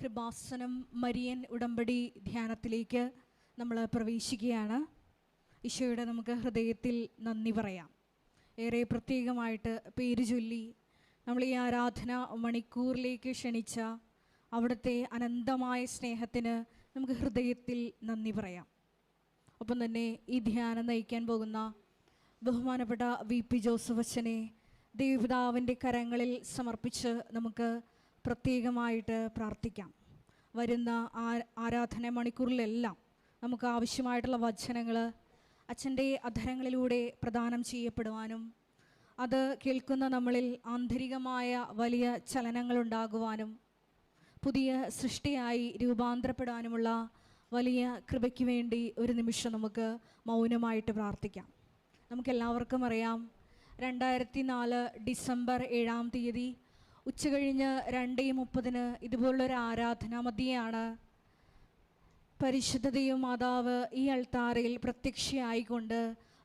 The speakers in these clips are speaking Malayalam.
കൃപാസനം മരിയൻ ഉടമ്പടി ധ്യാനത്തിലേക്ക് നമ്മൾ പ്രവേശിക്കുകയാണ്. ഈശോയുടെ നമുക്ക് ഹൃദയത്തിൽ നന്ദി പറയാം. ഏറെ പ്രത്യേകമായിട്ട് പേര് ചൊല്ലി നമ്മൾ ഈ ആരാധന മണിക്കൂറിലേക്ക് ക്ഷണിച്ച അവിടുത്തെ അനന്തമായ സ്നേഹത്തിന് നമുക്ക് ഹൃദയത്തിൽ നന്ദി പറയാം. ഒപ്പം തന്നെ ഈ ധ്യാനം നയിക്കാൻ പോകുന്ന ബഹുമാനപ്പെട്ട VP ജോസഫ് അച്ഛനെ ദൈവപിതാവിൻ്റെ കരങ്ങളിൽ സമർപ്പിച്ച് നമുക്ക് പ്രത്യേകമായിട്ട് പ്രാർത്ഥിക്കാം. വരുന്ന ആരാധന മണിക്കൂറിലെല്ലാം നമുക്ക് ആവശ്യമായിട്ടുള്ള വചനങ്ങൾ അച്ഛൻ്റെ അധരങ്ങളിലൂടെ പ്രദാനം ചെയ്യപ്പെടുവാനും അത് കേൾക്കുന്ന നമ്മളിൽ ആന്തരികമായ വലിയ ചലനങ്ങളുണ്ടാകുവാനും പുതിയ സൃഷ്ടിയായി രൂപാന്തരപ്പെടാനുമുള്ള വലിയ കൃപയ്ക്ക് വേണ്ടി ഒരു നിമിഷം നമുക്ക് മൗനമായിട്ട് പ്രാർത്ഥിക്കാം. നമുക്കെല്ലാവർക്കും അറിയാം, 2004 ഡിസംബർ 7-ാം തീയതി ഉച്ചകഴിഞ്ഞ് 2:30 ഇതുപോലുള്ളൊരു ആരാധനാ മധ്യയാണ് പരിശുദ്ധ ദൈവമാതാവ് ഈ അൾത്താരയിൽ പ്രത്യക്ഷയായിക്കൊണ്ട്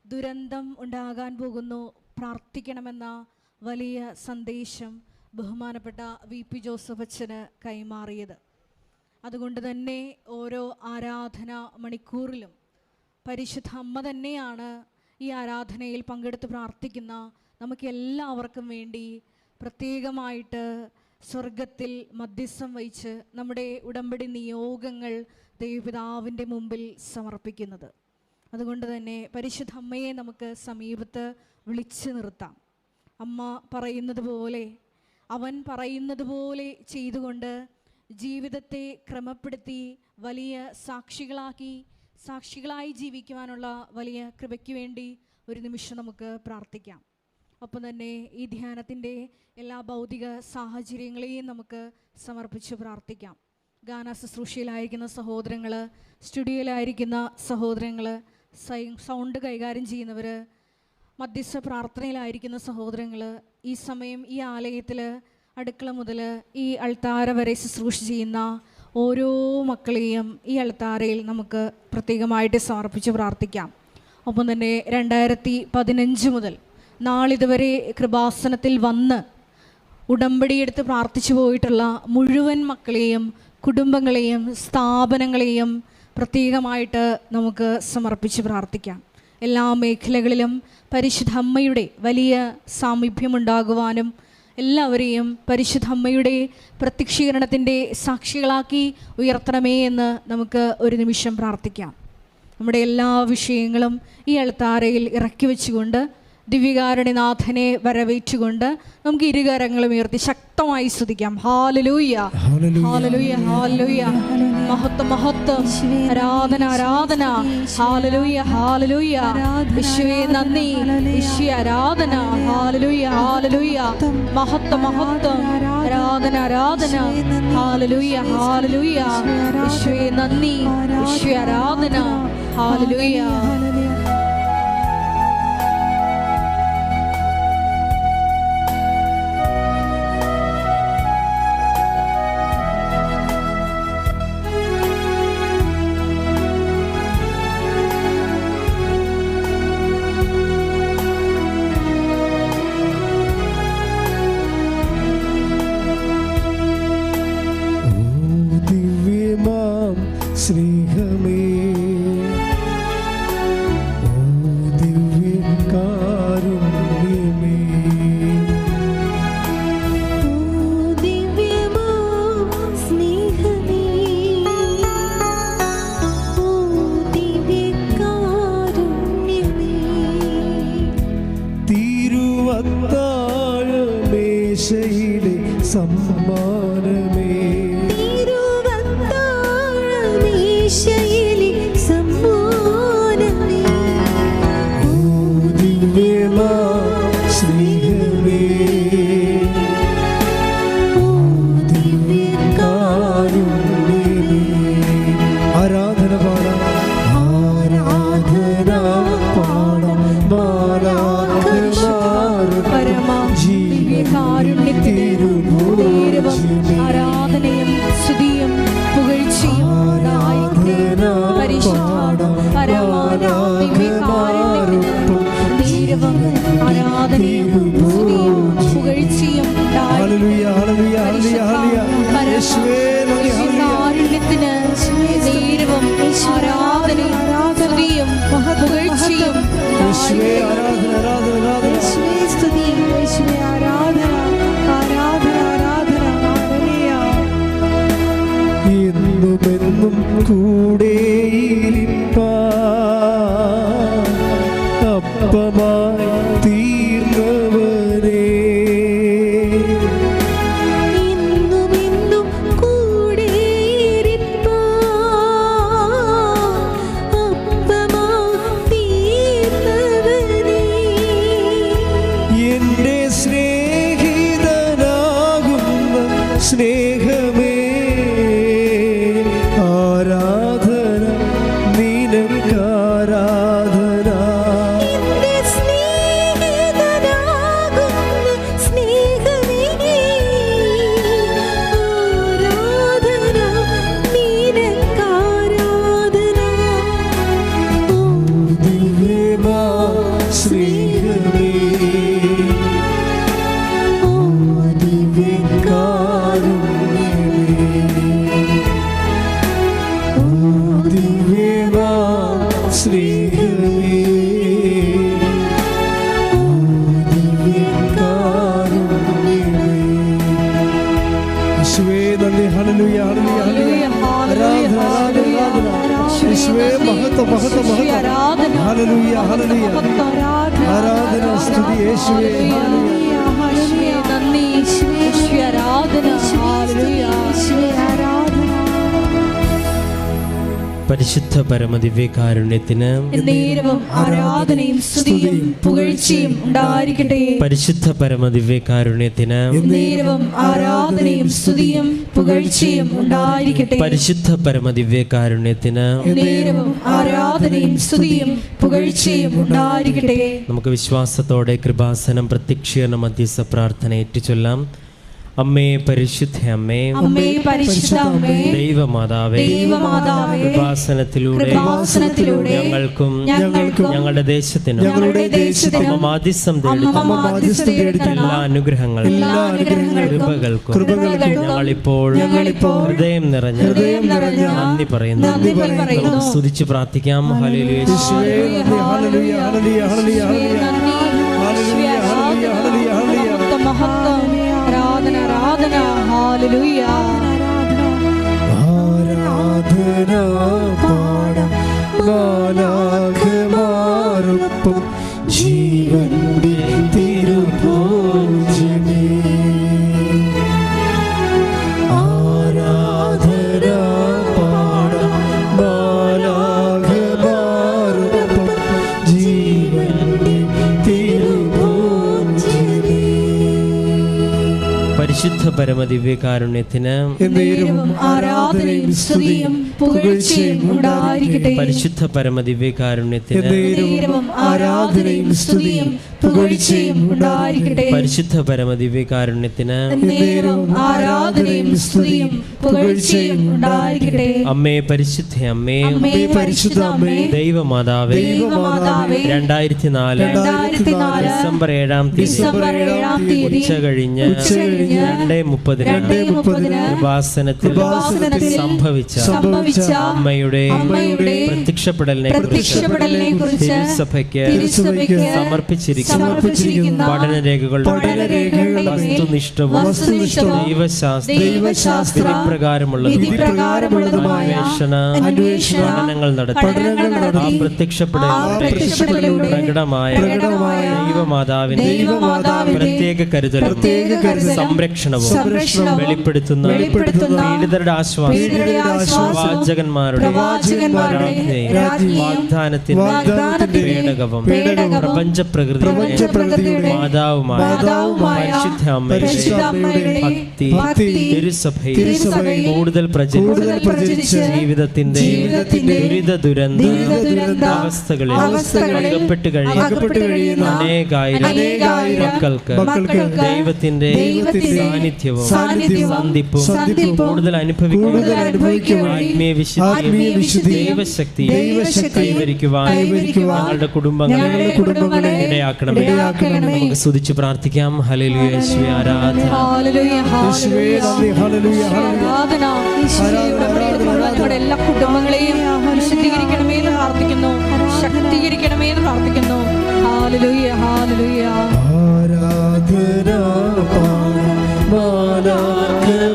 ദുരന്തം ഉണ്ടാകാൻ പോകുന്നു, പ്രാർത്ഥിക്കണമെന്ന വലിയ സന്ദേശം ബഹുമാനപ്പെട്ട VP ജോസഫ് അച്ഛന് കൈമാറിയത്. അതുകൊണ്ട് തന്നെ ഓരോ ആരാധന മണിക്കൂറിലും പരിശുദ്ധ അമ്മ തന്നെയാണ് ഈ ആരാധനയിൽ പങ്കെടുത്ത് പ്രാർത്ഥിക്കുന്ന നമുക്കെല്ലാവർക്കും വേണ്ടി പ്രത്യേകമായിട്ട് സ്വർഗത്തിൽ മധ്യസ്ഥം വഹിച്ച് നമ്മുടെ ഉടമ്പടി നിയോഗങ്ങൾ ദൈവപിതാവിൻ്റെ മുമ്പിൽ സമർപ്പിക്കുന്നത്. അതുകൊണ്ട് തന്നെ പരിശുദ്ധ അമ്മയെ നമുക്ക് സമീപത്ത് വിളിച്ചു നിർത്താം. അമ്മ പറയുന്നത് പോലെ, അവൻ പറയുന്നത് പോലെ ചെയ്തുകൊണ്ട് ജീവിതത്തെ ക്രമപ്പെടുത്തി വലിയ സാക്ഷികളായി ജീവിക്കുവാനുള്ള വലിയ കൃപയ്ക്ക് വേണ്ടി ഒരു നിമിഷം നമുക്ക് പ്രാർത്ഥിക്കാം. ഒപ്പം തന്നെ ഈ ധ്യാനത്തിൻ്റെ എല്ലാ ഭൗതിക സാഹചര്യങ്ങളെയും നമുക്ക് സമർപ്പിച്ച് പ്രാർത്ഥിക്കാം. ഗാന ശുശ്രൂഷയിലായിരിക്കുന്ന സഹോദരങ്ങൾ, സ്റ്റുഡിയോയിലായിരിക്കുന്ന സഹോദരങ്ങൾ, സൗണ്ട് കൈകാര്യം ചെയ്യുന്നവർ, മധ്യസ്ഥ പ്രാർത്ഥനയിലായിരിക്കുന്ന സഹോദരങ്ങൾ, ഈ സമയം ഈ ആലയത്തിൽ അടുക്കള മുതൽ ഈ അൾത്താര വരെ ശുശ്രൂഷ ചെയ്യുന്ന ഓരോ മക്കളെയും ഈ അൾത്താരയിൽ നമുക്ക് പ്രത്യേകമായിട്ട് സമർപ്പിച്ച് പ്രാർത്ഥിക്കാം. ഒപ്പം തന്നെ 2015 മുതൽ നാളിതുവരെ കൃപാസനത്തിൽ വന്ന് ഉടമ്പടിയെടുത്ത് പ്രാർത്ഥിച്ചു പോയിട്ടുള്ള മുഴുവൻ മക്കളെയും കുടുംബങ്ങളെയും സ്ഥാപനങ്ങളെയും പ്രത്യേകമായിട്ട് നമുക്ക് സമർപ്പിച്ച് പ്രാർത്ഥിക്കാം. എല്ലാ മേഖലകളിലും പരിശുദ്ധ അമ്മയുടെ വലിയ സാമീപ്യമുണ്ടാകുവാനും എല്ലാവരെയും പരിശുദ്ധ അമ്മയുടെ പ്രത്യക്ഷീകരണത്തിൻ്റെ സാക്ഷികളാക്കി ഉയർത്തണമേ എന്ന് നമുക്ക് ഒരു നിമിഷം പ്രാർത്ഥിക്കാം. നമ്മുടെ എല്ലാ വിഷയങ്ങളും ഈ അൾത്താരയിൽ ഇറക്കി വെച്ചുകൊണ്ട് ദിവ്യകാരുണ്യനാഥനെ വരവേറ്റുകൊണ്ട് നമുക്ക് ഇരുകരങ്ങളും ഉയർത്തി ശക്തമായി സ്തുതിക്കാം. ഹല്ലേലൂയ, ഹല്ലേലൂയ, ഹല്ലേലൂയ. മഹത്വം, മഹത്വം, ആരാധന, ആരാധന. ഹല്ലേലൂയ, ഹല്ലേലൂയ. യേശുവേ നന്ദി, യേശുവേ ആരാധന. ഹല്ലേലൂയ, ഹല്ലേലൂയ. മഹത്വം, മഹത്വം, ആരാധന, ആരാധന. ഹല്ലേലൂയ, ഹല്ലേലൂയ. യേശുവേ നന്ദി, യേശുവേ ആരാധന. ഹല്ലേലൂയ. സ്നേഹമേ കൂടെയിരിപ്പാൻ അപ്പമായി തീർന്നവനേ, എന്നുമെന്നും കൂടെയിരിപ്പാൻ അപ്പമായി തീർന്നവനേ, എന്റെ സ്നേഹിതനാകുന്ന സ്നേഹമേ, ആരാധന നിനക്കാരാധന. എന്റെ സ്നേഹിതനാകുന്ന സ്നേഹമേ, ആരാധന നിനക്കാരാധന. ഓ ദിവ്യമാ സ്നേഹമേ, ഓ ദിവ്യകാരുണ്യമേ, ഓ ദിവ്യമാ സ്നേഹമേ, ഓ ദിവ്യകാരുണ്യമേ. യേശുവേ നന്ദി. ഹല്ലേലൂയ, ഹല്ലേലൂയ, ഹല്ലേലൂയ. ആരാധന, ആരാധന, ആരാധന. യേശുവേ മഹത്വം, മഹത്വം, മഹത്വം. ഹല്ലേലൂയ, ഹല്ലേലൂയ. ആരാധന, സ്തുതി യേശുവേ. ഹല്ലേലൂയ. പരിശുദ്ധ പരമദിവ്യകാരുണ്യത്തിന് നേരവും ആരാധനയും സ്തുതിയും പുകഴ്ചയും ഉണ്ടായിരിക്കട്ടെ. പരിശുദ്ധ പരമദിവ്യകാരുണ്യത്തിന് നേരവും ആരാധനയും സ്തുതിയും പുകഴ്ചയും ഉണ്ടായിരിക്കട്ടെ. പരിശുദ്ധ പരമദിവ്യകാരുണ്യത്തിന് നേരവും ആരാധനയും സ്തുതിയും പുകഴ്ചയും ഉണ്ടായിരിക്കട്ടെ. നമുക്ക് വിശ്വാസത്തോടെ കൃപാസനം പ്രത്യക്ഷീകരണ മധ്യസ്ഥ പ്രാർത്ഥന ഏറ്റുചൊല്ലാം. അമ്മേ പരിശുദ്ധ അമ്മേ, അമ്മേ പരിശുദ്ധ അമ്മേ, ദൈവമാതാവേ, ദൈവമാതാവേ, കൃപാസനത്തിലൂടെ ഞങ്ങൾക്കും ഞങ്ങളുടെ ദേശത്തിനും അമ്മ മാധ്യസ്ഥം തേടി എല്ലാ അനുഗ്രഹങ്ങൾക്കും കൃപകൾക്കും ഞങ്ങളിപ്പോൾ ഹൃദയം നിറഞ്ഞ നന്ദി പറയുന്നു. നമുക്ക് സ്തുതിച്ച് പ്രാർത്ഥിക്കാം. ഹല്ലേലൂയ. ആരാധന, ഹല്ലേലൂയ. ആരാധന പാടാം മാലാഖമാരൊപ്പം ജീവന്റെ തിരുഭോജനേ. ആരാധന പാടാം മാലാഖമാരൊപ്പം ജീവന്റെ തിരുഭോജനേ. പരിശുദ്ധ പരമദിവ്യകാരുണ്യത്തിന് നേരവും ആരാധനയും സ്തുതിയും പുകഴ്ചയും ഉണ്ടായിരിക്കട്ടെ. പരിശുദ്ധ പരമദിവ്യകാരുണ്യത്തിന് നേരവും ആരാധനയും സ്തുതിയും പുകഴ്ചയും ഉണ്ടായിരിക്കട്ടെ. പരിശുദ്ധ പരമദിവ്യകാരുണ്യത്തിന് നേരവും ആരാധനയും സ്തുതിയും പുകഴ്ചയും ഉണ്ടായിരിക്കട്ടെ. അമ്മേ പരിശുദ്ധ അമ്മേ, അമ്മേ പരിശുദ്ധ അമ്മേ, ദൈവമാതാവേ, ദൈവമാതാവേ, 2004 ഡിസംബർ 7 തീയതി ഉച്ച കഴിഞ്ഞ് 2:30 കൃപാസനത്തിൽ സംഭവിച്ച അമ്മയുടെ പ്രത്യക്ഷപ്പെടലിനെ കുറിച്ച് തിരുസഭയ്ക്ക് സമർപ്പിച്ചിരിക്കുന്ന പഠനരേഖകളുടെ വസ്തുനിഷ്ഠവും ദൈവശാസ്ത്ര പ്രകാരമുള്ള അന്വേഷണ പഠനങ്ങൾ നടത്തി ആ പ്രത്യക്ഷപ്പെടലിലൂടെ പ്രകടമായ ദൈവമാതാവിന്റെ പ്രത്യേക കരുതലും സംരക്ഷണവും വെളിപ്പെടുത്തുന്ന പീഡിതരുടെ ആശ്വാസം പ്രവാചകന്മാരുടെ വാഗ്ദാനത്തിന്റെ പേടകവും പ്രപഞ്ച പ്രകൃതിയുടെ മാതാവുമായ പരിശുദ്ധ അമ്മയുടെ ഭക്തി തിരുസഭയിൽ കൂടുതൽ പ്രചരിച്ച് ജീവിതത്തിന്റെ ദുരിത അവസ്ഥകളിൽ അകപ്പെട്ട് കഴിയുന്ന അനേകായിരം മക്കൾക്ക് ദൈവത്തിന്റെ സാന്നിധ്യവും സന്ധിപ്പും കൂടുതൽ അനുഭവിക്കും ആത്മീയ വിശുദ്ധി ദൈവശക്തി കൈവരിക്കുവാൻ ഞങ്ങളുടെ കുടുംബങ്ങളെ ഇടയാക്കണമേ. നമുക്ക് സ്തുതിച്ച് പ്രാർത്ഥിക്കാം. ഹല്ലേലൂയ. യേശുവേ ആരാധന. നമ്മുടെ എല്ലാ കുടുംബങ്ങളെയും വിശുദ്ധീകരിക്കണമേ എന്ന് പ്രാർത്ഥിക്കുന്നു, ശക്തീകരിക്കണമേ എന്ന് പ്രാർത്ഥിക്കുന്നു. ഹല്ലേലൂയ, ഹല്ലേലൂയ. ആരാധന പാടാം മാലാഖമാരൊപ്പം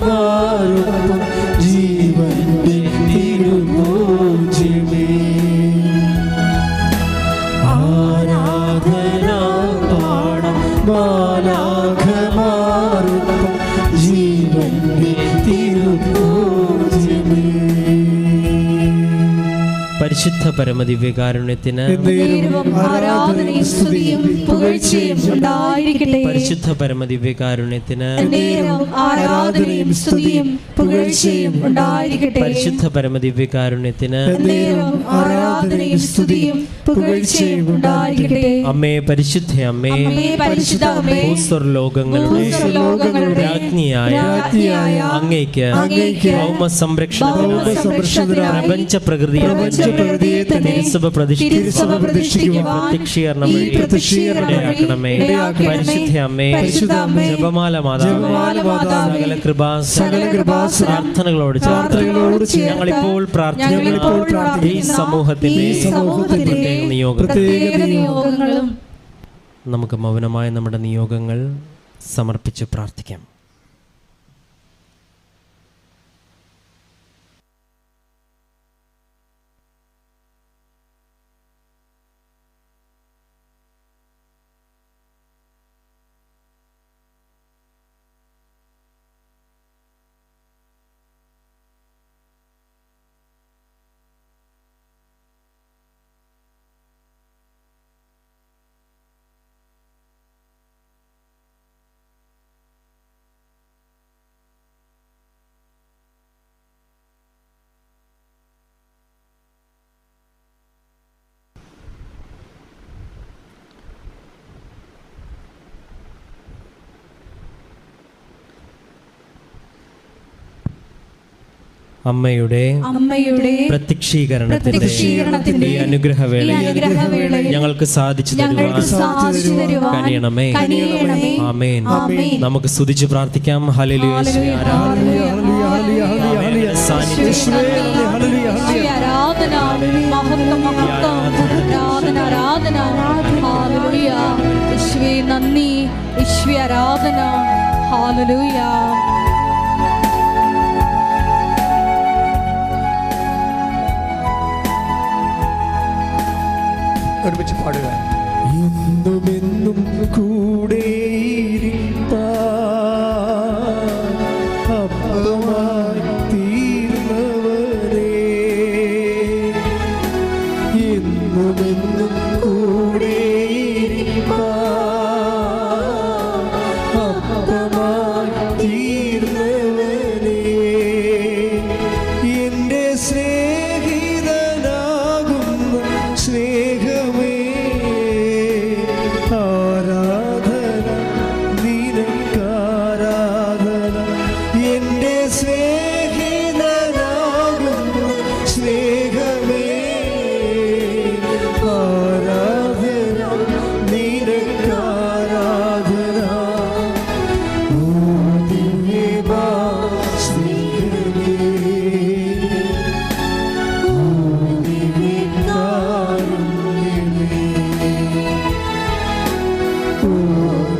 ജീവന്റെ തിരുഭോജനേ. പരിശുദ്ധ പരമദിവ്യകാരുണ്യത്തിന് നേരവും ആരാധനയും സ്തുതിയും പുകഴ്ചയും ഉണ്ടായിരിക്കട്ടെ. പരിശുദ്ധ പരമദിവ്യകാരുണ്യത്തിന് നേരവും ആരാധനയും സ്തുതിയും പുകഴ്ചയും ഉണ്ടായിരിക്കട്ടെ. പരിശുദ്ധ പരമദിവ്യകാരുണ്യത്തിന് നേരവും ആരാധനയും സ്തുതിയും പുകഴ്ചയും ഉണ്ടായിരിക്കട്ടെ. അമ്മേ പരിശുദ്ധ അമ്മേ, പരിശുദ്ധ അമ്മേ, ഭൂസ്വർലോകങ്ങളുടെ രാജ്ഞിയായ അങ്ങേക്ക് ഭൗമ സംരക്ഷണത്തിനായി പ്രപഞ്ച പ്രകൃതിയെ തിരുസഭ പ്രതിഷ്ഠിക്കുവാൻ പ്രത്യക്ഷീകരണമേ. പരിശുദ്ധ അമ്മേ, ജപമാല മാതാവേ, സകല കൃപാസ പ്രാർത്ഥനകളോട് ഞങ്ങളിപ്പോൾ പ്രാർത്ഥിക്കുന്ന ഈ സമൂഹത്തിന്റെ നിയോഗങ്ങളും നമുക്ക് മൗനമായ നമ്മുടെ നിയോഗങ്ങൾ സമർപ്പിച്ച് പ്രാർത്ഥിക്കാം. അമ്മയുടെ പ്രത്യക്ഷീകരണത്തിന്റെ ഈ അനുഗ്രഹവേളയിൽ ഞങ്ങൾക്ക് സാധിച്ചു തരുവാൻ കനിയണമേ. ആമേൻ. നമുക്ക് സ്തുതിച്ച് പ്രാർത്ഥിക്കാം. ഹല്ലേലൂയ. നന്ദി, ആരാധന. ഹല്ലേലൂയ. ഒരുമിച്ച് പാടുക. എന്നുമെന്നും കൂടെ അപ്പമായി തീർന്നവരേ, എന്നുമെന്നും കൂടെ അപ്പമായി തീർന്നവരേ, എന്റെ സ്നേഹിതനാകുന്ന സ്നേഹമേ, ആരാധന നിനക്കാരാധന. എന്റെ സ്നേഹിതനാകുന്ന സ്നേഹമേ, ആരാധന നിനക്കാരാധന. ഓ ദിവ്യമാ സ്നേഹമേ, ഓ ദിവ്യകാരുണ്യമേ, ഓ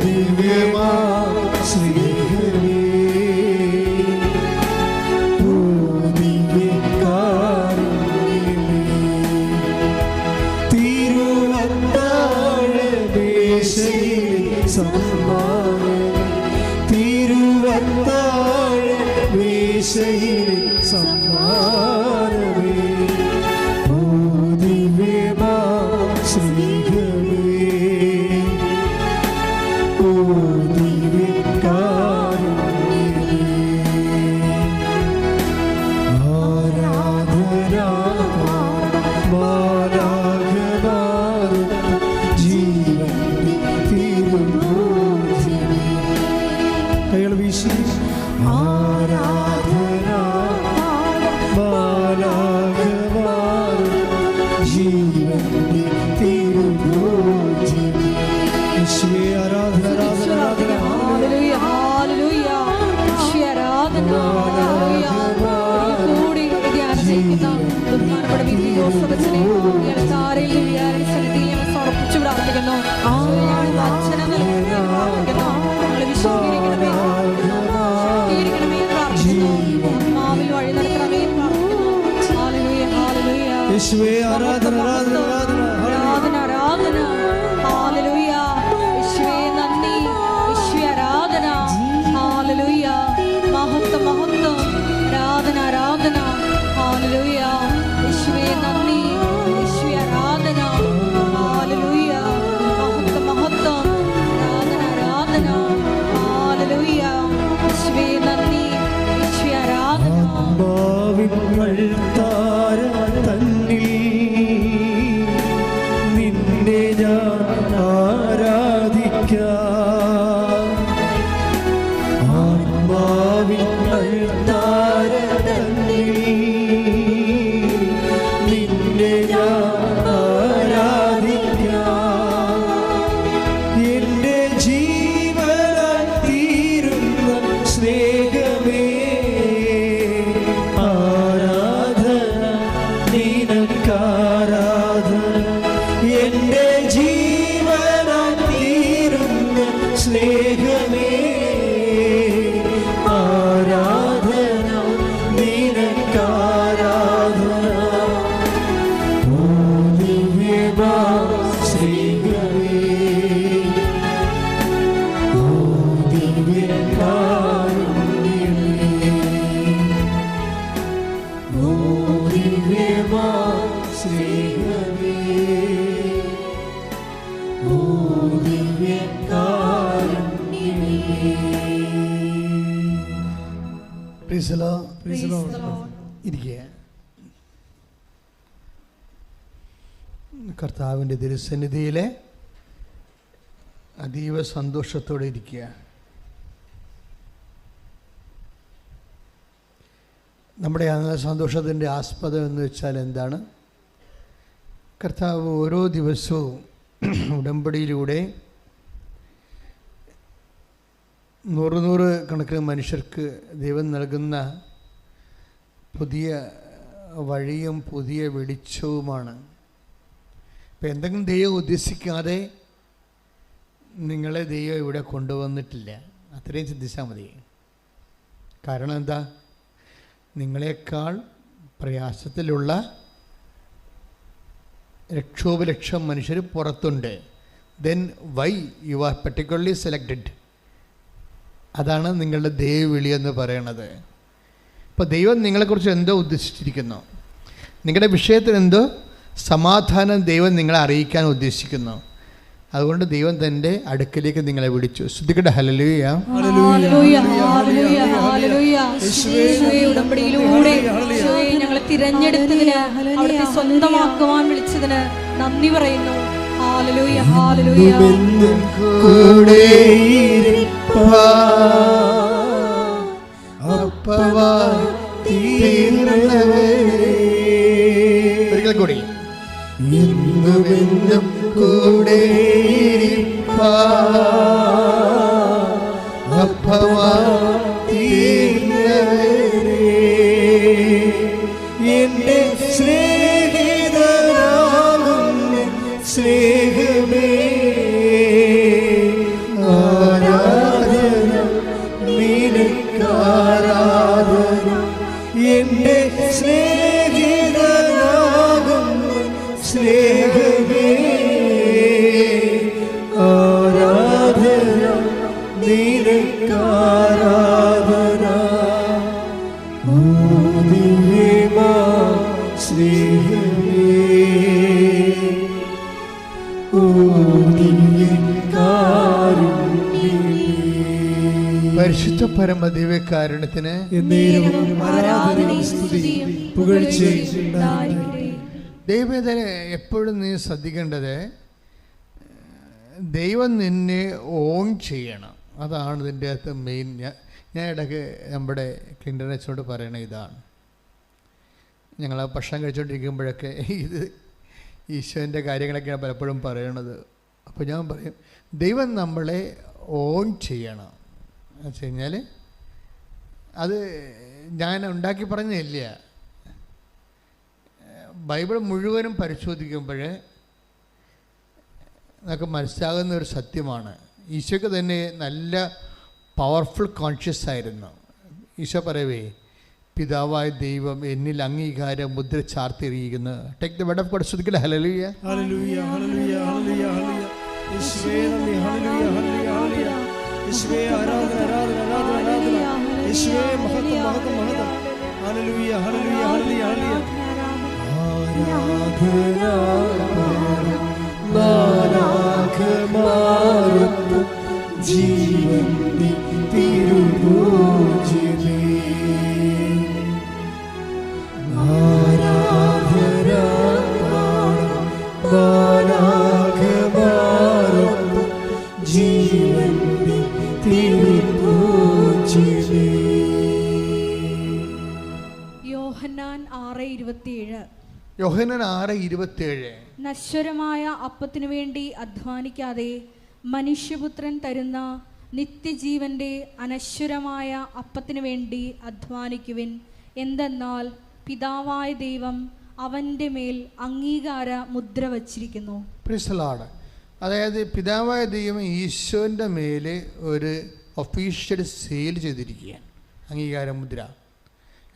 ദിവ്യമാ സ്നേഹമേ, ഓ ദിവ്യകാരുണ്യമേ. തിരുവത്താഴമേശയിലെ സമ്മാനമേ, തിരുവത്താഴമേശയിലെ സമ്മാനമേ, ഓ ദിവ്യമാ സ്നേഹമേ, ഓ ദിവ്യകാരുണ്യമേ. ആരാധന മാലാഖമാരും ജീവന്റെ തിരുഭോജ്യമേ. കൈകൾ വീശി. ആരാധന മാലാഖമാരും ജീവന്റെ തിരുഭോജ്യമേ. യേശുവേ ആരാധന, ആരാധന, ആരാധന. ഹല്ലേലൂയ, ഹല്ലേലൂയ. ഈശോയെ ആരാധന. ഹല്ലേലൂയ. കൂടി ധ്യാനിച്ചിരിക്കുന്ന ബഹുമാനപ്പെട്ട വി. പി. ജോസഫ് അച്ഛനെ ഈ അൾത്താരയിൽ വിചാരണ സന്നിധിയിൽ ഞങ്ങൾ സമർപ്പിച്ചു പ്രാർത്ഥിക്കുന്നു. ഞങ്ങളുടെ അച്ഛനെ നൽകി പ്രാർത്ഥിക്കുന്നു. ഞങ്ങളെ വിശുദ്ധീകരിക്കണമേ, ശക്തീകരിക്കണമേ എന്ന് പ്രാർത്ഥിക്കുന്നു. ആത്മാവിൽ വഴി നടത്തണമേ എന്ന് പ്രാർത്ഥിക്കുന്നു. ഹല്ലേലൂയ, ഹല്ലേലൂയ. യേശുവേ ആരാധന, ആരാധന, ആരാധന. ആരാധന, ആരാധന. ഹല്ലേലൂയ. യേശുവേ നന്ദി, യേശുവേ ആരാധന. ഹല്ലേലൂയ. മഹത്വം, മഹത്വം. ആരാധന, ആരാധന. ഹല്ലേലൂയ. യേശുവേ നന്ദി, താര തന്നിൽ നിന്നെ ഞാൻ ആരാധിക്കാം. ആത്മാവിൻ താര തന്നിൽ നിന്നെ ഞാൻ ആരാധിക്കാം. എന്റെ ജീവനായി തീരുന്ന സ്നേഹമേ, ആരാധന നിനക്കാരാധന. എന്റെ ജീവനായി തീരുന്ന സ്നേഹമേ, ആരാധന നിനക്കാരാധന. ഓ ദിവ്യമാ സ്നേഹമേ, ഓ ദിവ്യകാരുണ്യമേ, ഓ ദിവ്യമാ സ്നേഹമേ, ഓ ദിവ്യകാരുണ്യമേ. Praise the Lord. Praise the Lord. ഇരിക്കുക. കർത്താവിൻ്റെ തിരുസന്നിധിയിലെ അതീവ സന്തോഷത്തോടെ ഇരിക്കുക. നമ്മുടെ സന്തോഷത്തിൻ്റെ ആസ്പദം എന്ന് വെച്ചാൽ എന്താണ്? കർത്താവ് ഓരോ ദിവസവും ഉടമ്പടിയിലൂടെ 100 കണക്കിന് മനുഷ്യർക്ക് ദൈവം നൽകുന്ന പുതിയ വഴിയും പുതിയ വെളിച്ചവുമാണ്. ഇപ്പം എന്തെങ്കിലും ദൈവം ഉദ്ദേശിക്കാതെ നിങ്ങളെ ദൈവം ഇവിടെ കൊണ്ടുവന്നിട്ടില്ല. അത്രയും ചിന്തിച്ചാൽ മതി. കാരണം എന്താ? നിങ്ങളെക്കാൾ പ്രയാസത്തിലുള്ള ലക്ഷോപലക്ഷം മനുഷ്യർ പുറത്തുണ്ട്. Then why you are particularly selected? അതാണ് നിങ്ങളുടെ ദൈവവിളി എന്ന് പറയണത്. ഇപ്പോൾ ദൈവം നിങ്ങളെക്കുറിച്ച് എന്തോ ഉദ്ദേശിച്ചിരിക്കുന്നു. നിങ്ങളുടെ വിഷയത്തിൽ എന്തോ സമാധാനം ദൈവം നിങ്ങളെ അറിയിക്കാൻ ഉദ്ദേശിക്കുന്നു. അതുകൊണ്ട് ദൈവം തൻ്റെ അടുക്കലേക്ക് നിങ്ങളെ വിളിച്ചു. ശ്രദ്ധിക്കട്ടെ. ഹല്ലേലൂയ, ഹല്ലേലൂയ, ഹല്ലേലൂയ, ഹല്ലേലൂയ. യേശുവേ, ഉടമ്പടിയിലൂടെ യേശുവേ ഞങ്ങളെ തിരഞ്ഞെടുത്തതിന്, അവിടുത്തെ സ്വന്തമാക്കുവാൻ വിളിച്ചതിന് നന്ദി പറയുന്നു. ഹല്ലേലൂയ, ഹല്ലേലൂയ. കൂടെ അപ്പവായി തീർന്നവരേ, ഒരിക്കൽ കൂടി. എന്നുമെന്നും കൂടെ അപ്പവായി തീർന്നവരേ, എന്റെ സ്നേഹിതനാകുന്ന സ്നേഹമേ, ആരാധന നിനക്കാരാധന. എന്റെ സ്നേഹിതനാകുന്ന സ്നേഹമേ, ആരാധന നിനക്കാരാധന. ഓ ദിവ്യമാ സ്നേഹമേ, ഓ ദിവ്യകാരുണ്യമേ. പരിശുദ്ധ പരമ ദിവ്യകാരുണ്യത്തിന് ആരാധനയും സ്തുതിയും പുകഴ്ചയും ഉണ്ടായിരിക്കട്ടെ. ദൈവവേദന എപ്പോഴും നീ ശ്രദ്ധിക്കേണ്ടത്, ദൈവം നിന്നെ ഓൺ ചെയ്യണം. അതാണ് ഇതിൻ്റെ അകത്ത് മെയിൻ. ഞാൻ ഇടയ്ക്ക് നമ്മുടെ ക്ലിൻ്റനച്ചോട് പറയണ ഇതാണ്. ഞങ്ങൾ ആ ഭക്ഷണം കഴിച്ചുകൊണ്ടിരിക്കുമ്പോഴൊക്കെ ഇത് ഈശോൻ്റെ കാര്യങ്ങളൊക്കെയാണ് പലപ്പോഴും പറയണത്. അപ്പോൾ ഞാൻ പറയും, ദൈവം നമ്മളെ ഓൺ ചെയ്യണം എന്ന് വെച്ച് കഴിഞ്ഞാൽ അത് ഞാൻ ഉണ്ടാക്കി പറഞ്ഞില്ല. ബൈബിൾ മുഴുവനും പരിശോധിക്കുമ്പോൾ നമുക്ക് മനസ്സിലാകുന്ന ഒരു സത്യമാണ്. ഈശോയ്ക്ക് തന്നെ നല്ല പവർഫുൾ കോൺഷ്യസ് ആയിരുന്നു. ഈശോ പറയവേ, പിതാവായ ദൈവം എന്നിൽ അംഗീകാര മുദ്ര ചാർത്തിയിരിക്കുന്നു. Take the word of God. ശ്രദ്ധിക്കട്ടെ. ഹല്ലേലൂയ, ഹല്ലേലൂയ, ഹല്ലേലൂയ, ഹല്ലേലൂയ, ഹല്ലേലൂയ. യേശുവേ നന്ദി. ഹല്ലേലൂയ, ഹല്ലേലൂയ, ഹല്ലേലൂയ. യേശുവേ ആരാധന, ആരാധന, ആരാധന, ആരാധന. യേശുവേ മഹത്വം, മഹത്വം, മഹത്വം. ഹല്ലേലൂയ, ഹല്ലേലൂയ, ഹല്ലേലൂയ, ഹല്ലേലൂയ. ആരാധന നാനാകമാരത്വം ജീവന്റെ തിരുഭോജനേ. യോഹന്നാൻ 6:27. യോഹന്നാൻ 6:27. നശ്വരമായ അപ്പത്തിനു വേണ്ടി അധ്വാനിക്കാതെ മനുഷ്യപുത്രൻ തരുന്ന നിത്യജീവന്റെ അനശ്വരമായ അപ്പത്തിനു വേണ്ടി അധ്വാനിക്കുവിൻ. എന്തെന്നാൽ പിതാവായ ദൈവം അവൻ്റെ മേൽ അംഗീകാര മുദ്ര വച്ചിരിക്കുന്നു. Praise the Lord. അതായത് പിതാവായ ദൈവം ഈശോൻ്റെ മേലെ ഒരു ഒഫീഷ്യൽ സീൽ ചെയ്തിരിക്കുകയാണ്, അംഗീകാരമുദ്ര.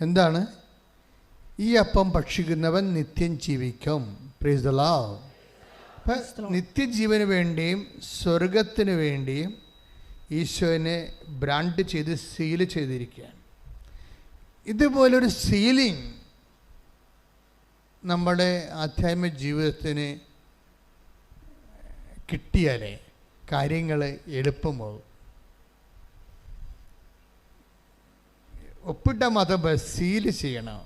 എന്താണ്? ഈ അപ്പം ഭക്ഷിക്കുന്നവൻ നിത്യം ജീവിക്കും. Praise the Lord. അപ്പം നിത്യജീവന് വേണ്ടിയും സ്വർഗത്തിന് വേണ്ടിയും ഈശോനെ ബ്രാൻഡ് ചെയ്ത് സീൽ ചെയ്തിരിക്കുകയാണ്. ഇതുപോലൊരു സീലിംഗ് നമ്മുടെ ആധ്യാത്മിക ജീവിതത്തിന് കിട്ടിയാലേ കാര്യങ്ങൾ എളുപ്പമാകും. ഒപ്പിട്ട മതം സീല് ചെയ്യണം.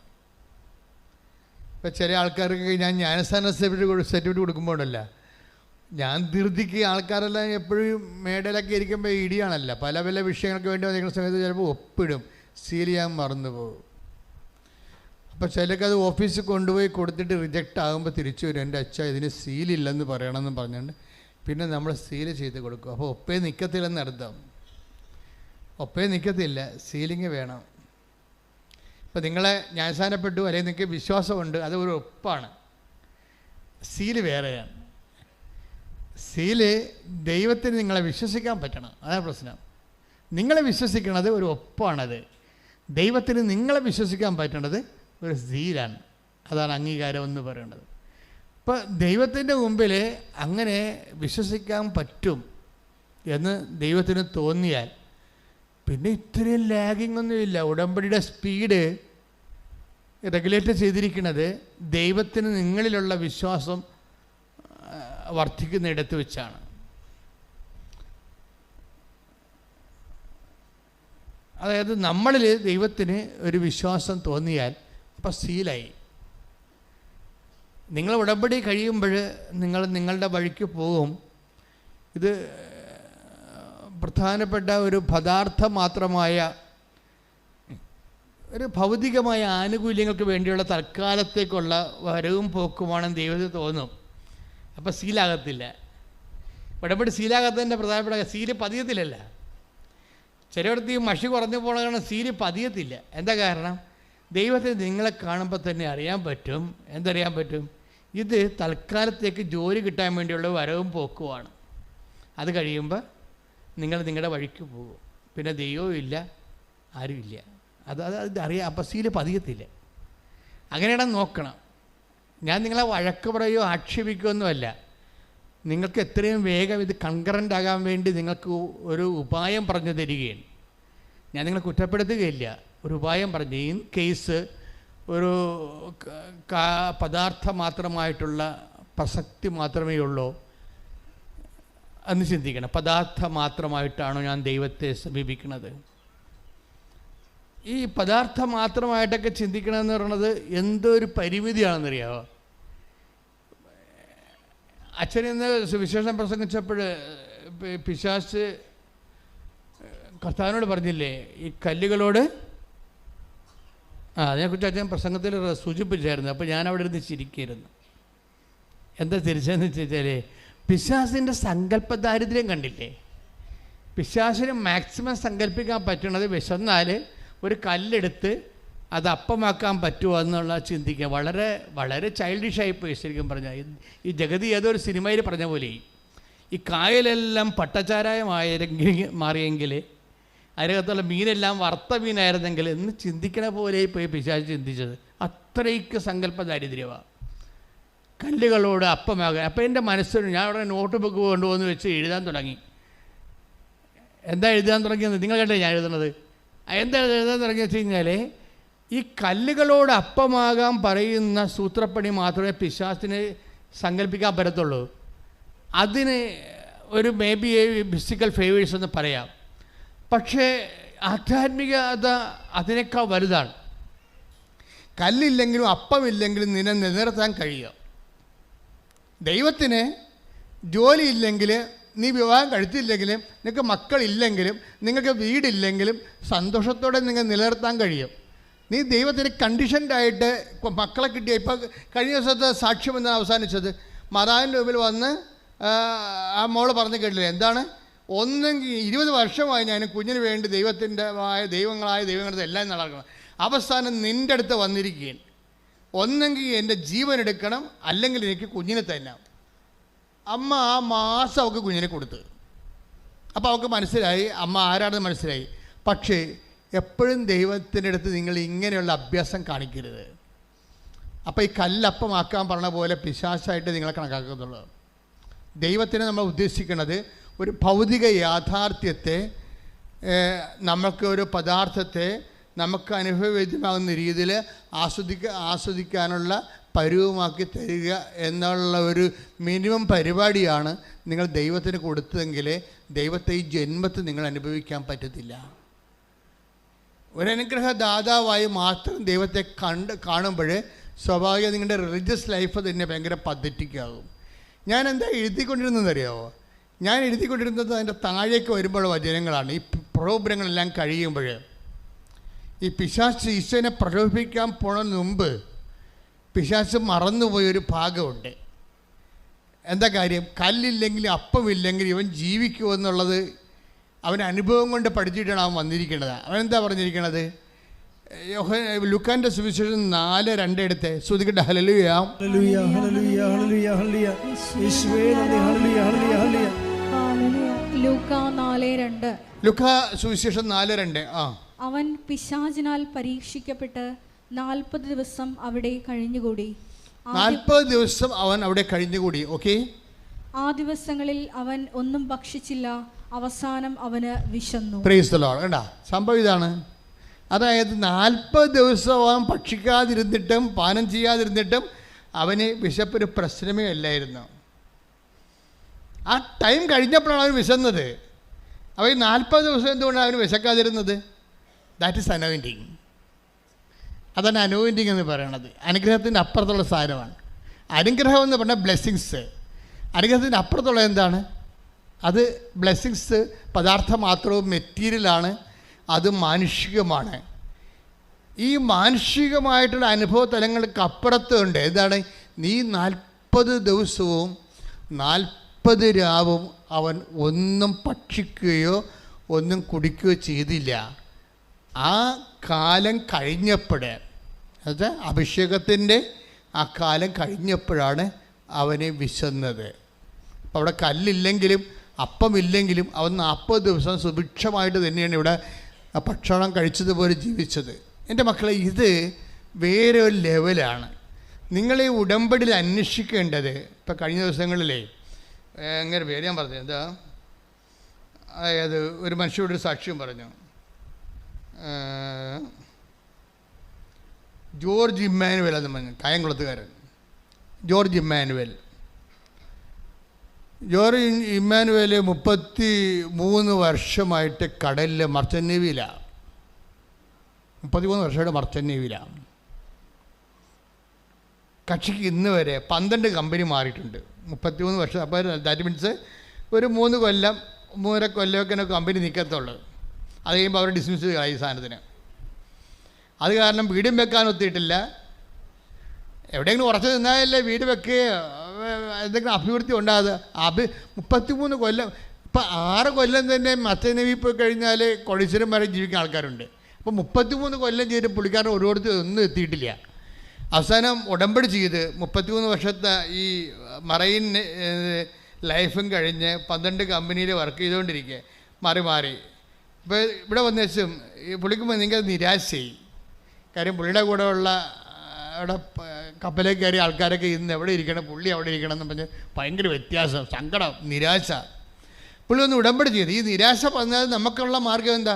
ഇപ്പം ചില ആൾക്കാർക്ക് ഞാൻ ജ്ഞാനസ്ഥാന സർട്ടിഫിക്കറ്റ് കൊടുക്കുമ്പോഴല്ല, ഞാൻ ധൃതിക്ക് ആൾക്കാരെല്ലാം എപ്പോഴും മേടയിലൊക്കെ ഇരിക്കുമ്പോൾ ഇടിയാണല്ല, പല പല വിഷയങ്ങൾക്ക് വേണ്ടി വന്നിരിക്കുന്ന സമയത്ത് ചിലപ്പോൾ ഒപ്പിടും, സീൽ ചെയ്യാൻ മറന്നു പോകും. അപ്പോൾ ചിലക്കത് ഓഫീസിൽ കൊണ്ടുപോയി കൊടുത്തിട്ട് റിജക്റ്റ് ആകുമ്പോൾ തിരിച്ചു വരും, എൻ്റെ അച്ഛ ഇതിന് സീലില്ലെന്ന് പറയണമെന്ന് പറഞ്ഞുകൊണ്ട് പിന്നെ നമ്മൾ സീല് ചെയ്ത് കൊടുക്കും. അപ്പോൾ ഒപ്പേ നിൽക്കത്തില്ലെന്ന് അർത്ഥം. ഒപ്പേ നിൽക്കത്തില്ല, സീലിങ് വേണം. ഇപ്പം നിങ്ങളെ ന്യായസ്ഥാനപ്പെട്ടു അല്ലെങ്കിൽ നിങ്ങൾക്ക് വിശ്വാസമുണ്ട്, അത് ഒരു ഒപ്പാണ്. സീല് വേറെയാണ്. സീല് ദൈവത്തിന് നിങ്ങളെ വിശ്വസിക്കാൻ പറ്റണം, അതാണ് പ്രശ്നം. നിങ്ങളെ വിശ്വസിക്കണത് ഒരു ഒപ്പാണത്. ദൈവത്തിന് നിങ്ങളെ വിശ്വസിക്കാൻ പറ്റണത് ഒരു സീലാണ്. അതാണ് അംഗീകാരം എന്ന് പറയുന്നത്. ഇപ്പോൾ ദൈവത്തിൻ്റെ മുമ്പിൽ അങ്ങനെ വിശ്വസിക്കാൻ പറ്റും എന്ന് ദൈവത്തിന് തോന്നിയാൽ പിന്നെ ഇത്രയും ലാഗിങ് ഒന്നുമില്ല. ഉടമ്പടിയുടെ സ്പീഡ് റെഗുലേറ്റ് ചെയ്തിരിക്കുന്നത് ദൈവത്തിന് നിങ്ങളിലുള്ള വിശ്വാസം വർദ്ധിക്കുന്നിടത്ത് വെച്ചാണ്. അതായത് നമ്മളിൽ ദൈവത്തിന് ഒരു വിശ്വാസം തോന്നിയാൽ അപ്പം സീലായി. നിങ്ങൾ ഉടമ്പടി കഴിയുമ്പോൾ നിങ്ങൾ നിങ്ങളുടെ വഴിക്ക് പോകും. ഇത് പ്രധാനപ്പെട്ട ഒരു പദാർത്ഥം മാത്രമായ ഒരു ഭൗതികമായ ആനുകൂല്യങ്ങൾക്ക് വേണ്ടിയുള്ള തൽക്കാലത്തേക്കുള്ള വരവും പോക്കുമാണെന്ന് ദൈവത്തിന് തോന്നും. അപ്പം സീലാകത്തില്ല. ഉടമ്പടി സീലാകാത്തതിൻ്റെ പ്രധാനപ്പെട്ട സീല് പതിയത്തില്ലല്ല. ചിലയിടത്ത് ഈ മഷി കുറഞ്ഞു പോകണ കാരണം സീല് പതിയത്തില്ല. എന്താ കാരണം? ദൈവത്തിന് നിങ്ങളെ കാണുമ്പോൾ തന്നെ അറിയാൻ പറ്റും. എന്തറിയാൻ പറ്റും? ഇത് തൽക്കാലത്തേക്ക് ജോലി കിട്ടാൻ വേണ്ടിയുള്ള വരവും പോക്കുമാണ്. അത് കഴിയുമ്പോൾ നിങ്ങൾ നിങ്ങളുടെ വഴിക്ക് പോകും. പിന്നെ ദൈവവും ഇല്ല, ആരുമില്ല. അത് അറിയാം. അപ്പം സീല് പതിയത്തില്ല. അങ്ങനെയാണ് നോക്കണം. ഞാൻ നിങ്ങളെ വഴക്ക് പറയുകയോ ആക്ഷേപിക്കുകയോ ഒന്നുമല്ല. നിങ്ങൾക്ക് എത്രയും വേഗം ഇത് കൺകറൻ്റ് ആകാൻ വേണ്ടി നിങ്ങൾക്ക് ഒരു ഉപായം പറഞ്ഞു തരികയാണ്. ഞാൻ നിങ്ങളെ കുറ്റപ്പെടുത്തുകയില്ല, ഒരു ഉപായം പറഞ്ഞു. ഇൻ കേസ് ഒരു പദാർത്ഥം മാത്രമായിട്ടുള്ള പ്രസക്തി മാത്രമേ ഉള്ളൂ എന്ന് ചിന്തിക്കണം. പദാർത്ഥം മാത്രമായിട്ടാണോ ഞാൻ ദൈവത്തെ സമീപിക്കുന്നത്? ഈ പദാർത്ഥം മാത്രമായിട്ടൊക്കെ ചിന്തിക്കണമെന്ന് പറയുന്നത് എന്തോ ഒരു പരിമിതിയാണെന്നറിയാമോ? അച്ഛനിന്ന് സുവിശേഷം പ്രസംഗിച്ചപ്പോൾ പിശാച് കർത്താവിനോട് പറഞ്ഞില്ലേ, ഈ കല്ലുകളോട് അതിനെക്കുറിച്ച് അച്ഛൻ പ്രസംഗത്തിൽ സൂചിപ്പിച്ചായിരുന്നു. അപ്പോൾ ഞാൻ അവിടെ ഇരുന്ന് ചിരിക്കുകയായിരുന്നു. എന്താ തിരിച്ചെന്ന് വെച്ചാൽ, പിശാചിൻ്റെ സങ്കല്പ ദാരിദ്ര്യം കണ്ടില്ലേ? പിശാചിന് മാക്സിമം സങ്കല്പിക്കാൻ പറ്റുന്നത് വിശന്നാൽ ഒരു കല്ലെടുത്ത് അത് അപ്പമാക്കാൻ പറ്റുമോ എന്നുള്ള ചിന്തിക്കുക. വളരെ വളരെ ചൈൽഡിഷായിപ്പോയി ശരിക്കും പറഞ്ഞാൽ. ഈ ജഗതി ഏതൊരു സിനിമയിൽ പറഞ്ഞ പോലെ ഈ കായലെല്ലാം പട്ടച്ചാരായമായെങ്കിൽ മാറിയെങ്കിൽ അതിനകത്തുള്ള മീനെല്ലാം വറുത്ത മീനായിരുന്നെങ്കിൽ എന്ന് ചിന്തിക്കണ പോലെ പോയി പിശാച് ചിന്തിച്ചത്. അത്രയ്ക്ക് സങ്കല്പ ദാരിദ്ര്യമാണ്. കല്ലുകളോട് അപ്പമാകാൻ. അപ്പം എൻ്റെ മനസ്സിൽ ഞാൻ അവിടെ നോട്ട് ബുക്ക് കൊണ്ടുപോകുന്ന വെച്ച് എഴുതാൻ തുടങ്ങി. എന്താ എഴുതാൻ തുടങ്ങിയത് നിങ്ങൾ കണ്ടേ ഞാൻ എഴുതുന്നത്? എന്താ എഴുതാൻ തുടങ്ങിയെന്ന് വെച്ച് കഴിഞ്ഞാൽ, ഈ കല്ലുകളോട് അപ്പമാകാൻ പറയുന്ന സൂത്രപ്പണി മാത്രമേ പിശാചിന് സങ്കല്പിക്കാൻ പറ്റത്തുള്ളൂ. അതിന് ഒരു മേ ബി ഫിസിക്കൽ ഫേവേഴ്സ് എന്ന് പറയാം. പക്ഷേ ആധ്യാത്മികത അതിനേക്കാൾ വലുതാണ്. കല്ലില്ലെങ്കിലും അപ്പമില്ലെങ്കിലും നിന്നെ നിലനിർത്താൻ കഴിയും. ദൈവത്തിന് ജോലിയില്ലെങ്കിൽ, നീ വിവാഹം കഴിച്ചില്ലെങ്കിലും, നിങ്ങൾക്ക് മക്കളില്ലെങ്കിലും, നിങ്ങൾക്ക് വീടില്ലെങ്കിലും സന്തോഷത്തോടെ നിങ്ങൾ നിലനിർത്താൻ കഴിയും. നീ ദൈവത്തിന് കണ്ടീഷൻഡായിട്ട് മക്കളെ കിട്ടിയ ഇപ്പം കഴിഞ്ഞ ദിവസത്തെ സാക്ഷ്യം എന്നാണ് അവസാനിച്ചത്. മാതാവിൻ്റെ മുമ്പിൽ വന്ന് ആ മോള് പറഞ്ഞു കേട്ടില്ലേ, എന്താണ്, ഒന്നെങ്കിൽ 20 വർഷമായി ഞാൻ കുഞ്ഞിന് വേണ്ടി ദൈവങ്ങളായ ദൈവങ്ങളുടെ എല്ലാം നടക്കണം, അവസാനം നിൻ്റെ അടുത്ത് വന്നിരിക്കുകയാണ്, ഒന്നെങ്കിൽ എൻ്റെ ജീവൻ എടുക്കണം അല്ലെങ്കിൽ എനിക്ക് കുഞ്ഞിനെ തന്നെ. അമ്മ ആ മാസം അവൾക്ക് കുഞ്ഞിനെ കൊടുത്ത്. അപ്പോൾ അവൾക്ക് മനസ്സിലായി അമ്മ ആരാണെന്ന് മനസ്സിലായി. പക്ഷേ എപ്പോഴും ദൈവത്തിൻ്റെ അടുത്ത് നിങ്ങൾ ഇങ്ങനെയുള്ള അഭ്യാസം കാണിക്കരുത്. അപ്പോൾ ഈ കല്ലപ്പമാക്കാൻ പറഞ്ഞ പോലെ പിശാചായിട്ട് നിങ്ങളെ കണക്കാക്കുന്നുള്ളൂ. ദൈവത്തിനെ നമ്മൾ ഉദ്ദേശിക്കുന്നത് ഒരു ഭൗതിക യാഥാർത്ഥ്യത്തെ, നമുക്ക് ഒരു പദാർത്ഥത്തെ നമുക്ക് അനുഭവവേദ്യമാകുന്ന രീതിയിൽ ആസ്വദിക്കാനുള്ള പരുവമാക്കി തരിക എന്നുള്ള ഒരു മിനിമം പരിപാടിയാണ് നിങ്ങൾ ദൈവത്തിന് കൊടുത്തതെങ്കിൽ ദൈവത്തെ ഈ ജന്മത്തിൽ നിങ്ങൾ അനുഭവിക്കാൻ പറ്റത്തില്ല. ഒരനുഗ്രഹദാതാവായി മാത്രം ദൈവത്തെ കാണുമ്പോൾ സ്വാഭാവികം നിങ്ങളുടെ റിലീജിയസ് ലൈഫ് തന്നെ ഭയങ്കര പദ്ധതിക്കാകും. ഞാൻ എന്താ എഴുതിക്കൊണ്ടിരുന്നതെന്നറിയാമോ? ഞാൻ എഴുതിക്കൊണ്ടിരുന്നത് അതിൻ്റെ താഴേക്ക് വരുമ്പോഴുള്ള വചനങ്ങളാണ്. ഈ പ്രോഗ്രാങ്ങളെല്ലാം കഴിയുമ്പോൾ ഈ പിശാച് ഈശോനെ പ്രലോഭിപ്പിക്കാൻ പോണതിന് മുമ്പ് പിശാച് മറന്നുപോയൊരു ഭാഗമുണ്ട്. എന്താ കാര്യം? കല്ലില്ലെങ്കിൽ അപ്പമില്ലെങ്കിൽ ഇവൻ ജീവിക്കുമെന്നുള്ളത് അവൻ അനുഭവം കൊണ്ട് പഠിച്ചിട്ടാണ് അവൻ വന്നിരിക്കുന്നത്. അവനെന്താ പറഞ്ഞിരിക്കണത്? ലുക്കാൻ്റെ സുവിശേഷം 4:2 എടുത്ത് ശ്രുതിക്കട്ടെ. ഹല്ലേലൂയ ഹല്ലേലൂയ ഹല്ലേലൂയ ഹല്ലേലൂയ ഹല്ലേലൂയ യേശുവേ നന്ദി. ഹല്ലേലൂയ ഹല്ലേലൂയ ഹല്ലേലൂയ. ലൂക്കാ 4:2. ലുക്കാ സുവിശേഷം 4:2. അവൻ പിശാചിനാൽ പരീക്ഷിക്കപ്പെട്ട് 40 ദിവസം അവിടെ കഴിഞ്ഞുകൂടി. 40 ദിവസം അവൻ അവിടെ കഴിഞ്ഞുകൂടി. ഓക്കെ. ആ ദിവസങ്ങളിൽ അവൻ ഒന്നും ഭക്ഷിച്ചില്ല, അവസാനം അവന് വിശന്നു. Praise the Lord. കണ്ടാ സംഭവം ഇതാണ്. അതായത് 40 ദിവസം അവൻ ഭക്ഷിക്കാതിരുന്നിട്ടും പാനം ചെയ്യാതിരുന്നിട്ടും അവന് വിശപ്പൊരു പ്രശ്നമേ അല്ലായിരുന്നു. ആ ടൈം കഴിഞ്ഞപ്പോഴാണ് അവൻ വിശന്നത്. അവൻ 40 ദിവസം എന്തുകൊണ്ടാണ് അവന് വിശക്കാതിരുന്നത്? That is anointing. അതാണ് അനോയിൻറ്റിങ് എന്ന് പറയണത്. അനുഗ്രഹത്തിൻ്റെ അപ്പുറത്തുള്ള സാധനമാണ്. അനുഗ്രഹം എന്ന് പറഞ്ഞാൽ ബ്ലെസ്സിങ്സ്. അനുഗ്രഹത്തിൻ്റെ അപ്പുറത്തുള്ള എന്താണ്? അത് ബ്ലെസ്സിങ്സ് പദാർത്ഥം മാത്രവും മെറ്റീരിയലാണ്, അത് മാനുഷികമാണ്. ഈ മാനുഷികമായിട്ടുള്ള അനുഭവ തലങ്ങൾക്ക് അപ്പുറത്തുണ്ട് എന്താണ്? നീ 40 ദിവസവും 40 രാവും അവൻ ഒന്നും ഭക്ഷിക്കുകയോ ഒന്നും കുടിക്കുകയോ ചെയ്തില്ല. ആ കാലം കഴിഞ്ഞപ്പോൾ, അത് അഭിഷേകത്തിൻ്റെ ആ കാലം കഴിഞ്ഞപ്പോഴാണ് അവനെ വിശന്നത്. അപ്പോൾ അവിടെ കല്ലില്ലെങ്കിലും അപ്പമില്ലെങ്കിലും അവൻ 40 ദിവസം സുഭിക്ഷമായിട്ട് തന്നെയാണ് ഇവിടെ ഭക്ഷണം കഴിച്ചതുപോലെ ജീവിച്ചത്. എൻ്റെ മക്കളെ, ഇത് വേറെ ഒരു ലെവലാണ്. നിങ്ങളീ ഉടമ്പടിയിൽ അന്വേഷിക്കേണ്ടത്. ഇപ്പം കഴിഞ്ഞ ദിവസങ്ങളിലേ അങ്ങനെ പേര് ഞാൻ പറഞ്ഞു, എന്താ, അതായത് ഒരു മനുഷ്യരോട് ഒരു സാക്ഷ്യം പറഞ്ഞു. ജോർജ് ഇമ്മാനുവൽ എന്ന് പറഞ്ഞു, കായംകുളത്തുകാരൻ ജോർജ് ഇമ്മാനുവൽ. ജോർജ് ഇമ്മാനുവൽ 33 വർഷമായിട്ട് കടലിൽ മർച്ചൻ്റ് നേവിയിലാണ്. 33 വർഷമായിട്ട് മർച്ചൻ്റ് നേവിയിലാണ്. കക്ഷിക്ക് ഇന്ന് വരെ 12 കമ്പനി മാറിയിട്ടുണ്ട്. 33 വർഷം. അപ്പോൾ ദാറ്റ് മീൻസ് ഒരു 3 കൊല്ലം 3.5 കൊല്ലമൊക്കെ കമ്പനി നിൽക്കത്തുള്ളൂ. അത് കഴിയുമ്പോൾ അവർ ഡിസ്മിസ് ചെയ്യുക ഈ സാധനത്തിന്. അത് കാരണം വീടും വെക്കാൻ ഒത്തിയിട്ടില്ല. എവിടെയെങ്കിലും ഉറച്ചു നിന്നാലല്ലേ വീട് വെക്കുകയോ എന്തെങ്കിലും അഭിവൃദ്ധി ഉണ്ടാകുക. 33 കൊല്ലം. ഇപ്പം 6 കൊല്ലം തന്നെ മർച്ചൻ്റ് നേവി പോയി കഴിഞ്ഞാൽ കൊടീശ്വരം വരെ ജീവിക്കുന്ന ആൾക്കാരുണ്ട്. അപ്പോൾ 33 കൊല്ലം ചെയ്ത് പുള്ളിക്കാരൻ ഓരോരുത്തർ ഒന്നും എത്തിയിട്ടില്ല. അവസാനം ഉടമ്പടി ചെയ്ത് 33 വർഷത്തെ ഈ മറൈൻ ലൈഫും കഴിഞ്ഞ് 12 കമ്പനിയിൽ വർക്ക് ചെയ്തുകൊണ്ടിരിക്കുക മാറി. ഇപ്പോൾ ഇവിടെ വന്ന ശേഷം ഈ പുള്ളിക്ക് നിങ്ങൾക്ക് നിരാശയായി. കാര്യം പുള്ളിയുടെ കൂടെ ഉള്ള അവിടെ കപ്പലേക്ക് കയറിയ ആൾക്കാരൊക്കെ ഇന്ന് എവിടെ ഇരിക്കണം, പുള്ളി അവിടെ ഇരിക്കണം എന്ന് പറഞ്ഞ് ഭയങ്കര വ്യത്യാസം, സങ്കടം, നിരാശ. പുള്ളി ഒന്ന് ഉടമ്പടി ചെയ്ത്. ഈ നിരാശ പറഞ്ഞാൽ നമുക്കുള്ള മാർഗം എന്താ?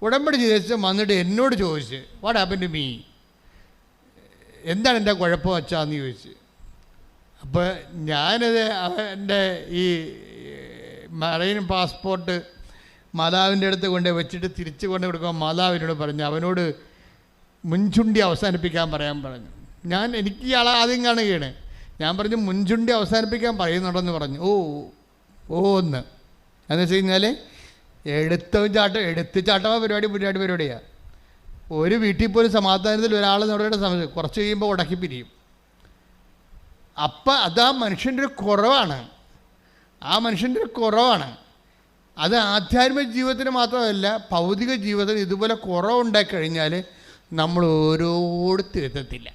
ഉടമ്പടി ചെയ്ത് വന്നിട്ട് എന്നോട് ചോദിച്ച്, വാട്ട് ഹാപ്പൻ ടു മീ, എന്താണ് എൻ്റെ കുഴപ്പം വച്ചാന്ന് ചോദിച്ച്. അപ്പോൾ ഞാനത് എൻ്റെ ഈ മറൈൻ പാസ്പോർട്ട് മാതാവിൻ്റെ അടുത്ത് കൊണ്ട് വെച്ചിട്ട് തിരിച്ചു കൊണ്ട് കൊടുക്കുമ്പോൾ മാതാവിനോട് പറഞ്ഞു, അവനോട് മുൻചുണ്ടി അവസാനിപ്പിക്കാൻ പറയാൻ പറഞ്ഞു. എനിക്ക് ഇയാളെ ആദ്യം കാണുകയാണ്. ഞാൻ പറഞ്ഞു മുൻചുണ്ടി അവസാനിപ്പിക്കാൻ പറയുന്നുണ്ടെന്ന് പറഞ്ഞു. എന്ന് വെച്ച് കഴിഞ്ഞാൽ എടുത്ത് ചാട്ടം പരിപാടിയാണ്. ഒരു വീട്ടിൽ പോലും സമാധാനത്തിൽ ഒരാൾ നമ്മുടെ സമയം കുറച്ച് കഴിയുമ്പോൾ ഉടക്കി പിരിയും. അപ്പം അത് ആ മനുഷ്യൻ്റെ ഒരു കുറവാണ്. ആ മനുഷ്യൻ്റെ ഒരു കുറവാണ്. അത് ആധ്യാത്മിക ജീവിതത്തിന് മാത്രമല്ല, ഭൗതിക ജീവിതത്തിന് ഇതുപോലെ കുറവുണ്ടായി കഴിഞ്ഞാൽ നമ്മൾ ഓരോരുത്തരെത്തത്തില്ല.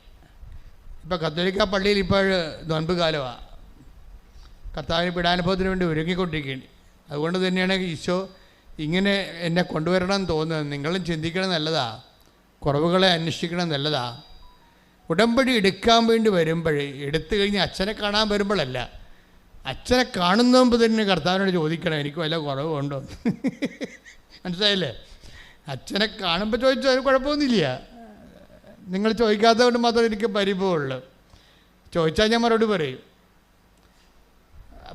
ഇപ്പോൾ കത്തോലിക്ക പള്ളിയിൽ ഇപ്പോൾ നോൻപ് കാലമാണ്. കർത്താവിന് പീഡാനുഭവത്തിന് വേണ്ടി ഒരുങ്ങിക്കൊണ്ടിരിക്കുകയാണ്. അതുകൊണ്ട് തന്നെയാണ് ഈശോ ഇങ്ങനെ എന്നെ കൊണ്ടുവരണം എന്ന് തോന്നുന്നത്. നിങ്ങളും ചിന്തിക്കണം, നല്ലതാ. കുറവുകളെ അന്വേഷിക്കണം, നല്ലതാ. ഉടമ്പടി എടുക്കാൻ വേണ്ടി വരുമ്പോൾ, എടുത്തു കഴിഞ്ഞ് അച്ഛനെ കാണാൻ വരുമ്പോഴല്ല, അച്ഛനെ കാണുന്ന മുമ്പ് തന്നെ കർത്താവിനോട് ചോദിക്കണം, എനിക്ക് വല്ല കുറവുണ്ടോ. മനസ്സിലായില്ലേ? അച്ഛനെ കാണുമ്പോൾ ചോദിച്ചാൽ ഒരു കുഴപ്പമൊന്നുമില്ല. നിങ്ങൾ ചോദിക്കാത്തത് കൊണ്ട് മാത്രമേ എനിക്ക് പരിഭവമുള്ളൂ. ചോദിച്ചാൽ ഞാൻ മറുപടി പറയും.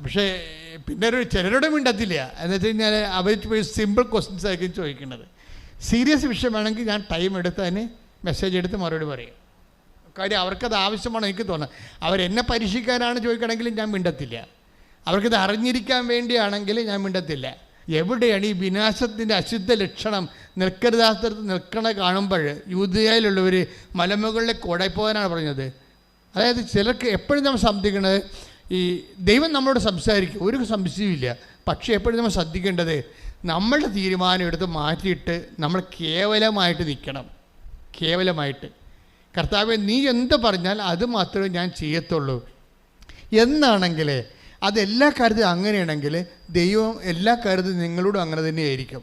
പക്ഷേ പിന്നെ ചിലരോട് മിണ്ടത്തില്ല. എന്ന് വെച്ച് കഴിഞ്ഞാൽ അവർ സിമ്പിൾ ക്വസ്റ്റ്യൻസ് ആയിരിക്കും ചോദിക്കുന്നത്. സീരിയസ് വിഷയമാണെങ്കിൽ ഞാൻ ടൈം എടുത്ത് അതിന് മെസ്സേജ് എടുത്ത് മറുപടി പറയും. കാര്യം അവർക്കത് ആവശ്യമാണ്. എനിക്ക് തോന്നുന്നത് അവരെന്നെ പരീക്ഷിക്കാനാണ് ചോദിക്കണമെങ്കിൽ ഞാൻ മിണ്ടത്തില്ല. അവർക്കിത് അറിഞ്ഞിരിക്കാൻ വേണ്ടിയാണെങ്കിൽ ഞാൻ മിണ്ടത്തില്ല. എവിടെയാണ് ഈ വിനാശത്തിൻ്റെ അശുദ്ധ ലക്ഷണം നിൽക്കരുതാത്തടത്ത് നിൽക്കണ കാണുമ്പോൾ യൂദയായിലുള്ളവർ മലമുകളിലേക്ക് ഓടായിപ്പോകാനാണ് പറഞ്ഞത്. അതായത് ചിലർക്ക് എപ്പോഴും നമ്മൾ ശ്രദ്ധിക്കുന്നത്, ഈ ദൈവം നമ്മളോട് സംസാരിക്കും, ഒരു സംശയമില്ല. പക്ഷേ എപ്പോഴും നമ്മൾ ശ്രദ്ധിക്കേണ്ടത്, നമ്മളുടെ തീരുമാനം എടുത്ത് മാറ്റിയിട്ട് നമ്മൾ കേവലമായിട്ട് നിൽക്കണം. കേവലമായിട്ട് കർത്താവേ നീ എന്ത് പറഞ്ഞാൽ അത് മാത്രമേ ഞാൻ ചെയ്യത്തുള്ളൂ എന്നാണെങ്കിൽ, അതെല്ലാ കാര്യത്തിലും അങ്ങനെയാണെങ്കിൽ ദൈവം എല്ലാ കാര്യത്തിലും നിങ്ങളോടും അങ്ങനെ തന്നെയായിരിക്കും.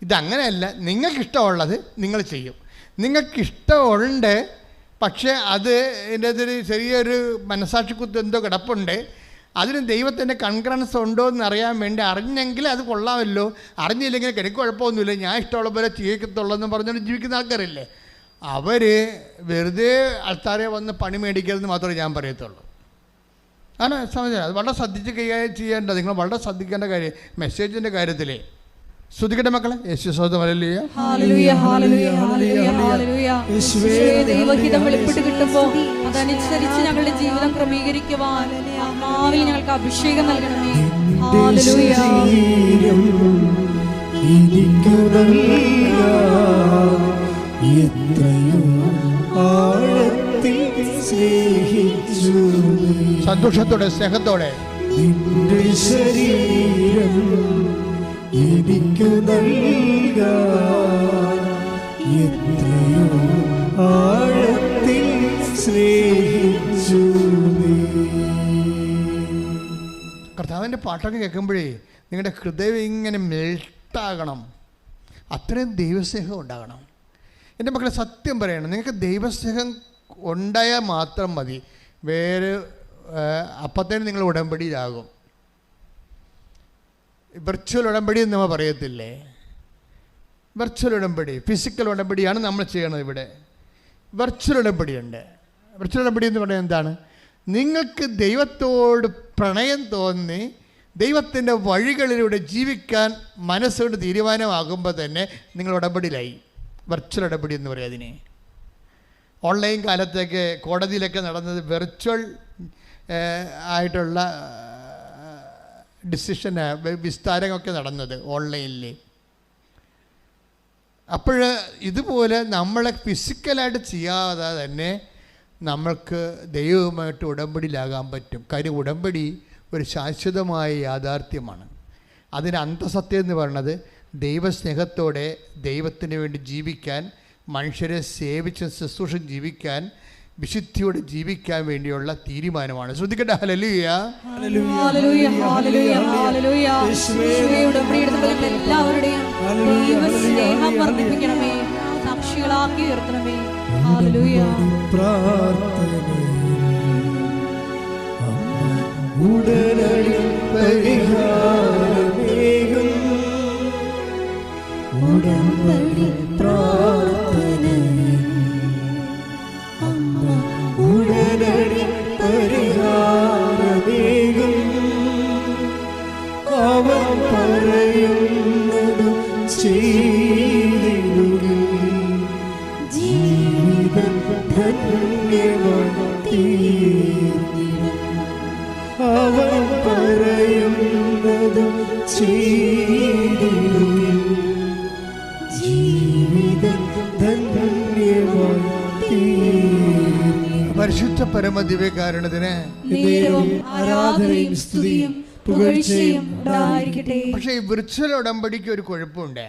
ഇതങ്ങനെയല്ല, നിങ്ങൾക്കിഷ്ടമുള്ളത് നിങ്ങൾ ചെയ്യും. നിങ്ങൾക്കിഷ്ടമുണ്ട്, പക്ഷേ അത് എൻ്റെ അതൊരു ചെറിയൊരു മനസാക്ഷിക്കുത്ത് എന്തോ കിടപ്പുണ്ട്. അതിന് ദൈവത്തിൻ്റെ കൺകറൻസ് ഉണ്ടോ എന്ന് അറിയാൻ വേണ്ടി അറിഞ്ഞെങ്കിൽ അത് കൊള്ളാമല്ലോ, അറിഞ്ഞില്ലെങ്കിൽ എനിക്ക് കുഴപ്പമൊന്നുമില്ല, ഞാൻ ഇഷ്ടമുള്ള പോലെ ചെയ്യത്തുള്ളൂ എന്ന് പറഞ്ഞുകൊണ്ട് ജീവിക്കുന്ന ആൾക്കാരില്ലേ, അവർ വെറുതെ ആൾക്കാരെ വന്ന് പണി മേടിക്കരുതെന്ന് മാത്രമേ ഞാൻ പറയത്തുള്ളൂ. ആണ് സമയം. അത് വളരെ ശ്രദ്ധിച്ച് കൈകാര്യം ചെയ്യേണ്ടത്. നിങ്ങൾ വളരെ ശ്രദ്ധിക്കേണ്ട കാര്യം മെസ്സേജിൻ്റെ കാര്യത്തിലേ. ശ്രദ്ധിക്കട്ടെ മക്കളെ. ദൈവഹിതം വെളിപ്പെട്ട് കിട്ടുമ്പോൾ അതനുസരിച്ച് ഞങ്ങളുടെ ജീവിതം ക്രമീകരിക്കുവാൻ ആത്മാവിൽ ഞങ്ങൾക്ക് അഭിഷേകം നൽകണമേ. സന്തോഷത്തോടെ സ്നേഹത്തോടെ നിന്റെ ശരീരം എനിക്ക് നൽകാൻ എത്രയോ ആഴത്തിൽ സ്നേഹിച്ചു നീ. കർത്താവിൻ്റെ പാട്ടൊക്കെ കേൾക്കുമ്പോഴേ നിങ്ങളുടെ ഹൃദയം ഇങ്ങനെ മെൽട്ടാകണം. അത്രയും ദൈവസ്നേഹം ഉണ്ടാകണം. എൻ്റെ മക്കളെ സത്യം പറയണം, നിങ്ങൾക്ക് ദൈവസ്നേഹം ഉണ്ടായാൽ മാത്രം മതി. വേറെ അപ്പത്തേനും നിങ്ങൾ ഉടമ്പടിയിലാകും. വെർച്വൽ ഉടമ്പടി എന്ന് നമ്മൾ പറയത്തില്ലേ, വെർച്വൽ ഉടമ്പടി, ഫിസിക്കൽ ഉടമ്പടിയാണ് നമ്മൾ ചെയ്യണത്. ഇവിടെ വെർച്വൽ ഉടമ്പടിയുണ്ട്. വെർച്വൽ ഉടമ്പടി എന്ന് പറയുന്നത് എന്താണ്? നിങ്ങൾക്ക് ദൈവത്തോട് പ്രണയം തോന്നി ദൈവത്തിൻ്റെ വഴികളിലൂടെ ജീവിക്കാൻ മനസ്സുകൊണ്ട് തീരുമാനമാകുമ്പോൾ തന്നെ നിങ്ങൾ ഉടമ്പടിയിലായി. വെർച്വൽ ഉടമ്പടി എന്ന് പറയും അതിനെ. ഓൺലൈൻ കാലത്തേക്ക് കോടതിയിലൊക്കെ നടന്നത് വെർച്വൽ ആയിട്ടുള്ള ഡിസിഷൻ വിസ്താരമൊക്കെ നടന്നത് ഓൺലൈനിൽ. അപ്പോൾ ഇതുപോലെ നമ്മളെ ഫിസിക്കലായിട്ട് ചെയ്യാതെ തന്നെ നമ്മൾക്ക് ദൈവവുമായിട്ട് ഉടമ്പടിയിലാകാൻ പറ്റും. കാര്യം ഉടമ്പടി ഒരു ശാശ്വതമായ യാഥാർത്ഥ്യമാണ്. അതിന് അന്തസത്യം എന്ന് പറയുന്നത് ദൈവസ്നേഹത്തോടെ ദൈവത്തിന് വേണ്ടി ജീവിക്കാൻ, മനുഷ്യരെ സേവിച്ച് ശുശ്രൂഷ ജീവിക്കാൻ, വിശുദ്ധിയോടെ ജീവിക്കാൻ വേണ്ടിയുള്ള തീരുമാനമാണ്. ശ്രദ്ധിക്കട്ടെ. ഹല്ലേലൂയ, ഹല്ലേലൂയ, ഹല്ലേലൂയ, ഹല്ലേലൂയ. എല്ലാവരുടെയും ദൈവസ്നേഹം വർദ്ധിപ്പിക്കണമേ, സാക്ഷികളാക്കി ഉയർത്തണമേ. ഹല്ലേലൂയ. ഉടനടി പരിഹാരമേകും ഉടമ്പടി പ്രാർത്ഥനയിൽ അമ്മ ഉടനടി പരിഹാരമേകും അവൻ പറയുന്നതും ചെയ്തിടുകിൽ ജീവിതം ധന്യമായി. അവൻ പറയുന്നതും ചെയ്തിടുകിൽ ജീവിതം ധന്യം പരിശുദ്ധ പരമദിവ്യകാരുണ്യത്തിന് നേരവും ആരാധനയും സ്തുതിയും പുകഴ്ചയും ഉണ്ടായിരിക്കട്ടെ. പക്ഷേ ഈ വിർച്വൽ ഉടമ്പടിക്ക് ഒരു കുഴപ്പമുണ്ട്.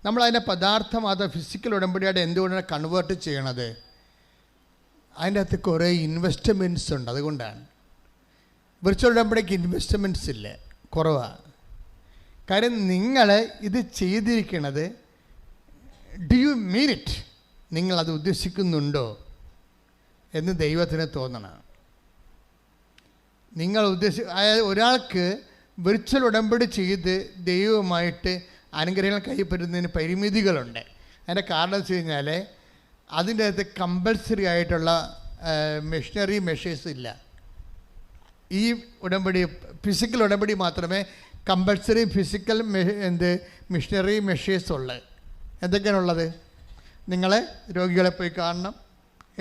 നമ്മളതിൻ്റെ പദാർത്ഥം അത് ഫിസിക്കൽ ഉടമ്പടിയായിട്ട് എന്തുകൊണ്ടാണ് കൺവേർട്ട് ചെയ്യണത്? അതിൻ്റെ അകത്ത് കുറേ ഇൻവെസ്റ്റ്മെൻറ്റ്സ് ഉണ്ട്. അതുകൊണ്ടാണ് വിർച്വൽ ഉടമ്പടിക്ക് ഇൻവെസ്റ്റ്മെൻറ്റ്സ് ഇല്ല, കുറവാണ്. കാര്യം നിങ്ങൾ ഇത് ചെയ്തിരിക്കണത് ഡു യു മീൻ ഇറ്റ്, നിങ്ങളത് ഉദ്ദേശിക്കുന്നുണ്ടോ എന്ന് ദൈവത്തിന് തോന്നണം. നിങ്ങൾ അതായത് ഒരാൾക്ക് വിർച്വൽ ഉടമ്പടി ചെയ്ത് ദൈവവുമായിട്ട് അനുഗ്രഹങ്ങൾ കൈപ്പറ്റുന്നതിന് പരിമിതികളുണ്ട്. അതിൻ്റെ കാരണം വെച്ച് കഴിഞ്ഞാൽ അതിൻ്റെ അകത്ത് കമ്പൽസറി ആയിട്ടുള്ള മെഷീനറി മെഷേഴ്സ് ഇല്ല. ഈ ഉടമ്പടി ഫിസിക്കൽ ഉടമ്പടി മാത്രമേ കമ്പൽസറി ഫിസിക്കൽ മെഷീനറി മെഷേഴ്സ് ഉള്ളത്. എന്തൊക്കെയാണുള്ളത്? നിങ്ങൾ രോഗികളെ പോയി കാണണം,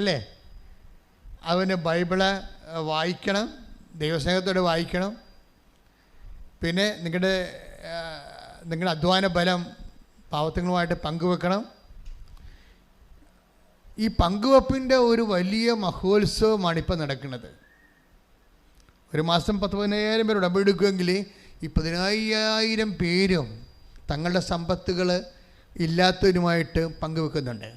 ഇല്ലേ? അവന് ബൈബിള് വായിക്കണം, ദൈവസ്നേഹത്തോടെ വായിക്കണം. പിന്നെ നിങ്ങളുടെ അധ്വാന ബലം പാവത്തങ്ങളുമായിട്ട് പങ്കുവെക്കണം. ഈ പങ്കുവെപ്പിൻ്റെ ഒരു വലിയ മഹോത്സവമാണ് ഇപ്പോൾ നടക്കുന്നത്. ഒരു മാസം 10,000 പേർ ഉടമ്പെടുക്കുമെങ്കിൽ ഈ 15,000 പേരും തങ്ങളുടെ സമ്പത്തുകൾ ഇല്ലാത്തവരുമായിട്ട് പങ്കുവെക്കുന്നുണ്ട്.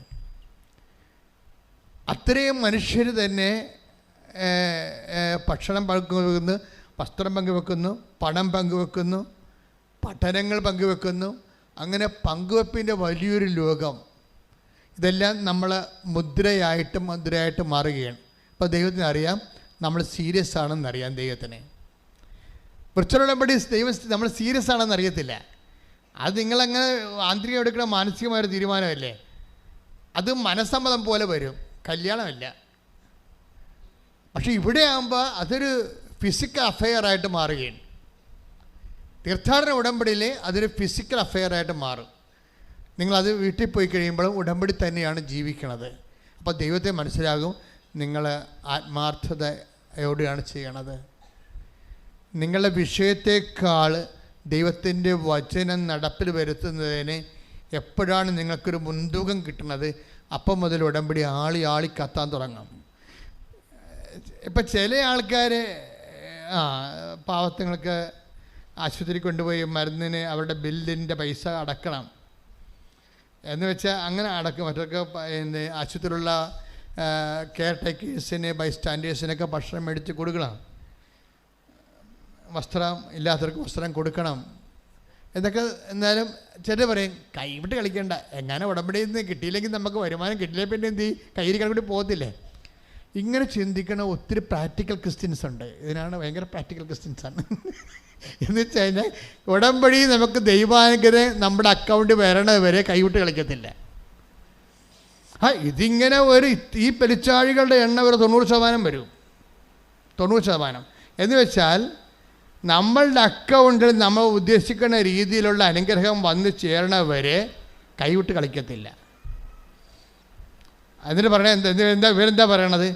അത്രയും മനുഷ്യർ തന്നെ ഭക്ഷണം പങ്കുവെക്കുന്നു, വസ്ത്രം പങ്കുവെക്കുന്നു, പണം പങ്കുവെക്കുന്നു, പഠനങ്ങൾ പങ്കുവെക്കുന്നു. അങ്ങനെ പങ്കുവെപ്പിൻ്റെ വലിയൊരു ലോകം. ഇതെല്ലാം നമ്മൾ മുദ്രയായിട്ട് മാറുകയാണ്. അപ്പോൾ ദൈവത്തിന് അറിയാം നമ്മൾ സീരിയസ് ആണെന്നറിയാം. ദൈവത്തിന് വിർച്വൽ ഉടമ്പടി നമ്മൾ സീരിയസ് ആണെന്ന് അറിയത്തില്ല. അത് നിങ്ങളങ്ങനെ ആന്തരികം എടുക്കുന്ന മാനസികമായൊരു തീരുമാനമല്ലേ. അത് മനസ്സമ്മതം പോലെ വരും, കല്യാണമല്ല. പക്ഷെ ഇവിടെ ആകുമ്പോൾ അതൊരു ഫിസിക്കൽ അഫെയറായിട്ട് മാറുകയാണ്. തീർത്ഥാടന ഉടമ്പടിയിൽ അതൊരു ഫിസിക്കൽ അഫെയറായിട്ട് മാറും. നിങ്ങളത് വീട്ടിൽ പോയി കഴിയുമ്പോഴും ഉടമ്പടി തന്നെയാണ് ജീവിക്കണത്. അപ്പോൾ ദൈവത്തെ മനസ്സിലാകും നിങ്ങൾ ആത്മാർത്ഥതയോടെയാണ് ചെയ്യണത്. നിങ്ങളുടെ വിഷയത്തെക്കാൾ ദൈവത്തിൻ്റെ വചനം നടപ്പിൽ വരുത്തുന്നതിന് എപ്പോഴാണ് നിങ്ങൾക്കൊരു മുൻതൂക്കം കിട്ടുന്നത്, അപ്പം മുതൽ ഉടമ്പടി ആളി കത്താൻ തുടങ്ങും. ഇപ്പം ചില ആൾക്കാർ പാവത്തുങ്ങൾക്ക് ആശുപത്രി കൊണ്ടുപോയി മരുന്നിന് അവരുടെ ബില്ലിൻ്റെ പൈസ അടക്കണം എന്ന് വെച്ചാൽ അങ്ങനെ അടക്കും. മറ്റൊക്കെ ആശുപത്രിയിലുള്ള കെയർ ടേക്കേഴ്സിന് ബൈസ്റ്റാൻഡേഴ്സിനൊക്കെ ഭക്ഷണം മേടിച്ച് കൊടുക്കണം, വസ്ത്രം ഇല്ലാത്തവർക്ക് വസ്ത്രം കൊടുക്കണം എന്നൊക്കെ. എന്നാലും ചിലർ പറയും കൈവിട്ട് കളിക്കേണ്ട, എങ്ങനെ ഉടമ്പടിയിൽ നിന്ന് കിട്ടിയില്ലെങ്കിൽ നമുക്ക് വരുമാനം കിട്ടിയില്ലേ പിന്നെ എന്ത് കയ്യിൽ കൂടി പോകത്തില്ലേ. ഇങ്ങനെ ചിന്തിക്കണ ഒത്തിരി പ്രാക്ടിക്കൽ ക്രിസ്ത്യൻസ് ഉണ്ട്. ഇതിനാണ് ഭയങ്കര പ്രാക്ടിക്കൽ ക്രിസ്ത്യൻസാണ്. എന്ന് വെച്ച് കഴിഞ്ഞാൽ ഉടമ്പടി നമുക്ക് ദൈവാനുഗ്രഹം നമ്മുടെ അക്കൗണ്ടിൽ വരണത് വരെ കൈവിട്ട് കളിക്കത്തില്ല. ഇതിങ്ങനെ ഈ പെരിച്ചാഴികളുടെ എണ്ണം ഒരു 90% വരും. 90% എന്ന് വെച്ചാൽ നമ്മളുടെ അക്കൗണ്ടിൽ നമ്മൾ ഉദ്ദേശിക്കുന്ന രീതിയിലുള്ള അനുഗ്രഹം വന്ന് ചേരണവരെ കൈവിട്ട് കളിക്കത്തില്ല. എന്നിട്ട് പറയണ ഇവരെന്താ പറയണത്?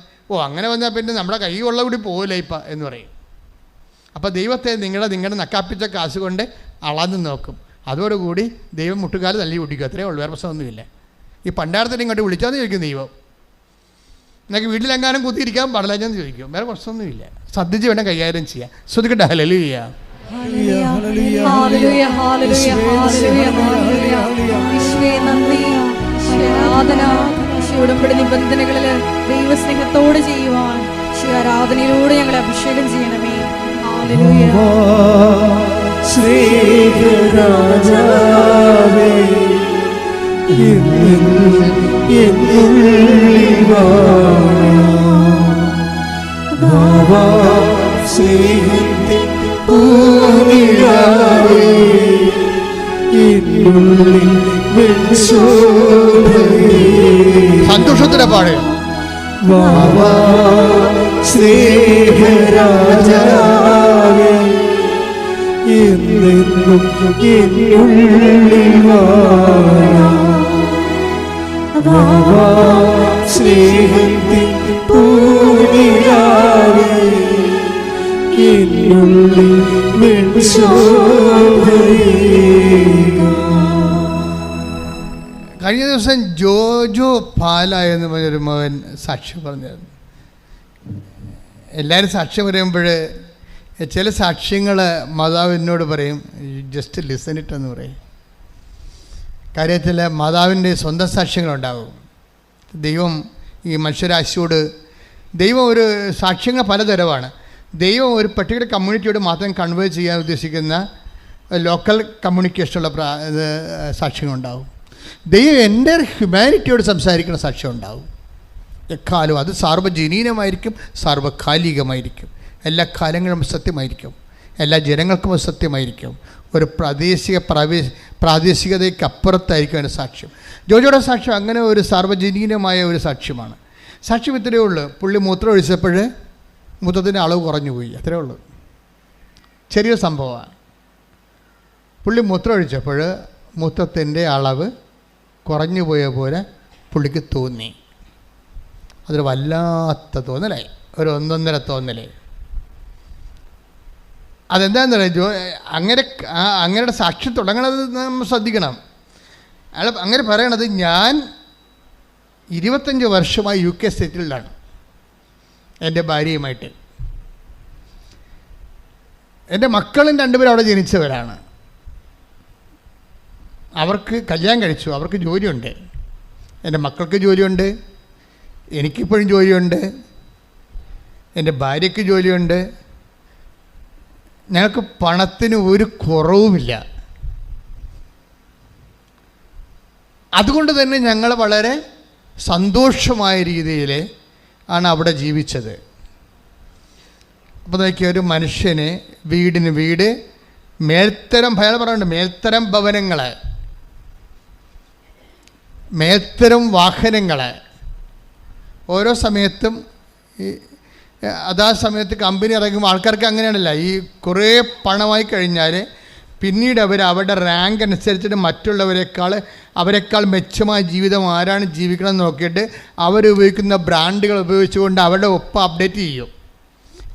അങ്ങനെ വന്നാൽ പിന്നെ നമ്മുടെ കൈ ഉള്ള കൂടി പോകില്ല ഇപ്പം എന്ന് പറയും. അപ്പോൾ ദൈവത്തെ നിങ്ങളുടെ നക്കാപ്പിച്ച കാശ് കൊണ്ട് അളന്ന് നോക്കും. അതോടുകൂടി ദൈവം മുട്ടുകാല് തല്ലി കുടിക്കും. അത്രേ ഉള്ളൂ, വേറെ പ്രശ്നമൊന്നുമില്ല. ഈ പണ്ടാരത്തിന് ഇങ്ങോട്ട് വിളിച്ചാന്ന് ചോദിക്കും ദൈവം. എനിക്ക് വീട്ടിലെങ്ങാനും കുത്തിയിരിക്കാൻ പാടില്ലെന്ന് ചോദിക്കും. വേറെ പ്രശ്നമൊന്നുമില്ല. ശ്രദ്ധിച്ച് വേണം കൈകാര്യം ചെയ്യാം. ശ്രദ്ധിക്കട്ടെ. ഹല്ലേലൂയ. ഉടമ്പടി നിബന്ധനകളിൽ ദൈവസ്നേഹത്തോടെ ചെയ്യുവാൻ ആരാധനയിലൂടെ ഞങ്ങളെ അഭിഷേകം ചെയ്യണമേ. സന്തോഷത്തിന്റെ പാട് സ്നേഹരാജാവേ എന്നെന്നും എന്നുള്ളിൽ സ്നേഹത്തിൻ പൂനിലാവേ എന്നുള്ളിൽ കഴിഞ്ഞ ദിവസം ജോജോ പാല എന്ന് പറഞ്ഞൊരു മകൻ സാക്ഷി പറഞ്ഞായിരുന്നു. എല്ലാവരും സാക്ഷ്യം പറയുമ്പോൾ ചില സാക്ഷ്യങ്ങൾ മാതാവ് എന്നോട് പറയും, ജസ്റ്റ് ലിസൺ ഇറ്റ് എന്ന് പറയും. കാര്യത്തിൽ മാതാവിൻ്റെ സ്വന്തം സാക്ഷ്യങ്ങളുണ്ടാകും. ദൈവം ഈ മനുഷ്യരാശിയോട്, ദൈവം ഒരു സാക്ഷ്യങ്ങൾ പലതരമാണ്. ദൈവം ഒരു പർട്ടിക്കുലർ കമ്മ്യൂണിറ്റിയോട് മാത്രം കൺവേ ചെയ്യാൻ ഉദ്ദേശിക്കുന്ന ലോക്കൽ കമ്മ്യൂണിക്കേഷനുള്ള സാക്ഷ്യങ്ങളുണ്ടാവും. ദൈവം എൻ്റെ ഹ്യൂമാനിറ്റിയോട് സംസാരിക്കുന്ന സാക്ഷ്യം ഉണ്ടാവും. എക്കാലവും അത് സാർവജനീനമായിരിക്കും, സാർവകാലികമായിരിക്കും. എല്ലാ കാലങ്ങളും സത്യമായിരിക്കും, എല്ലാ ജനങ്ങൾക്കും അത് സത്യമായിരിക്കും. ഒരു പ്രാദേശികതയ്ക്ക് അപ്പുറത്തായിരിക്കും അതിൻ്റെ സാക്ഷ്യം. ജോജോയുടെ സാക്ഷ്യം അങ്ങനെ ഒരു സാർവജനീനമായ ഒരു സാക്ഷ്യമാണ്. സാക്ഷ്യം ഇത്രയേ ഉള്ളൂ. പുള്ളി മൂത്രം ഒഴിച്ചപ്പോൾ മൂത്രത്തിൻ്റെ അളവ് കുറഞ്ഞു പോയി, അത്രയേ ഉള്ളൂ. ചെറിയൊരു സംഭവമാണ്. പുള്ളി മൂത്രം ഒഴിച്ചപ്പോൾ മൂത്രത്തിൻ്റെ അളവ് കുറഞ്ഞു പോയ പോലെ പുള്ളിക്ക് തോന്നി. അതൊരു വല്ലാത്ത തോന്നലായി, ഒരു 1.5 തോന്നലായി. അതെന്താണെന്ന് പറയുക, അങ്ങനെയുടെ സാക്ഷ്യം തുടങ്ങണത് നമ്മൾ ശ്രദ്ധിക്കണം. അയാൾ അങ്ങനെ പറയണത്, ഞാൻ 25 വർഷമായി UK സെറ്റിൽഡാണ് എൻ്റെ ഭാര്യയുമായിട്ട്. എൻ്റെ മക്കളും 2 പേരും അവിടെ ജനിച്ചവരാണ്. അവർക്ക് കല്യാണം കഴിച്ചു, അവർക്ക് ജോലിയുണ്ട്. എൻ്റെ മക്കൾക്ക് ജോലിയുണ്ട്, എനിക്കിപ്പോഴും ജോലിയുണ്ട്, എൻ്റെ ഭാര്യയ്ക്ക് ജോലിയുണ്ട്. ഞങ്ങൾക്ക് പണത്തിന് ഒരു കുറവുമില്ല. അതുകൊണ്ട് തന്നെ ഞങ്ങൾ വളരെ സന്തോഷമായ രീതിയിൽ ആണ് അവിടെ ജീവിച്ചത്. അപ്പോൾ നോക്കിയ ഒരു മനുഷ്യന് വീടിന് വീട്, മേൽത്തരം, ഭയം പറയുന്നുണ്ട്, മേൽത്തരം ഭവനങ്ങൾ, മേൽത്തരം വാഹനങ്ങൾ. ഓരോ സമയത്തും അതാ സമയത്ത് കമ്പനി ഇറങ്ങുമ്പോൾ ആൾക്കാർക്ക് അങ്ങനെയാണല്ല, ഈ കുറേ പണമായി കഴിഞ്ഞാൽ പിന്നീട് അവരുടെ റാങ്ക് അനുസരിച്ചിട്ട് അവരെക്കാൾ മെച്ചമായ ജീവിതം ആരാണ് ജീവിക്കണം നോക്കിയിട്ട് അവരുപയോഗിക്കുന്ന ബ്രാൻഡുകൾ ഉപയോഗിച്ചുകൊണ്ട് അവരുടെ ഒപ്പം അപ്ഡേറ്റ് ചെയ്യും.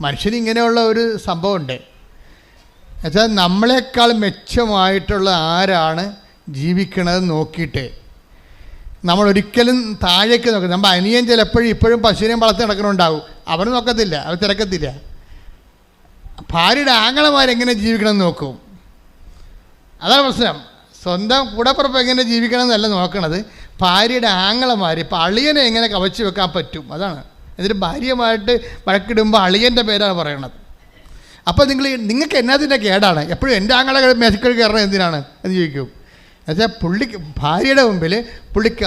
മനുഷ്യന് ഇങ്ങനെയുള്ള ഒരു സംഭവമുണ്ട്. എന്നുവെച്ചാൽ നമ്മളെക്കാൾ മെച്ചമായിട്ടുള്ള ആരാണ് ജീവിക്കണത് നോക്കിയിട്ട് നമ്മളൊരിക്കലും താഴേക്ക് നോക്കും. നമ്മൾ അനിയൻ ചിലപ്പോഴും ഇപ്പോഴും പശുവിനെ വളർത്തി നടക്കണുണ്ടാവും, അവർ നോക്കത്തില്ല, അവർ തിരക്കത്തില്ല. ഭാര്യയുടെ ആങ്ങളമാരെങ്ങനെ ജീവിക്കണമെന്ന് നോക്കും. അതാണ് പ്രശ്നം. സ്വന്തം കൂടപ്പുറപ്പ് എങ്ങനെ ജീവിക്കണം എന്നല്ല നോക്കണത്, ഭാര്യയുടെ ആങ്ങളമാർ. ഇപ്പോൾ അളിയനെ എങ്ങനെ കവച്ച് വെക്കാൻ പറ്റും, അതാണ്. എന്നിട്ട് ഭാര്യയുമായിട്ട് വഴക്കിടുമ്പോൾ അളിയൻ്റെ പേരാണ് പറയണത്. അപ്പോൾ നിങ്ങൾക്ക് എന്നാത്തിൻ്റെ കേടാണ്, എപ്പോഴും എൻ്റെ ആങ്ങളെ മേശക്കൾ കയറണം എന്തിനാണ് എന്ന് ചോദിക്കും. എന്നുവെച്ചാൽ ഭാര്യയുടെ മുമ്പിൽ പുള്ളിക്ക്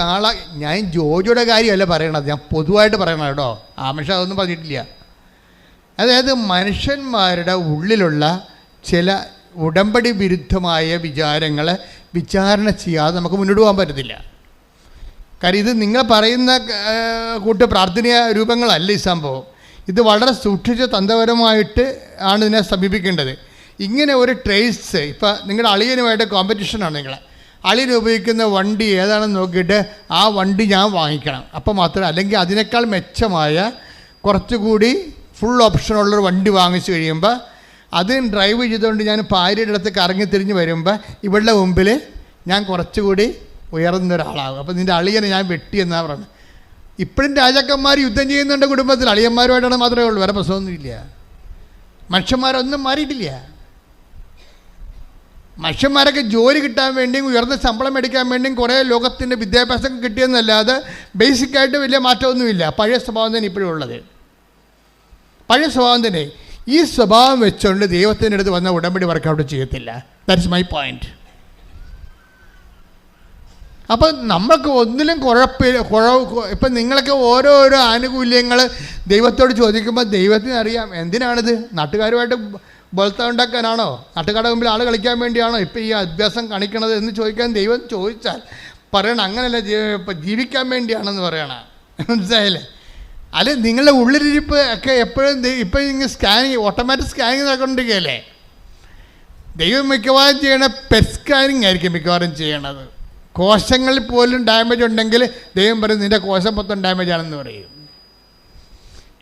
ഞാൻ ജോജോയുടെ കാര്യമല്ല പറയണത്, ഞാൻ പൊതുവായിട്ട് പറയണം കേട്ടോ. ആമഷ അതൊന്നും പറഞ്ഞിട്ടില്ല. അതായത് മനുഷ്യന്മാരുടെ ഉള്ളിലുള്ള ചില ഉടമ്പടി വിരുദ്ധമായ വിചാരങ്ങളെ വിചാരണ ചെയ്യാതെ നമുക്ക് മുന്നോട്ട് പോകാൻ പറ്റത്തില്ല. കാര്യം ഇത് നിങ്ങൾ പറയുന്ന കൂട്ട് പ്രാർത്ഥനീയ രൂപങ്ങളല്ല ഈ സംഭവം. ഇത് വളരെ സൂക്ഷിച്ച് തന്ത്രപരമായിട്ട് ആണ് ഇതിനെ സമീപിക്കേണ്ടത്. ഇങ്ങനെ ഒരു ട്രേസ്, ഇപ്പം നിങ്ങളുടെ അളിയനുമായിട്ട് കോമ്പറ്റീഷനാണ്, അളിയൻ ഉപയോഗിക്കുന്ന വണ്ടി ഏതാണെന്ന് നോക്കിയിട്ട് ആ വണ്ടി ഞാൻ വാങ്ങിക്കണം, അപ്പോൾ മാത്രമേ, അല്ലെങ്കിൽ അതിനേക്കാൾ മെച്ചമായ കുറച്ചുകൂടി ഫുൾ ഓപ്ഷനുള്ളൊരു വണ്ടി വാങ്ങിച്ചു കഴിയുമ്പോൾ അത് ഡ്രൈവ് ചെയ്തുകൊണ്ട് ഞാൻ ഭാര്യയുടെ അടുത്ത് കറങ്ങി തിരിഞ്ഞ് വരുമ്പോൾ ഇവളുടെ മുമ്പിൽ ഞാൻ കുറച്ചുകൂടി ഉയർന്നൊരാളാകും. അപ്പോൾ നിൻ്റെ അളിയനെ ഞാൻ വെട്ടിയെന്നാണ് പറയുന്നത്. ഇപ്പോഴും രാജാക്കന്മാർ യുദ്ധം ചെയ്യുന്നുണ്ട് കുടുംബത്തിൽ, അളിയന്മാരുമായിട്ടാണ് മാത്രമേ ഉള്ളൂ, വേറെ പ്രശ്നമൊന്നുമില്ല. മനുഷ്യന്മാരൊന്നും മാറിയിട്ടില്ല. മനുഷ്യന്മാരൊക്കെ ജോലി കിട്ടാൻ വേണ്ടിയും ഉയർന്ന ശമ്പളം മേടിക്കാൻ വേണ്ടിയും കുറേ ലോകത്തിൻ്റെ വിദ്യാഭ്യാസം കിട്ടിയെന്നല്ലാതെ ബേസിക്കായിട്ട് വലിയ മാറ്റമൊന്നുമില്ല. പഴയ സ്വഭാവം തന്നെ ഇപ്പോഴും ഉള്ളത്, പഴയ സ്വഭാവം തന്നെ. ഈ സ്വഭാവം വെച്ചുകൊണ്ട് ദൈവത്തിൻ്റെ അടുത്ത് വന്ന ഉടമ്പടി വർക്കൗട്ട് ചെയ്യത്തില്ല. That's my point. അപ്പം നമുക്ക് ഒന്നിലും ഇപ്പം നിങ്ങളൊക്കെ ഓരോരോ ആനുകൂല്യങ്ങൾ ദൈവത്തോട് ചോദിക്കുമ്പോൾ ദൈവത്തിന് അറിയാം എന്തിനാണിത്. നാട്ടുകാരുമായിട്ട് ബോൾത്ത ഉണ്ടാക്കാനാണോ, നാട്ടുകാരുടെ മുമ്പിൽ ആൾ കളിക്കാൻ വേണ്ടിയാണോ ഇപ്പം ഈ അഭ്യാസം കാണിക്കണത് എന്ന് ചോദിക്കാൻ ദൈവം ചോദിച്ചാൽ പറയണം അങ്ങനെയല്ല, ഇപ്പം ജീവിക്കാൻ വേണ്ടിയാണെന്ന് പറയണം. മനസ്സിലായില്ലേ? അല്ലെ നിങ്ങളുടെ ഉള്ളിലിരിപ്പ് ഒക്കെ എപ്പോഴും ഇപ്പം നിങ്ങൾ സ്കാനിങ്, ഓട്ടോമാറ്റിക് സ്കാനിങ് നടക്കൊണ്ടിരിക്കുകയല്ലേ. ദൈവം മിക്കവാറും ചെയ്യണ പെറ്റ് സ്കാനിങ് ആയിരിക്കും മിക്കവാറും ചെയ്യണത്. കോശങ്ങളിൽ പോലും ഡാമേജ് ഉണ്ടെങ്കിൽ ദൈവം പറയും നിൻ്റെ കോശം മൊത്തം ഡാമേജ് ആണെന്ന് പറയും.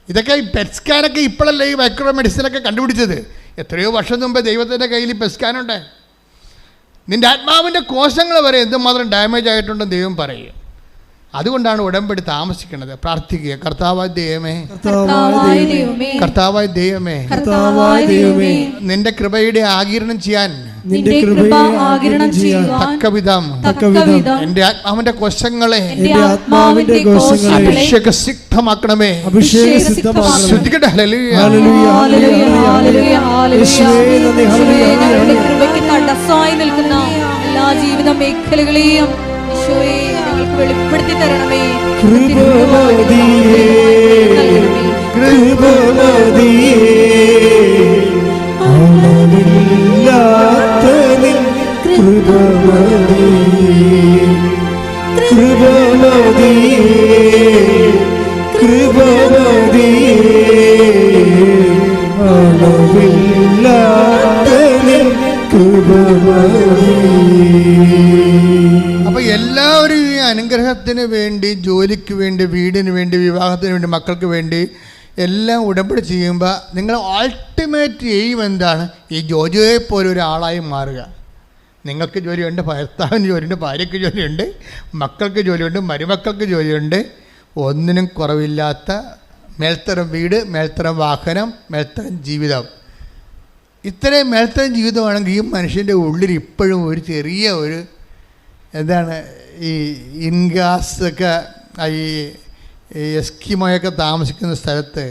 ഇതൊക്കെ ഈ പെറ്റ് സ്കാനൊക്കെ ഇപ്പോഴല്ലേ ഈ മൈക്രോ മെഡിസിനൊക്കെ കണ്ടുപിടിച്ചത്. എത്രയോ വർഷം മുമ്പ് ദൈവത്തിൻ്റെ കയ്യിൽ ഈ പെറ്റ് സ്കാനുണ്ട്. നിൻ്റെ ആത്മാവിൻ്റെ കോശങ്ങൾ വരെ എന്തുമാത്രം ഡാമേജ് ആയിട്ടുണ്ടെന്ന് ദൈവം പറയും. അതുകൊണ്ടാണ് ഉടമ്പടി താമസിക്കുന്നത്. പ്രാർത്ഥിക്കുക. കർത്താവായ ദൈവമേ, കർത്താവായ ദൈവമേ, കർത്താവായ ദൈവമേ, കർത്താവായ ദൈവമേ, നിന്റെ കൃപയുടെ ആഗിരണം ചെയ്യാൻ, നിന്റെ കൃപ ആഗിരണം ചെയ്യാൻ തക്കവിധം എന്റെ ആത്മാവിന്റെ കോശങ്ങളെ അഭിഷേകസിദ്ധമാക്കണമേ. ശ്രദ്ധിക്കട്ടെ. ഹല്ലേലൂയ. കൃപയ്ക്ക് തടസ്സമായി നിൽക്കുന്ന എല്ലാ ജീവിത മേഖലകളെയും ഈശോയെ ഞങ്ങൾക്ക് വെളിപ്പെടുത്തി തരണമേ. അപ്പൊ എല്ലാവരും ഈ അനുഗ്രഹത്തിന് വേണ്ടി, ജോലിക്ക് വേണ്ടി, വീടിന് വേണ്ടി, വിവാഹത്തിന് വേണ്ടി, മക്കൾക്ക് വേണ്ടി എല്ലാം ഉടമ്പടി ചെയ്യുമ്പോൾ നിങ്ങൾ അൾട്ടിമേറ്റ് എയിം എന്താണ്? ഈ ജോജിയെ പോലെ ഒരാളായി മാറുക. നിങ്ങൾക്ക് ജോലിയുണ്ട്, ഭർത്താവിന് ജോലിയുണ്ട്, ഭാര്യയ്ക്ക് ജോലിയുണ്ട്, മക്കൾക്ക് ജോലിയുണ്ട്, മരുമക്കൾക്ക് ജോലിയുണ്ട്. ഒന്നിനും കുറവില്ലാത്ത മേൽത്തരം വീട്, മേൽത്തരം വാഹനം, മേൽത്തരം ജീവിതം. ഇത്രയും മേൽത്തരം ജീവിതമാണെങ്കിൽ ഈ മനുഷ്യൻ്റെ ഉള്ളിൽ ഇപ്പോഴും ഒരു ചെറിയ ഒരു എന്താണ് ഈ ഇൻഗാസൊക്കെ, ഈ എസ്കിമോയൊക്കെ താമസിക്കുന്ന സ്ഥലത്ത്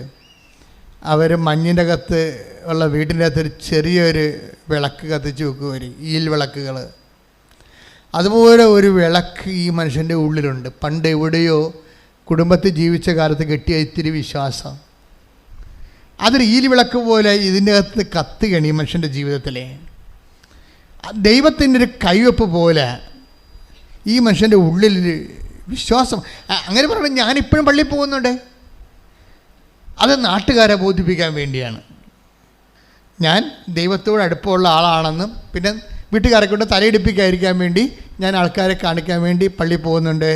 അവർ മഞ്ഞിൻ്റെ അകത്ത് ഉള്ള വീട്ടിൻ്റെ അകത്ത് ഒരു ചെറിയൊരു വിളക്ക് കത്തിച്ച് വെക്കുവർ, ഈൽ വിളക്കുകൾ. അതുപോലെ ഒരു വിളക്ക് ഈ മനുഷ്യൻ്റെ ഉള്ളിലുണ്ട്. പണ്ട് എവിടെയോ കുടുംബത്തിൽ ജീവിച്ച കാലത്ത് കിട്ടിയ ഇത്തിരി വിശ്വാസം, അതൊരു ഈൽ വിളക്ക് പോലെ ഇതിൻ്റെ അകത്ത് കത്തുകയാണ് ഈ മനുഷ്യൻ്റെ ജീവിതത്തിലെ. ദൈവത്തിൻ്റെ ഒരു കൈവെപ്പ് പോലെ ഈ മനുഷ്യൻ്റെ ഉള്ളിൽ വിശ്വാസം. അങ്ങനെ പറയണം, ഞാനിപ്പോഴും പള്ളിയിൽ പോകുന്നുണ്ട്. അത് നാട്ടുകാരെ ബോധിപ്പിക്കാൻ വേണ്ടിയാണ്. ഞാൻ ദൈവത്തോട് അടുപ്പമുള്ള ആളാണെന്നും പിന്നെ വീട്ടുകാരെ കൊണ്ട് തലയിടിപ്പിക്കാതിരിക്കാൻ വേണ്ടി ഞാൻ ആൾക്കാരെ കാണിക്കാൻ വേണ്ടി പള്ളിയിൽ പോകുന്നുണ്ട്,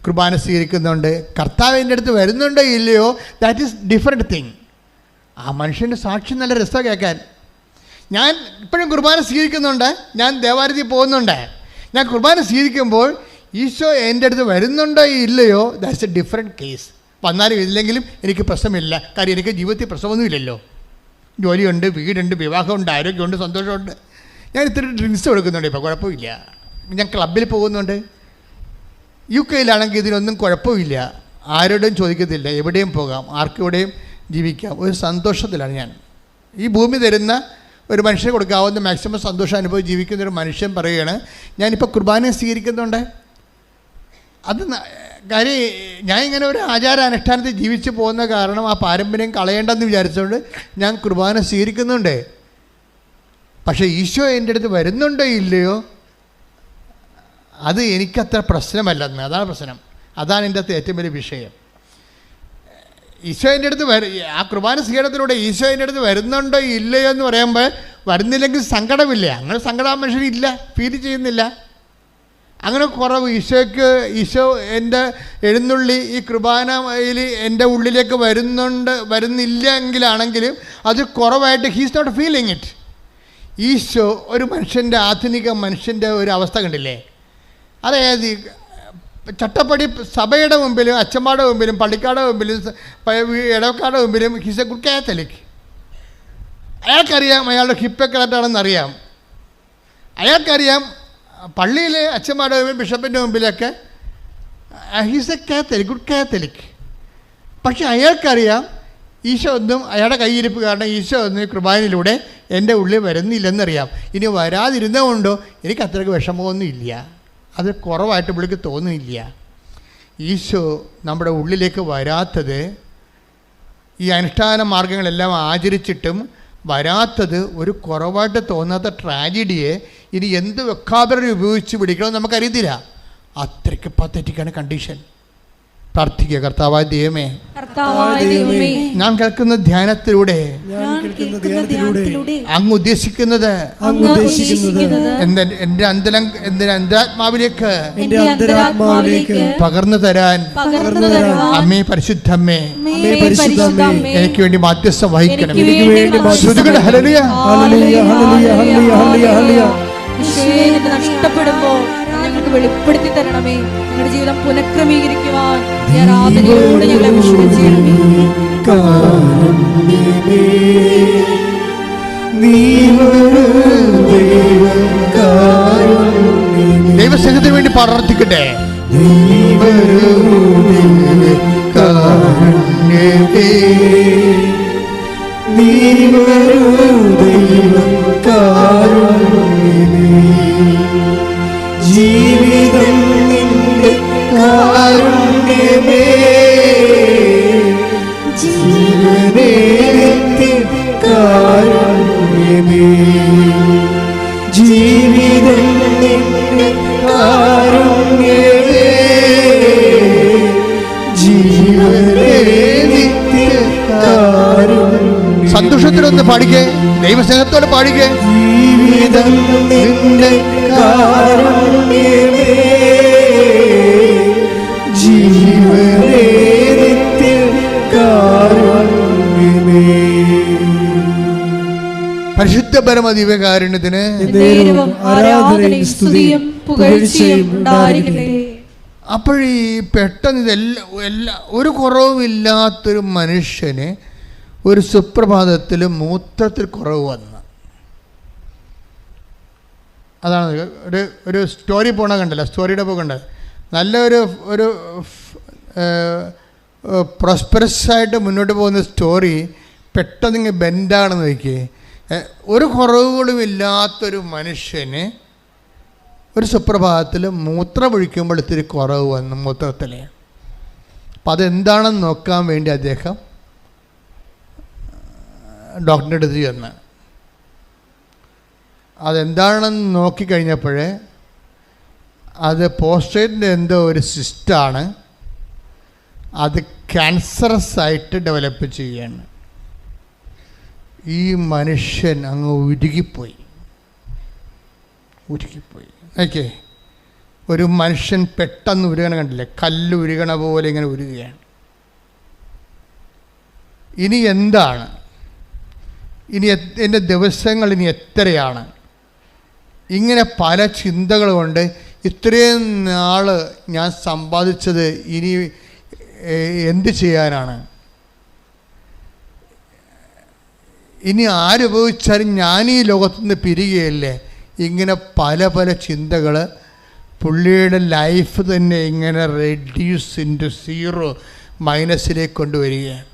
കുർബാന സ്വീകരിക്കുന്നുണ്ട്. കർത്താവ് എൻ്റെ അടുത്ത് വരുന്നുണ്ടോ ഇല്ലയോ, ദാറ്റ് ഈസ് ഡിഫറെൻറ്റ് തിങ്. ആ മനുഷ്യൻ്റെ സാക്ഷി നല്ല രസമാണ് കേൾക്കാൻ. ഞാൻ ഇപ്പോഴും കുർബാന സ്വീകരിക്കുന്നുണ്ട്, ഞാൻ ദേവാലയത്തിൽ പോകുന്നുണ്ട്. ഞാൻ കുർബാന സ്വീകരിക്കുമ്പോൾ ഈശോ എൻ്റെ അടുത്ത് വരുന്നുണ്ടോ ഇല്ലയോ, ദാറ്റ്സ് എ ഡിഫറെൻറ്റ് കേസ്. വന്നാലും ഇല്ലെങ്കിലും എനിക്ക് പ്രശ്നമില്ല. കാര്യം എനിക്ക് ജീവിതത്തിൽ പ്രശ്നമൊന്നുമില്ലല്ലോ. ജോലിയുണ്ട്, വീടുണ്ട്, വിവാഹമുണ്ട്, ആരോഗ്യമുണ്ട്, സന്തോഷമുണ്ട്. ഞാൻ ഇത്തിരി ഡ്രിങ്ക്സ് കൊടുക്കുന്നുണ്ട്, ഇപ്പോൾ കുഴപ്പമില്ല. ഞാൻ ക്ലബ്ബിൽ പോകുന്നുണ്ട്. UK ഇതിനൊന്നും കുഴപ്പമില്ല. ആരോടും ചോദിക്കത്തില്ല, എവിടെയും പോകാം, ആർക്കെവിടെയും ജീവിക്കാം. ഒരു സന്തോഷത്തിലാണ് ഞാൻ. ഈ ഭൂമി തരുന്ന ഒരു മനുഷ്യന് കൊടുക്കാവുന്ന മാക്സിമം സന്തോഷം അനുഭവിച്ച് ജീവിക്കുന്നൊരു മനുഷ്യൻ പറയുകയാണ്, ഞാനിപ്പോൾ കുർബാന സ്വീകരിക്കുന്നുണ്ട്. അത് കാര്യം ഞാൻ ഇങ്ങനെ ഒരു ആചാരാനുഷ്ഠാനത്തിൽ ജീവിച്ച് പോകുന്ന കാരണം ആ പാരമ്പര്യം കളയേണ്ടെന്ന് വിചാരിച്ചുകൊണ്ട് ഞാൻ കുർബാന സ്വീകരിക്കുന്നുണ്ട്. പക്ഷേ ഈശോ എൻ്റെ അടുത്ത് വരുന്നുണ്ടോ ഇല്ലയോ, അത് എനിക്കത്ര പ്രശ്നമല്ലെന്ന്. അതാണ് പ്രശ്നം. അതാണ് എൻ്റെ അകത്ത് ഏറ്റവും വലിയ വിഷയം. ഈശോ എൻ്റെ അടുത്ത് ആ കുർബാന സ്വീകരണത്തിലൂടെ ഈശോ എൻ്റെ അടുത്ത് വരുന്നുണ്ടോ ഇല്ലയോ എന്ന് പറയുമ്പോൾ വരുന്നില്ലെങ്കിൽ സങ്കടമില്ല. അങ്ങനെ സങ്കടം ആ മനുഷ്യനില്ല, ഫീൽ ചെയ്യുന്നില്ല. അങ്ങനെ കുറവ് ഈശോ എൻ്റെ എഴുന്നള്ളി ഈ കുർബാനയിൽ എൻ്റെ ഉള്ളിലേക്ക് വരുന്നില്ല എങ്കിലാണെങ്കിലും അത് കുറവായിട്ട് ഹീസ് നോട്ട് ഫീലിങ് ഇറ്റ്. ഈശോ ഒരു മനുഷ്യൻ്റെ, ആധുനിക മനുഷ്യൻ്റെ ഒരു അവസ്ഥ കണ്ടില്ലേ? അതായത് ചട്ടപ്പടി സഭയുടെ മുമ്പിലും അച്ഛന്മാരുടെ മുമ്പിലും പള്ളിക്കാരുടെ മുമ്പിലും ഇടവക്കാരുടെ മുമ്പിലും ഹീസ് എ ഗുഡ് കാത്തലിക്. അയാൾക്കറിയാം അയാളുടെ ഹിപ്പ് കറക്റ്റാണെന്നറിയാം. അയാൾക്കറിയാം പള്ളിയിലെ അച്ഛന്മാരുടെ മുമ്പിൽ ബിഷപ്പിൻ്റെ മുമ്പിലൊക്കെ he's a Catholic, good Catholic. പക്ഷെ അയാൾക്കറിയാം ഈശോ ഒന്നും, അയാളുടെ കയ്യിരിപ്പ് കാരണം ഈശോ ഒന്നും കുർബാനയിലൂടെ എൻ്റെ ഉള്ളിൽ വരുന്നില്ലെന്നറിയാം. ഇനി വരാതിരുന്നതുകൊണ്ടോ എനിക്ക് അത്രയ്ക്ക് വിഷമമൊന്നും ഇല്ല, അത് കുറവായിട്ട് പുള്ളിക്ക് തോന്നുന്നില്ല. ഈശോ നമ്മുടെ ഉള്ളിലേക്ക് വരാത്തത്, ഈ അനുഷ്ഠാന മാർഗങ്ങളെല്ലാം ആചരിച്ചിട്ടും വരാത്തത് ഒരു കുറവായിട്ട് തോന്നാത്ത ട്രാജഡിയെ ഇനി എന്ത് വെക്കാബററി ഉപയോഗിച്ച് പിടിക്കണമെന്ന് നമുക്കറിയത്തില്ല. അത്രയ്ക്ക് പത്തറ്റിക്കാണ് കണ്ടീഷൻ. പ്രാർത്ഥിക്കുക. കർത്താവായ ദൈവമേ, ഞാൻ കേൾക്കുന്ന ധ്യാനത്തിലൂടെ അങ്ങ് ഉദ്ദേശിക്കുന്നത് എൻ്റെ അന്തരാത്മാവിലേക്ക് പകർന്നു തരാൻ അമ്മേ, പരിശുദ്ധമ്മേ, എനിക്ക് വേണ്ടി മാധ്യസ്ഥം വഹിക്കണം. നഷ്ടപ്പെടുമ്പോ ഞങ്ങൾക്ക് വെളിപ്പെടുത്തി തരണമേ. ഞങ്ങളുടെ ജീവിതം പുനഃക്രമീകരിക്കുവാൻ ഈ ആരാധനയോടെ ഞങ്ങളെ അഭിഷേകം ചെയ്യണമേ. ദൈവസ്നേഹത്തിന് വേണ്ടി പ്രാർത്ഥിക്കട്ടെ. ജീവിതം നിന്റെ കാരുണ്യമേ, ജീവനേ കാരുണ്യമേ, ജീവിതം നിന്റെ കാരുണ്യമേ, ജീവനേ നിത്യ കാരുണ്യമേ. സന്തോഷത്തിലൊന്ന് പാടിക്കേ, ദൈവസ്നേഹത്തോടെ പാടിക്കേ. ജീവിതം നിന്റെ കാരുണ്യമേ, ജീവനേ നിത്യ കാരുണ്യമേ. പരിശുദ്ധ പരമ ദിവ്യകാരുണ്യത്തിന് നേരവും ആരാധനയും സ്തുതിയും പുകഴ്ചയും ഉണ്ടായിരിക്കട്ടെ. അപ്പോഴീ പെട്ടെന്ന് ഇതെല്ലാം ഒരു കുറവുമില്ലാത്തൊരു മനുഷ്യന് ഒരു സുപ്രഭാതത്തിൽ മൂത്രത്തിൽ കുറവ് വന്നു. അതാണ് ഒരു സ്റ്റോറി പോണ കണ്ടല്ലോ, സ്റ്റോറിയുടെ പോകണ്ട. നല്ലൊരു ഒരു പ്രോസ്പെറസ് ആയിട്ട് മുന്നോട്ട് പോകുന്ന സ്റ്റോറി പെട്ടെന്ന് ഇങ്ങനെ ബെൻഡാണെന്ന് വയ്ക്കേ. ഒരു കുറവുകളും ഇല്ലാത്തൊരു മനുഷ്യന് ഒരു സുപ്രഭാതത്തിൽ മൂത്രമൊഴിക്കുമ്പോൾ ഇത്തിരി കുറവ് വന്നു മൂത്രത്തിൽ. അപ്പം അതെന്താണെന്ന് നോക്കാൻ വേണ്ടി അദ്ദേഹം ഡോക്ടറിൻ്റെ അടുത്ത് ചെന്ന് അതെന്താണെന്ന് നോക്കിക്കഴിഞ്ഞപ്പോൾ അത് പോസ്ട്രേറ്റിൻ്റെ എന്തോ ഒരു സിസ്റ്റാണ്, അത് ക്യാൻസറസ് ആയിട്ട് ഡെവലപ്പ് ചെയ്യുകയാണ്. ഈ മനുഷ്യൻ അങ്ങ് ഉരുകിപ്പോയി. ഓക്കെ, ഒരു മനുഷ്യൻ പെട്ടെന്ന് ഉരുകണ കണ്ടില്ലേ, കല്ല് ഉരുകണ പോലെ ഇങ്ങനെ ഉരുകുകയാണ്. ഇനി എന്താണ്, ഇനി എൻ്റെ ദിവസങ്ങൾ ഇനി എത്രയാണ്? ഇങ്ങനെ പല ചിന്തകൾ കൊണ്ട് ഇത്രയും നാൾ ഞാൻ സമ്പാദിച്ചത് ഇനി എന്ത് ചെയ്യാനാണ്? ഇനി ആരുപയോഗിച്ചാലും ഞാൻ ഈ ലോകത്തു നിന്ന് പിരിയുകയല്ലേ? ഇങ്ങനെ പല പല ചിന്തകൾ പുള്ളിയുടെ ലൈഫ് തന്നെ ഇങ്ങനെ റെഡ്യൂസ് ഇൻറ്റു സീറോ, മൈനസിലേക്ക് കൊണ്ടുവരികയാണ്.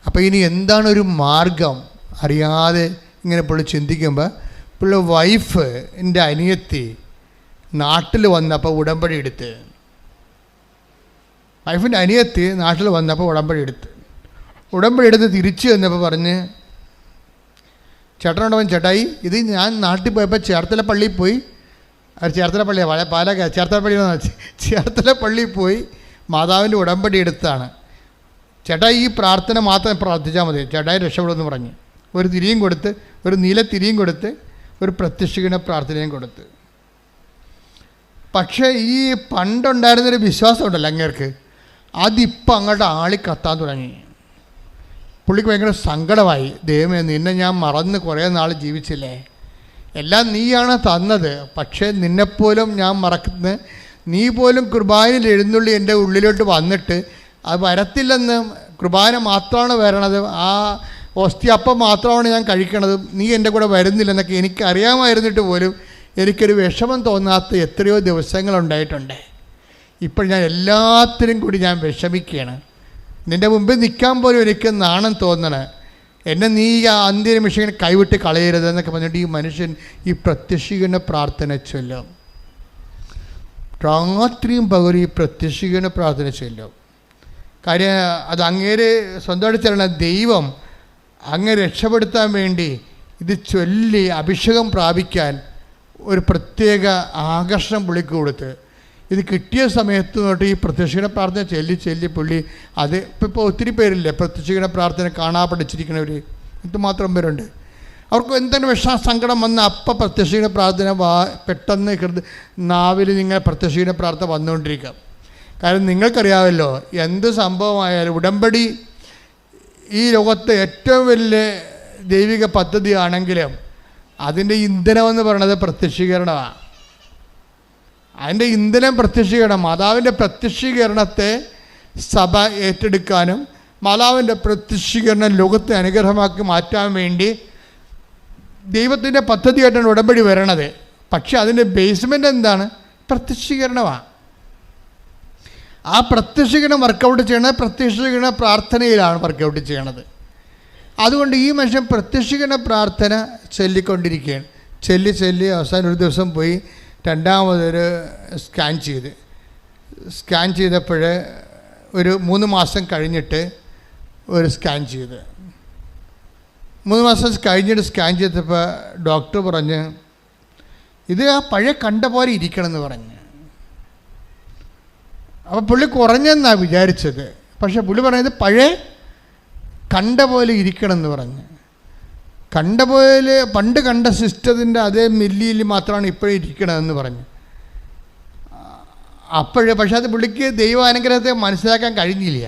അപ്പോൾ ഇനി എന്താണ് ഒരു മാർഗം അറിയാതെ ഇങ്ങനെ പുള്ളി ചിന്തിക്കുമ്പോൾ പുള്ളി വൈഫ് എൻ്റെ അനിയത്തി നാട്ടിൽ വന്നപ്പോൾ ഉടമ്പടി എടുത്ത്, വൈഫിൻ്റെ അനിയത്തി നാട്ടിൽ വന്നപ്പോൾ ഉടമ്പടി എടുത്ത് തിരിച്ചു വന്നപ്പോൾ പറഞ്ഞ്, ചേട്ടനോടവൻ ചേട്ടായി ഇത് ഞാൻ നാട്ടിൽ പോയപ്പോൾ ചേർത്തല പള്ളിയിൽ പോയി, ചേർത്തല പള്ളിയാണ് പാലക്കാട്, ചേർത്തല പള്ളിയിൽ പോയി മാതാവിൻ്റെ ഉടമ്പടി എടുത്താണ്. ചേട്ടായി ഈ പ്രാർത്ഥന മാത്രം പ്രാർത്ഥിച്ചാൽ മതി, ചേട്ടായി രക്ഷപ്പെടുമെന്ന് പറഞ്ഞ് ഒരു തിരിയും കൊടുത്ത്, ഒരു നീല തിരിയും കൊടുത്ത്, ഒരു പ്രത്യക്ഷീകരണ പ്രാർത്ഥനയും കൊടുത്ത്. പക്ഷേ ഈ പണ്ടുണ്ടായിരുന്നൊരു വിശ്വാസം ഉണ്ടല്ലോ അങ്ങേർക്ക്, അതിപ്പോൾ അങ്ങോട്ട് ആളി കത്താൻ തുടങ്ങി. പുള്ളിക്ക് ഭയങ്കര സങ്കടമായി. ദൈവമേ, നിന്നെ ഞാൻ മറന്ന് കുറേ നാൾ ജീവിച്ചില്ലേ, എല്ലാം നീയാണ് തന്നത്, പക്ഷേ നിന്നെപ്പോലും ഞാൻ മറക്കുന്ന, നീ പോലും കുർബാനയിൽ എഴുന്നള്ളി എൻ്റെ ഉള്ളിലോട്ട് വന്നിട്ട് അത് വരത്തില്ലെന്ന്, കുർബാന മാത്രമാണ് വരണത്, ആ ഓസ്തി അപ്പം മാത്രമാണ് ഞാൻ കഴിക്കണത്, നീ എൻ്റെ കൂടെ വരുന്നില്ലെന്നൊക്കെ എനിക്ക് അറിയാമായിരുന്നിട്ട് പോലും എനിക്കൊരു വിഷമം തോന്നാത്ത എത്രയോ ദിവസങ്ങളുണ്ടായിട്ടുണ്ട്. ഇപ്പോൾ ഞാൻ എല്ലാത്തിനും കൂടി ഞാൻ വിഷമിക്കുകയാണ്. നിൻ്റെ മുമ്പിൽ നിൽക്കാൻ പോലും എനിക്ക് നാണം തോന്നണേ, എന്നെ നീ ആ അന്ത്യനിമിഷം കൈവിട്ട് കളയരുതെന്നൊക്കെ പറഞ്ഞിട്ട് ഈ മനുഷ്യൻ ഈ പ്രത്യക്ഷീകരണ പ്രാർത്ഥന ചൊല്ലും. രാത്രിയും പകലും ഈ പ്രത്യക്ഷീകരണ പ്രാർത്ഥന ചൊല്ലും. കാര്യം അത് അങ്ങേര് സ്വന്തമായിട്ട് ചെല്ലണ ദൈവം അങ്ങ് രക്ഷപ്പെടുത്താൻ വേണ്ടി ഇത് ചൊല്ലി അഭിഷേകം പ്രാപിക്കാൻ ഒരു പ്രത്യേക ആകർഷണം പുള്ളിക്ക് കൊടുത്ത്, ഇത് കിട്ടിയ സമയത്ത് തൊട്ട് ഈ പ്രത്യക്ഷീകരണ പ്രാർത്ഥന ചൊല്ലി പുള്ളി അത് ഇപ്പോൾ ഒത്തിരി പേരില്ലേ പ്രത്യക്ഷീകരണ പ്രാർത്ഥന കാണാപ്പടിച്ചിരിക്കുന്നവർ, എന്തുമാത്രം പേരുണ്ട്. അവർക്ക് എന്തെങ്കിലും സങ്കടം വന്ന അപ്പം പ്രത്യക്ഷീകരണ പ്രാർത്ഥന പെട്ടെന്ന് നാവിൽ നിങ്ങൾ പ്രത്യക്ഷീകരണ പ്രാർത്ഥന വന്നുകൊണ്ടിരിക്കുക. കാരണം നിങ്ങൾക്കറിയാമല്ലോ, എന്ത് സംഭവമായാലും ഉടമ്പടി ഈ ലോകത്തെ ഏറ്റവും വലിയ ദൈവിക പദ്ധതിയാണെങ്കിലും അതിൻ്റെ ഇന്ധനമെന്ന് പറയുന്നത് പ്രത്യക്ഷീകരണമാണ്. അതിൻ്റെ ഇന്ധനം പ്രത്യക്ഷീകരണം. മാതാവിൻ്റെ പ്രത്യക്ഷീകരണത്തെ സഭ ഏറ്റെടുക്കാനും മാതാവിൻ്റെ പ്രത്യക്ഷീകരണം ലോകത്തെ അനുഗ്രഹമാക്കി മാറ്റാൻ വേണ്ടി ദൈവത്തിൻ്റെ പദ്ധതിയായിട്ടാണ് ഉടമ്പടി വരണത്. പക്ഷെ അതിൻ്റെ ബേസ്മെൻ്റ് എന്താണ്? പ്രത്യക്ഷീകരണമാണ്. ആ പ്രത്യക്ഷീകരണം വർക്കൗട്ട് ചെയ്യണത് പ്രത്യക്ഷീകരണ പ്രാർത്ഥനയിലാണ് വർക്കൗട്ട് ചെയ്യണത്. അതുകൊണ്ട് ഈ മനുഷ്യൻ പ്രത്യക്ഷീകരണ പ്രാർത്ഥന ചൊല്ലിക്കൊണ്ടിരിക്കുകയാണ്. ചൊല്ലി അവസാനം ഒരു ദിവസം പോയി രണ്ടാമതൊരു സ്കാൻ ചെയ്തപ്പോൾ ഒരു 3 മാസം കഴിഞ്ഞിട്ട് ഒരു സ്കാൻ ചെയ്ത് 3 മാസം കഴിഞ്ഞിട്ട് സ്കാൻ ചെയ്തപ്പോൾ ഡോക്ടർ പറഞ്ഞ് ഇത് ആ പഴയ കണ്ട പോലെ ഇരിക്കണമെന്ന് പറഞ്ഞ്. അപ്പോൾ പുള്ളി കുറഞ്ഞെന്നാണ് വിചാരിച്ചത്. പക്ഷേ പുള്ളി പറഞ്ഞത് പഴയ കണ്ട പോലെ ഇരിക്കണമെന്ന് പറഞ്ഞ്. കണ്ട പോലെ പണ്ട് കണ്ട സിസ്റ്റത്തിൻ്റെ അതേ മില്ലിയിൽ മാത്രമാണ് ഇപ്പോഴും ഇരിക്കണമെന്ന് പറഞ്ഞു. പക്ഷേ അത് പുള്ളിക്ക് ദൈവാനുഗ്രഹത്തെ മനസ്സിലാക്കാൻ കഴിഞ്ഞില്ല.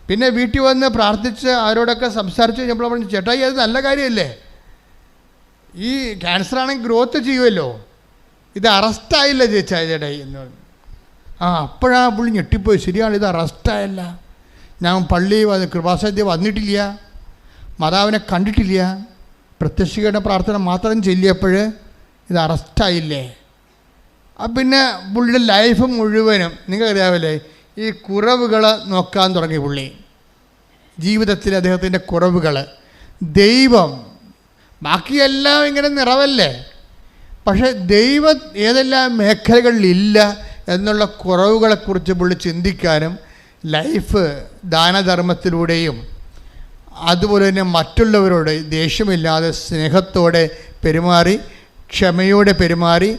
പിന്നെ വീട്ടിൽ വന്ന് പ്രാർത്ഥിച്ച് അവരോടൊക്കെ സംസാരിച്ച് കഴിഞ്ഞപ്പോൾ പറഞ്ഞു, ചേട്ടായി അത് നല്ല കാര്യമല്ലേ, ഈ ക്യാൻസറാണെങ്കിൽ ഗ്രോത്ത് ചെയ്യുമല്ലോ, ഇത് അറസ്റ്റായില്ല ചേട്ടായി എന്ന് പറഞ്ഞു. അപ്പോഴാണ് പുള്ളി ഞെട്ടിപ്പോയി. ശരിയാണ്, ഇത് അറസ്റ്റായല്ല, ഞാൻ പള്ളി കൃപാസനത്തിൽ വന്നിട്ടില്ല, മാതാവിനെ കണ്ടിട്ടില്ല, പ്രത്യക്ഷീകരണ പ്രാർത്ഥന മാത്രം ചൊല്ലിയപ്പോൾ ഇത് അറസ്റ്റായില്ലേ. പിന്നെ പുള്ളിയുടെ ലൈഫ് മുഴുവനും നിങ്ങൾക്കറിയാമല്ലേ ഈ കുറവുകൾ നോക്കാൻ തുടങ്ങി പുള്ളി. ജീവിതത്തിൽ അദ്ദേഹത്തിൻ്റെ കുറവുകൾ, ദൈവം ബാക്കിയെല്ലാം ഇങ്ങനെ നിറവല്ലേ, പക്ഷേ ദൈവം ഏതെല്ലാം മേഖലകളിലില്ല എന്നുള്ള കുറവുകളെക്കുറിച്ച് പുള്ളി ചിന്തിക്കാനും ലൈഫ് ദാനധർമ്മത്തിലൂടെയും അതുപോലെ തന്നെ മറ്റുള്ളവരോട് ദേഷ്യമില്ലാതെ സ്നേഹത്തോടെ പെരുമാറി, ക്ഷമയോടെ പെരുമാറി,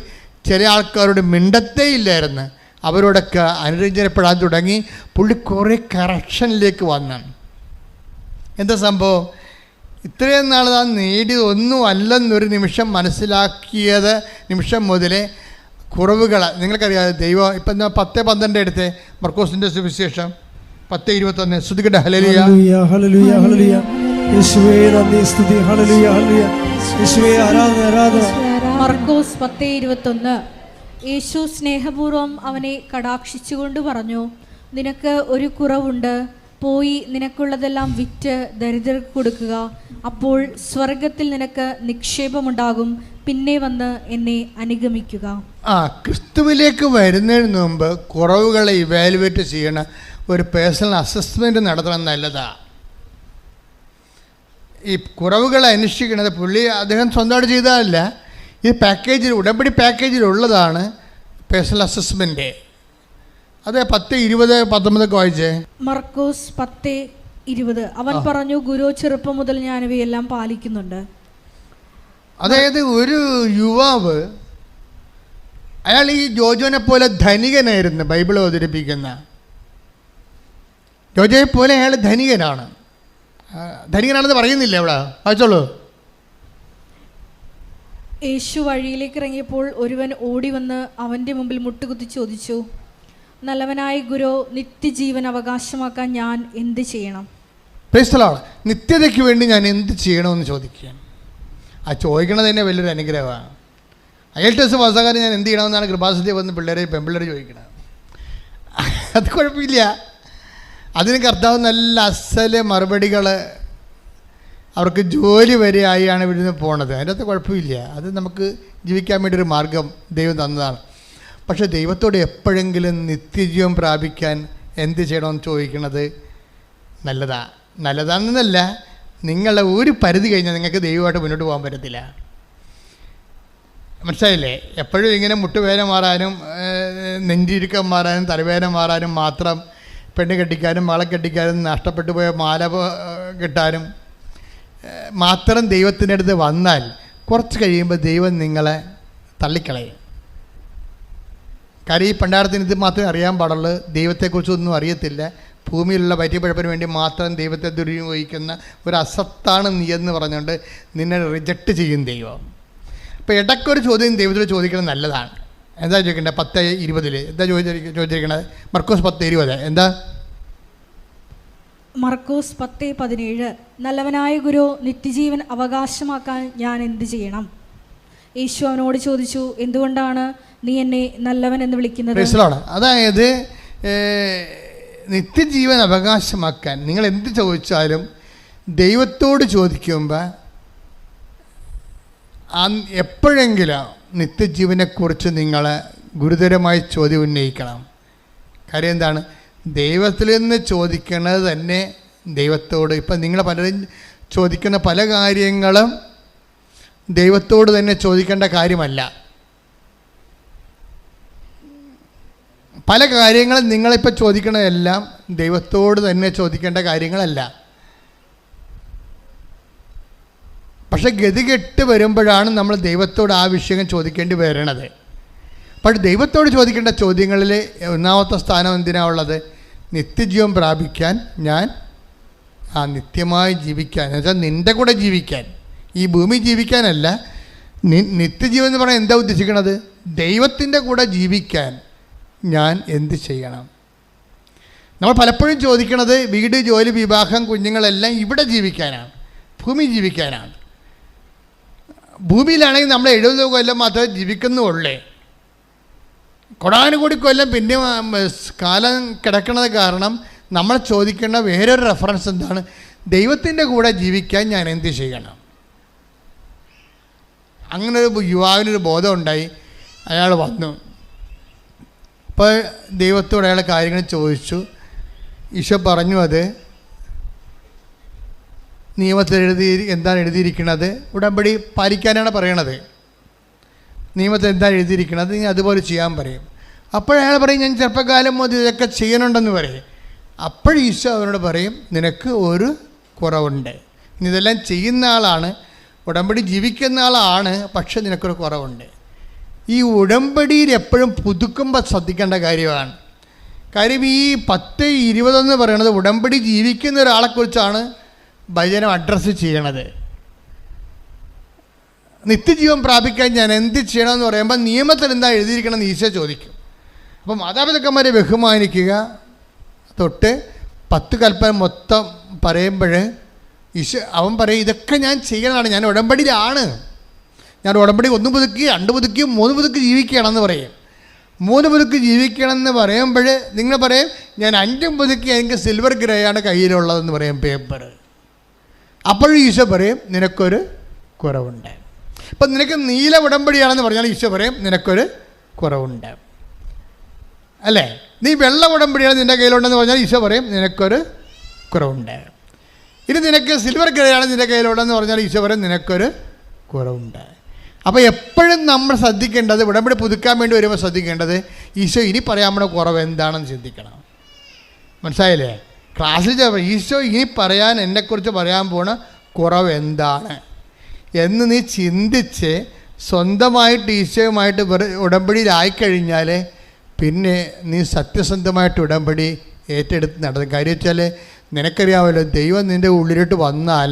ചില ആൾക്കാരോട് മിണ്ടത്തേ ഇല്ലായിരുന്നു, അവരോടൊക്കെ അനുരഞ്ജനപ്പെടാൻ തുടങ്ങി. പുള്ളി കുറേ കറക്ഷനിലേക്ക് വന്നു. എന്താ സംഭവം? ഇത്രയും നാൾ താൻ നേടിയത് ഒന്നും അല്ലെന്നൊരു നിമിഷം മനസ്സിലാക്കിയത് നിമിഷം മുതലേ കുറവുകൾ നിങ്ങൾക്കറിയാതെ ദൈവം ഇപ്പം എന്താ 10:12 എടുത്ത് മർക്കോസിൻ്റെ സുവിശേഷം 10:21 സ്തുതിക്കട്ടെ. ഹല്ലേലൂയ ഹല്ലേലൂയ ഹല്ലേലൂയ യേശുവേ നന്ദി സ്തുതി. ഹല്ലേലൂയ ഹല്ലേലൂയ യേശുവേ ആരാധന ആരാധന. മർക്കോസ് 10:21 യേശു സ്നേഹപൂർവ്വം അവനെ കടാക്ഷിച്ചുകൊണ്ട് പറഞ്ഞു, നിനക്ക് ഒരു കുറവുണ്ട്, പോയി നിനക്കുള്ളതെല്ലാം വിറ്റ് ദരിദ്രർക്ക് കൊടുക്കുക, അപ്പോൾ സ്വർഗത്തിൽ നിനക്ക് നിക്ഷേപമുണ്ടാകും, പിന്നെ വന്ന് എന്നെ അനുഗമിക്കുക. ക്രിസ്തുവിലേക്ക് വരുന്നതിന് മുമ്പ് കുറവുകളെ ഇവാലുവേറ്റ് ചെയ്യണ ഒരു പേഴ്സണൽ അസസ്മെൻറ്റ് നടത്തണം നല്ലതാ. ഈ കുറവുകളെ അന്വേഷിക്കുന്നത് അദ്ദേഹം സ്വന്തമായിട്ട് ചെയ്തതല്ല, ഈ പാക്കേജിൽ ഉടമ്പടി പാക്കേജിലുള്ളതാണ് പേഴ്സണൽ അസസ്മെൻറ്റ്. അതെ 10:20-19 വായിച്ചേ. മർക്കോസ് 10:20 അവൻ പറഞ്ഞു, ഗുരു ചെറുപ്പം മുതൽ ഞാൻ ഇവയെല്ലാം പാലിക്കുന്നുണ്ട്. അതായത് ഒരു യുവാവ്, അയാൾ ഈ ജോജോനെ പോലെ ധനികനായിരുന്നു. ബൈബിൾ അവതരിപ്പിക്കുന്ന ജോജോയെ പോലെ അയാൾ ധനികനാണെന്ന് പറയുന്നില്ല അവിടെ, വായിച്ചോളൂ. യേശു വഴിയിലേക്ക് ഇറങ്ങിയപ്പോൾ ഒരുവൻ ഓടി വന്ന് അവൻ്റെ മുമ്പിൽ മുട്ടുകുത്തി ചോദിച്ചു, നല്ലവനായ ഗുരു, നിത്യജീവൻ അവകാശമാക്കാൻ ഞാൻ എന്ത് ചെയ്യണം? നിത്യതയ്ക്ക് വേണ്ടി ഞാൻ എന്ത് ചെയ്യണമെന്ന് ചോദിക്കുകയാണ്. ആ ചോദിക്കണത് തന്നെ വലിയൊരു അനുഗ്രഹമാണ്. IELTS പാസ്സാകാൻ ഞാൻ എന്ത് ചെയ്യണമെന്നാണ് കൃപാസനത്തിൽ വന്ന് പെൺപിള്ളേർ ചോദിക്കുന്നത്. അത് കുഴപ്പമില്ല, അതിന് കർത്താവ് നല്ല അസല് മറുപടികൾ, അവർക്ക് ജോലി വരെ ആയാണ് ഇവിടുന്ന് പോണത്. അതിൻ്റെ അകത്ത് കുഴപ്പമില്ല, അത് നമുക്ക് ജീവിക്കാൻ വേണ്ടി ഒരു മാർഗം ദൈവം തന്നതാണ്. പക്ഷേ ദൈവത്തോട് എപ്പോഴെങ്കിലും നിത്യജീവൻ പ്രാപിക്കാൻ എന്ത് ചെയ്യണമെന്ന് ചോദിക്കണത് നല്ലതാണെന്നല്ല, നിങ്ങളെ ഒരു പരിധി കഴിഞ്ഞാൽ നിങ്ങൾക്ക് ദൈവമായിട്ട് മുന്നോട്ട് പോകാൻ പറ്റത്തില്ല. മനസ്സിലായില്ലേ? എപ്പോഴും ഇങ്ങനെ മുട്ടുവേദന മാറാനും നെഞ്ചിരുക്കം മാറാനും തലവേദന മാറാനും മാത്രം, പെണ്ണ് കെട്ടിക്കാനും മകളെ കെട്ടിക്കാനും നഷ്ടപ്പെട്ടു പോയ മാല കിട്ടാനും മാത്രം ദൈവത്തിൻ്റെ അടുത്ത് വന്നാൽ കുറച്ച് കഴിയുമ്പോൾ ദൈവം നിങ്ങളെ തള്ളിക്കളയും. കാര്യം ഈ പണ്ടാരത്തിന് ഇത് മാത്രമേ അറിയാൻ പാടുള്ളൂ, ദൈവത്തെക്കുറിച്ചൊന്നും അറിയത്തില്ല. ഭൂമിയിലുള്ള വയറ്റിപ്പഴപ്പിന് വേണ്ടി മാത്രം ദൈവത്തെ ദുരുപയോഗിക്കുന്ന ഒരു അസത്താണ് നീ എന്ന് പറഞ്ഞുകൊണ്ട് നിന്നെ റിജക്റ്റ് ചെയ്യും ദൈവം. അപ്പോൾ ഇടയ്ക്കൊരു ചോദ്യം ദൈവത്തോട് ചോദിക്കുന്നത് നല്ലതാണ്. എന്താ ചോദിക്കേണ്ടത്? 10:20 എന്താ ചോദിച്ചിരിക്കണത്? മർക്കോസ് 10:20 എന്താ? മർക്കോസ് 10:17 നല്ലവനായ ഗുരു, നിത്യജീവൻ അവകാശമാക്കാൻ ഞാൻ എന്ത് ചെയ്യണം? യേശു അവനോട് ചോദിച്ചു, എന്തുകൊണ്ടാണ് നീ എന്നെ നല്ലവൻ എന്ന് വിളിക്കുന്നത്? അതായത് നിത്യജീവൻ അവകാശമാക്കാൻ നിങ്ങൾ എന്ത് ചോദിച്ചാലും ദൈവത്തോട് ചോദിക്കുമ്പോൾ എപ്പോഴെങ്കിലും നിത്യജീവനെക്കുറിച്ച് നിങ്ങൾ ഗുരുതരമായി ചോദ്യം ഉന്നയിക്കണം. കാര്യം എന്താണ്? ദൈവത്തിൽ നിന്ന് ചോദിക്കുന്നത് തന്നെ ദൈവത്തോട്. ഇപ്പം നിങ്ങൾ പലരും ചോദിക്കുന്ന പല കാര്യങ്ങളും ദൈവത്തോട് തന്നെ ചോദിക്കേണ്ട കാര്യമല്ല. പല കാര്യങ്ങളും നിങ്ങളിപ്പോൾ ചോദിക്കണതെല്ലാം ദൈവത്തോട് തന്നെ ചോദിക്കേണ്ട കാര്യങ്ങളല്ല. പക്ഷെ ഗതികെട്ട് വരുമ്പോഴാണ് നമ്മൾ ദൈവത്തോട് ആ വിഷയം ചോദിക്കേണ്ടി വരണത്. പക്ഷെ ദൈവത്തോട് ചോദിക്കേണ്ട ചോദ്യങ്ങളിൽ ഒന്നാമത്തെ സ്ഥാനം എന്തിനാണ് ഉള്ളത്? നിത്യജീവൻ പ്രാപിക്കാൻ, ഞാൻ നിത്യമായി ജീവിക്കാൻ, എന്നുവെച്ചാൽ നിൻ്റെ കൂടെ ജീവിക്കാൻ, ഈ ഭൂമി ജീവിക്കാനല്ല. നിത്യജീവൻ എന്ന് പറഞ്ഞാൽ എന്താ ഉദ്ദേശിക്കണത്? ദൈവത്തിൻ്റെ കൂടെ ജീവിക്കാൻ ഞാൻ എന്ത് ചെയ്യണം? നമ്മൾ പലപ്പോഴും ചോദിക്കണത് വീട്, ജോലി, വിവാഹം, കുഞ്ഞുങ്ങളെല്ലാം ഇവിടെ ജീവിക്കാനാണ്, ഭൂമി ജീവിക്കാനാണ്. ഭൂമിയിലാണെങ്കിൽ നമ്മൾ 70 കൊല്ലം മാത്രമേ ജീവിക്കുന്നുള്ളേ. കൊടാനുകൂടി കൊല്ലം പിന്നെ കാലം കിടക്കുന്നത് കാരണം നമ്മൾ ചോദിക്കേണ്ട വേറൊരു റെഫറൻസ് എന്താണ്? ദൈവത്തിൻ്റെ കൂടെ ജീവിക്കാൻ ഞാൻ എന്ത് ചെയ്യണം? അങ്ങനെ ഒരു യുവാവിനൊരു ബോധം ഉണ്ടായി. അയാൾ വന്നു. അപ്പോൾ ദൈവത്തോട് അയാൾ കാര്യങ്ങൾ ചോദിച്ചു. ഈശോ പറഞ്ഞു, അത് നിയമത്തിൽ എന്താണ് എഴുതിയിരിക്കുന്നത്? ഉടമ്പടി പാലിക്കാനാണ് പറയണത്. നിയമത്തിൽ എന്താണ് എഴുതിയിരിക്കുന്നത്? നീ അതുപോലെ ചെയ്യാൻ പറയും. അപ്പോഴയാൾ പറയും, ഞാൻ ചെറുപ്പകാലം മുതൽ ഇതൊക്കെ ചെയ്യണുണ്ടെന്ന് പറയും. അപ്പോൾ ഈശോ അവനോട് പറയും, നിനക്ക് ഒരു കുറവുണ്ട്. നീ ഇതെല്ലാം ചെയ്യുന്ന ആളാണ്, ഉടമ്പടി ജീവിക്കുന്ന ആളാണ്, പക്ഷെ നിനക്കൊരു കുറവുണ്ട്. ഈ ഉടമ്പടിയിൽ എപ്പോഴും പുതുക്കുമ്പോൾ ശ്രദ്ധിക്കേണ്ട കാര്യമാണ്. കാര്യം ഈ 10-20 എന്ന് പറയുന്നത് ഉടമ്പടി ജീവിക്കുന്ന ഒരാളെക്കുറിച്ചാണ് ഭജനം അഡ്രസ്സ് ചെയ്യണത്. നിത്യജീവൻ പ്രാപിക്കാൻ ഞാൻ എന്ത് ചെയ്യണമെന്ന് പറയുമ്പോൾ നിയമത്തിൽ എന്താ എഴുതിയിരിക്കണമെന്ന് ഈശോ ചോദിക്കും. അപ്പോൾ മാതാപിതാക്കന്മാരെ ബഹുമാനിക്കുക തൊട്ട് 10 കൽപ്പന മൊത്തം പറയുമ്പോൾ ഈശോ അവൻ പറയും, ഇതൊക്കെ ഞാൻ ചെയ്യണതാണ്, ഞാൻ ഉടമ്പടിയിലാണ്, ഞാൻ ഉടമ്പടി 1 പുതുക്കി 2 പുതുക്കി 3 പുതുക്കി ജീവിക്കുകയാണെന്ന് പറയും. 3 പുതുക്കി ജീവിക്കണമെന്ന് പറയുമ്പോൾ നിങ്ങൾ പറയും, ഞാൻ 5 പുതുക്കി എനിക്ക് സിൽവർ ഗ്രേ ആണ് കയ്യിലുള്ളതെന്ന് പറയും, പേപ്പർ. അപ്പോഴും ഈശോ പറയും, നിനക്കൊരു കുറവുണ്ട്. ഇപ്പം നിനക്ക് നീല ഉടമ്പടിയാണെന്ന് പറഞ്ഞാൽ ഈശോ പറയും, നിനക്കൊരു കുറവുണ്ട്, അല്ലേ? നീ വെള്ള ഉടമ്പടിയാണ് നിൻ്റെ കയ്യിലുണ്ടെന്ന് പറഞ്ഞാൽ ഈശോ പറയും, നിനക്കൊരു കുറവുണ്ട്. ഇനി നിനക്ക് സിൽവർ ഗ്രേ ആണ് നിൻ്റെ കയ്യിലുണ്ടെന്ന് പറഞ്ഞാൽ ഈശോ പറയും, നിനക്കൊരു കുറവുണ്ട്. അപ്പോൾ എപ്പോഴും നമ്മൾ ശ്രദ്ധിക്കേണ്ടത്, ഉടമ്പടി പുതുക്കാൻ വേണ്ടി വരുമ്പോൾ ശ്രദ്ധിക്കേണ്ടത്, ഈശോ ഇനി പറയാൻ നമ്മുടെ കുറവ് എന്താണെന്ന് ചിന്തിക്കണം. മനസ്സിലായില്ലേ? ക്ലാസ്സിൽ ഈശോ ഇനി പറയാൻ എന്നെക്കുറിച്ച് പറയാൻ പോണ കുറവ് എന്താണ് എന്ന് നീ ചിന്തിച്ച് സ്വന്തമായിട്ട് ഈശോയുമായിട്ട് ഉടമ്പടിയിലായിക്കഴിഞ്ഞാൽ പിന്നെ നീ സത്യസന്ധമായിട്ട് ഉടമ്പടി ഏറ്റെടുത്ത് നടത്തും. കാര്യം വെച്ചാൽ നിനക്കറിയാമല്ലോ, ദൈവം നിൻ്റെ ഉള്ളിലോട്ട് വന്നാൽ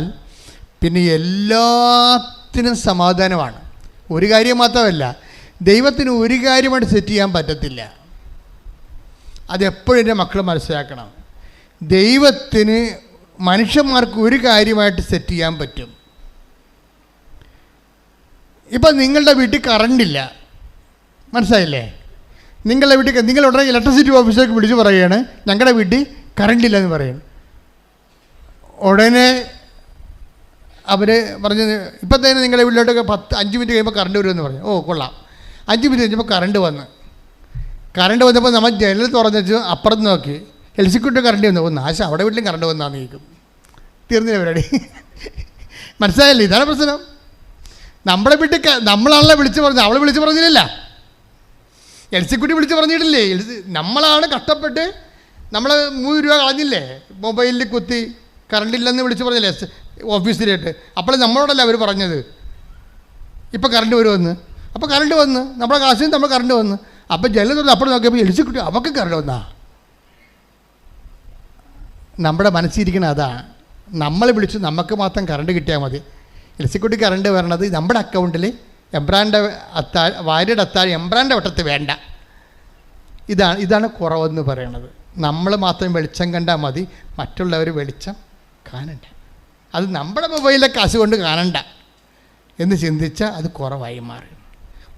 പിന്നെ എല്ലാത്തിനും സമാധാനമാണ്. ഒരു കാര്യം മാത്രമല്ല, ദൈവത്തിന് ഒരു കാര്യമായിട്ട് സെറ്റ് ചെയ്യാൻ പറ്റത്തില്ല. അതെപ്പോഴും എൻ്റെ മക്കൾ മനസ്സിലാക്കണം. ദൈവത്തിന് മനുഷ്യന്മാർക്ക് ഒരു കാര്യമായിട്ട് സെറ്റ് ചെയ്യാൻ പറ്റും. ഇപ്പം നിങ്ങളുടെ വീട്ടിൽ കറണ്ടില്ല, മനസ്സിലായില്ലേ? നിങ്ങളുടെ വീട്ടിൽ നിങ്ങൾ ഉടനെ ഇലക്ട്രിസിറ്റി ഓഫീസിലേക്ക് വിളിച്ച് പറയുകയാണ്, ഞങ്ങളുടെ വീട്ടിൽ കറണ്ടില്ല എന്ന് പറയും. ഉടനെ അവർ പറഞ്ഞ്, ഇപ്പം തന്നെ നിങ്ങളുടെ വീട്ടിലോട്ടൊക്കെ 5 മിനിറ്റ് കഴിയുമ്പോൾ കറണ്ട് വരുമെന്ന് പറഞ്ഞു. ഓ കൊള്ളാം. 5 മിനിറ്റ് കഴിഞ്ഞപ്പോൾ കറണ്ട് വന്നപ്പോൾ നമ്മൾ ജനൽ തുറന്നു വെച്ച് അപ്പുറത്ത് നോക്കി, എൽസിക്യൂട്ട് കറണ്ട് വന്നു. നാശം, അവിടെ വീട്ടിലും കറണ്ട് വന്നാന്ന് ചോദിക്കും. തീർന്നില്ല പരിപാടി. മനസ്സിലായില്ലേ? ഇതാണ് പ്രശ്നം. നമ്മുടെ വീട്ടിൽ നമ്മളാണല്ലോ വിളിച്ച് പറഞ്ഞത്, അവൾ വിളിച്ച് പറഞ്ഞില്ല, എൽസിക്കുട്ടി വിളിച്ച് പറഞ്ഞിട്ടില്ലേ? നമ്മളാണ് കഷ്ടപ്പെട്ട് നമ്മൾ 3 രൂപ കളഞ്ഞില്ലേ, മൊബൈലിൽ കുത്തി കറണ്ടില്ലെന്ന് വിളിച്ച് പറഞ്ഞില്ലേ ഓഫീസിലായിട്ട്. അപ്പോൾ നമ്മളോടല്ല അവർ പറഞ്ഞത് ഇപ്പം കറണ്ട് വരുമെന്ന്. അപ്പോൾ കറണ്ട് വന്ന് നമ്മുടെ കാശിന് നമ്മൾ കറണ്ട് വന്ന്. അപ്പോൾ ജനൽ തുറന്ന് അപ്പോൾ നോക്കിയപ്പോൾ എൽസിക്കുട്ടി അവർക്ക് കറണ്ട് വന്നാ. നമ്മുടെ മനസ്സിരിക്കണ അതാണ്. നമ്മൾ വിളിച്ച് നമുക്ക് മാത്രം കറണ്ട് കിട്ടിയാൽ മതി. എൽസിക്കുട്ടി കറണ്ട് വരണത് നമ്മുടെ അക്കൗണ്ടിൽ എംബ്രാൻ്റെ ഭാര്യയുടെ അത്താഴ് എംബ്രാൻ്റെ വട്ടത്ത് വേണ്ട. ഇതാണ് കുറവെന്ന് പറയണത്. നമ്മൾ മാത്രം വെളിച്ചം കണ്ടാൽ മതി, മറ്റുള്ളവർ വെളിച്ചം കാണണ്ട. അത് നമ്മുടെ മൊബൈലിലെ കാശ് കൊണ്ട് കാണണ്ട. എന്ന് ചിന്തിച്ചാൽ അത് കുറവായി മാറും.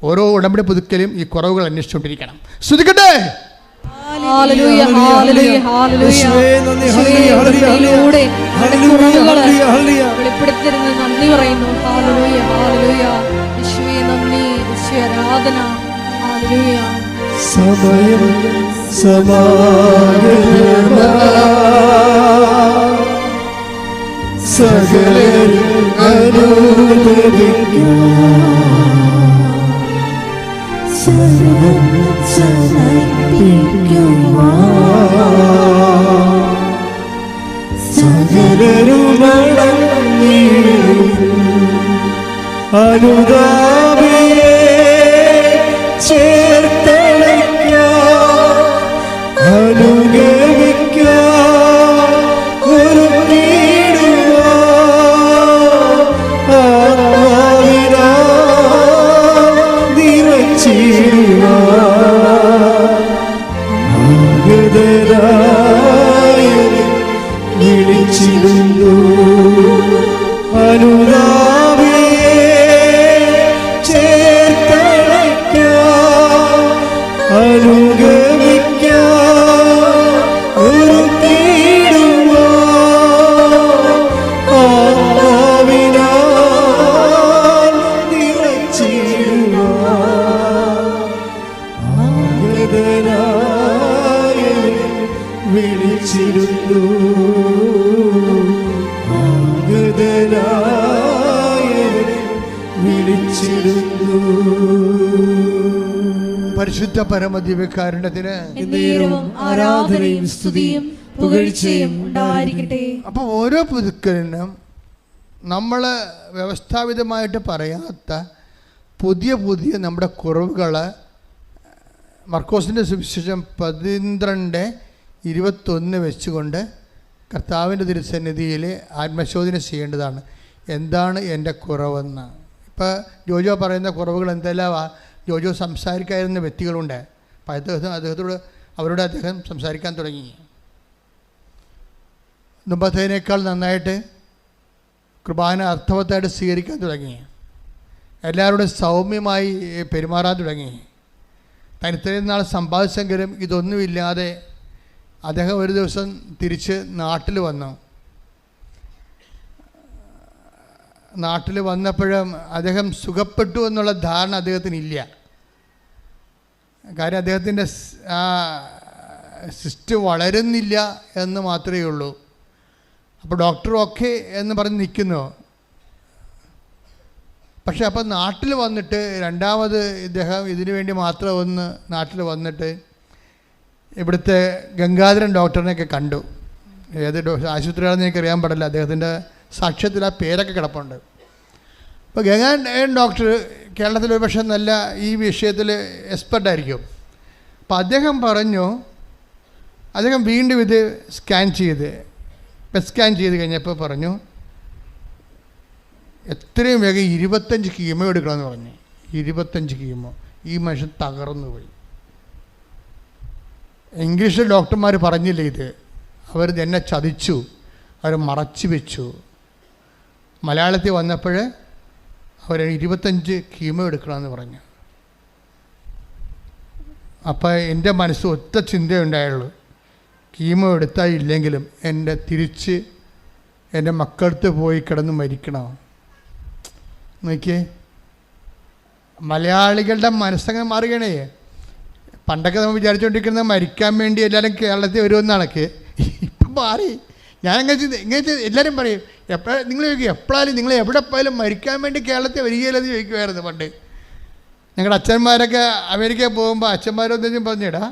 ഓരോ ഉടമ്പടി പുതുക്കലും ഈ കുറവുകൾ അന്വേഷിച്ചുകൊണ്ടിരിക്കണം. ശ്രദ്ധിക്കട്ടെ. ഹല്ലേലൂയ, ഹല്ലേലൂയ, ഹല്ലേലൂയ. യേശുവിലൂടെ വെളിപ്പെടുത്തിരുന്ന നന്ദി പറയുന്നു. ഹല്ലേലൂയ, ഹല്ലേലൂയ. യേശുവേ നന്ദി, യേശുവേ ആരാധന. ഹല്ലേലൂയ. സമയം സമാഗതമാ സകലരും അനുദപിക്കാം സർവ്വം സമർപ്പിക്കുവാൻ സകലരും അനുതാപിയെ ചേർത്തണയ്ക്കാം അനുഗമിക്കാം ഒരു വിളിച്ചിടുന്നു അനുതാപിയെ ചേർത്തണയ്ക്കാം അനുഗമിക്കാം ഒരു ആത്മാവിനാൽ നിറച്ചിടുവാൻ വിളിച്ചിരുന്നു വിളിച്ചിരുന്നു. പരിശുദ്ധ പരമദിവ്യകാരുണ്യത്തിന് ആരാധനയും സ്തുതിയും പുകഴ്ചയും ഉണ്ടായിരിക്കട്ടെ. അപ്പോൾ ഓരോ പുതുക്കലിനും നമ്മൾ വ്യവസ്ഥാപിതമായിട്ട് പറയാത്ത പുതിയ പുതിയ നമ്മുടെ കുറവുകൾ മർക്കോസിൻ്റെ സുവിശേഷം 12:21 വെച്ചുകൊണ്ട് കർത്താവിൻ്റെ തിരുസന്നിധിയിൽ ആത്മശോധന ചെയ്യേണ്ടതാണ്. എന്താണ് എൻ്റെ കുറവെന്ന്. ഇപ്പോൾ ജോജോ പറയുന്ന കുറവുകൾ എന്തെല്ലാമാ? ജോജോ സംസാരിക്കാതിരുന്ന വ്യക്തികളുണ്ട്. അപ്പം അവരോട് അദ്ദേഹം സംസാരിക്കാൻ തുടങ്ങി. മുമ്പത്തേനേക്കാൾ നന്നായിട്ട് കുർബാന അർത്ഥവത്തായിട്ട് സ്വീകരിക്കാൻ തുടങ്ങി. എല്ലാവരോടും സൗമ്യമായി പെരുമാറാൻ തുടങ്ങി. താൻ ഇത്രയും നാൾ സമ്പാദിച്ചെങ്കിലും ഇതൊന്നുമില്ലാതെ അദ്ദേഹം ഒരു ദിവസം തിരിച്ച് നാട്ടിൽ വന്നു. നാട്ടിൽ വന്നപ്പോഴും അദ്ദേഹം സുഖപ്പെട്ടു എന്നുള്ള ധാരണ അദ്ദേഹത്തിനില്ല. കാര്യം അദ്ദേഹത്തിൻ്റെ ആ സിസ്റ്റം വളരുന്നില്ല എന്ന് മാത്രമേ ഉള്ളൂ. അപ്പോൾ ഡോക്ടർ ഓക്കെ എന്ന് പറഞ്ഞ് നിൽക്കുന്നു. പക്ഷെ അപ്പം നാട്ടിൽ വന്നിട്ട് രണ്ടാമത് ഇദ്ദേഹം ഇതിനു വേണ്ടി മാത്രം ഒന്ന് നാട്ടിൽ വന്നിട്ട് ഇവിടുത്തെ ഗംഗാധരൻ ഡോക്ടറിനെയൊക്കെ കണ്ടു. ഏത് ആശുപത്രിയാണെന്ന് എനിക്ക് അറിയാൻ പാടില്ല. അദ്ദേഹത്തിൻ്റെ സാക്ഷ്യത്തിൽ ആ പേരൊക്കെ കിടപ്പുണ്ട്. അപ്പോൾ ഗംഗാധരൻ ഡോക്ടർ കേരളത്തിൽ ഒരു പക്ഷേ നല്ല ഈ വിഷയത്തിൽ എക്സ്പെർട്ടായിരിക്കും. അപ്പോൾ അദ്ദേഹം പറഞ്ഞു, അദ്ദേഹം വീണ്ടും ഇത് സ്കാൻ ചെയ്ത് കഴിഞ്ഞപ്പോൾ പറഞ്ഞു എത്രയും വേഗം 25 കീമോ എടുക്കണമെന്ന് പറഞ്ഞു. 25 കീമോ. ഈ മനുഷ്യൻ തകർന്നു പോയി. ഇംഗ്ലീഷിൽ ഡോക്ടർമാർ പറഞ്ഞില്ല ഇത്. അവർ എന്നെ ചതിച്ചു, അവർ മറച്ചു വെച്ചു. മലയാളത്തിൽ വന്നപ്പോൾ അവർ 25 കീമോ എടുക്കണമെന്ന് പറഞ്ഞു. അപ്പോൾ എൻ്റെ മനസ്സ് ഒറ്റ ചിന്തയുണ്ടായുള്ളൂ, കീമോ എടുത്താൽ ഇല്ലെങ്കിലും തിരിച്ച് എൻ്റെ മക്കളടുത്ത് പോയി കിടന്ന് മരിക്കണം. നോക്കിയേ, മലയാളികളുടെ മനസ്സങ്ങനെ മാറുകയാണേ. പണ്ടൊക്കെ നമ്മൾ വിചാരിച്ചുകൊണ്ടിരിക്കുന്നത് മരിക്കാൻ വേണ്ടി എല്ലാവരും കേരളത്തിൽ വരുമെന്നാണൊക്കെ. ഇപ്പം മാറി. ഇങ്ങനെ എല്ലാവരും പറയും, നിങ്ങൾ ചോദിക്കും എപ്പോഴാലും നിങ്ങൾ എവിടെ പോയാലും മരിക്കാൻ വേണ്ടി കേരളത്തിൽ വരികയില്ലെന്ന് ചോദിക്കുമായിരുന്നു പണ്ട്. ഞങ്ങളുടെ അച്ഛന്മാരൊക്കെ അമേരിക്കയിൽ പോകുമ്പോൾ അച്ഛന്മാരൊന്നും പറഞ്ഞിടാ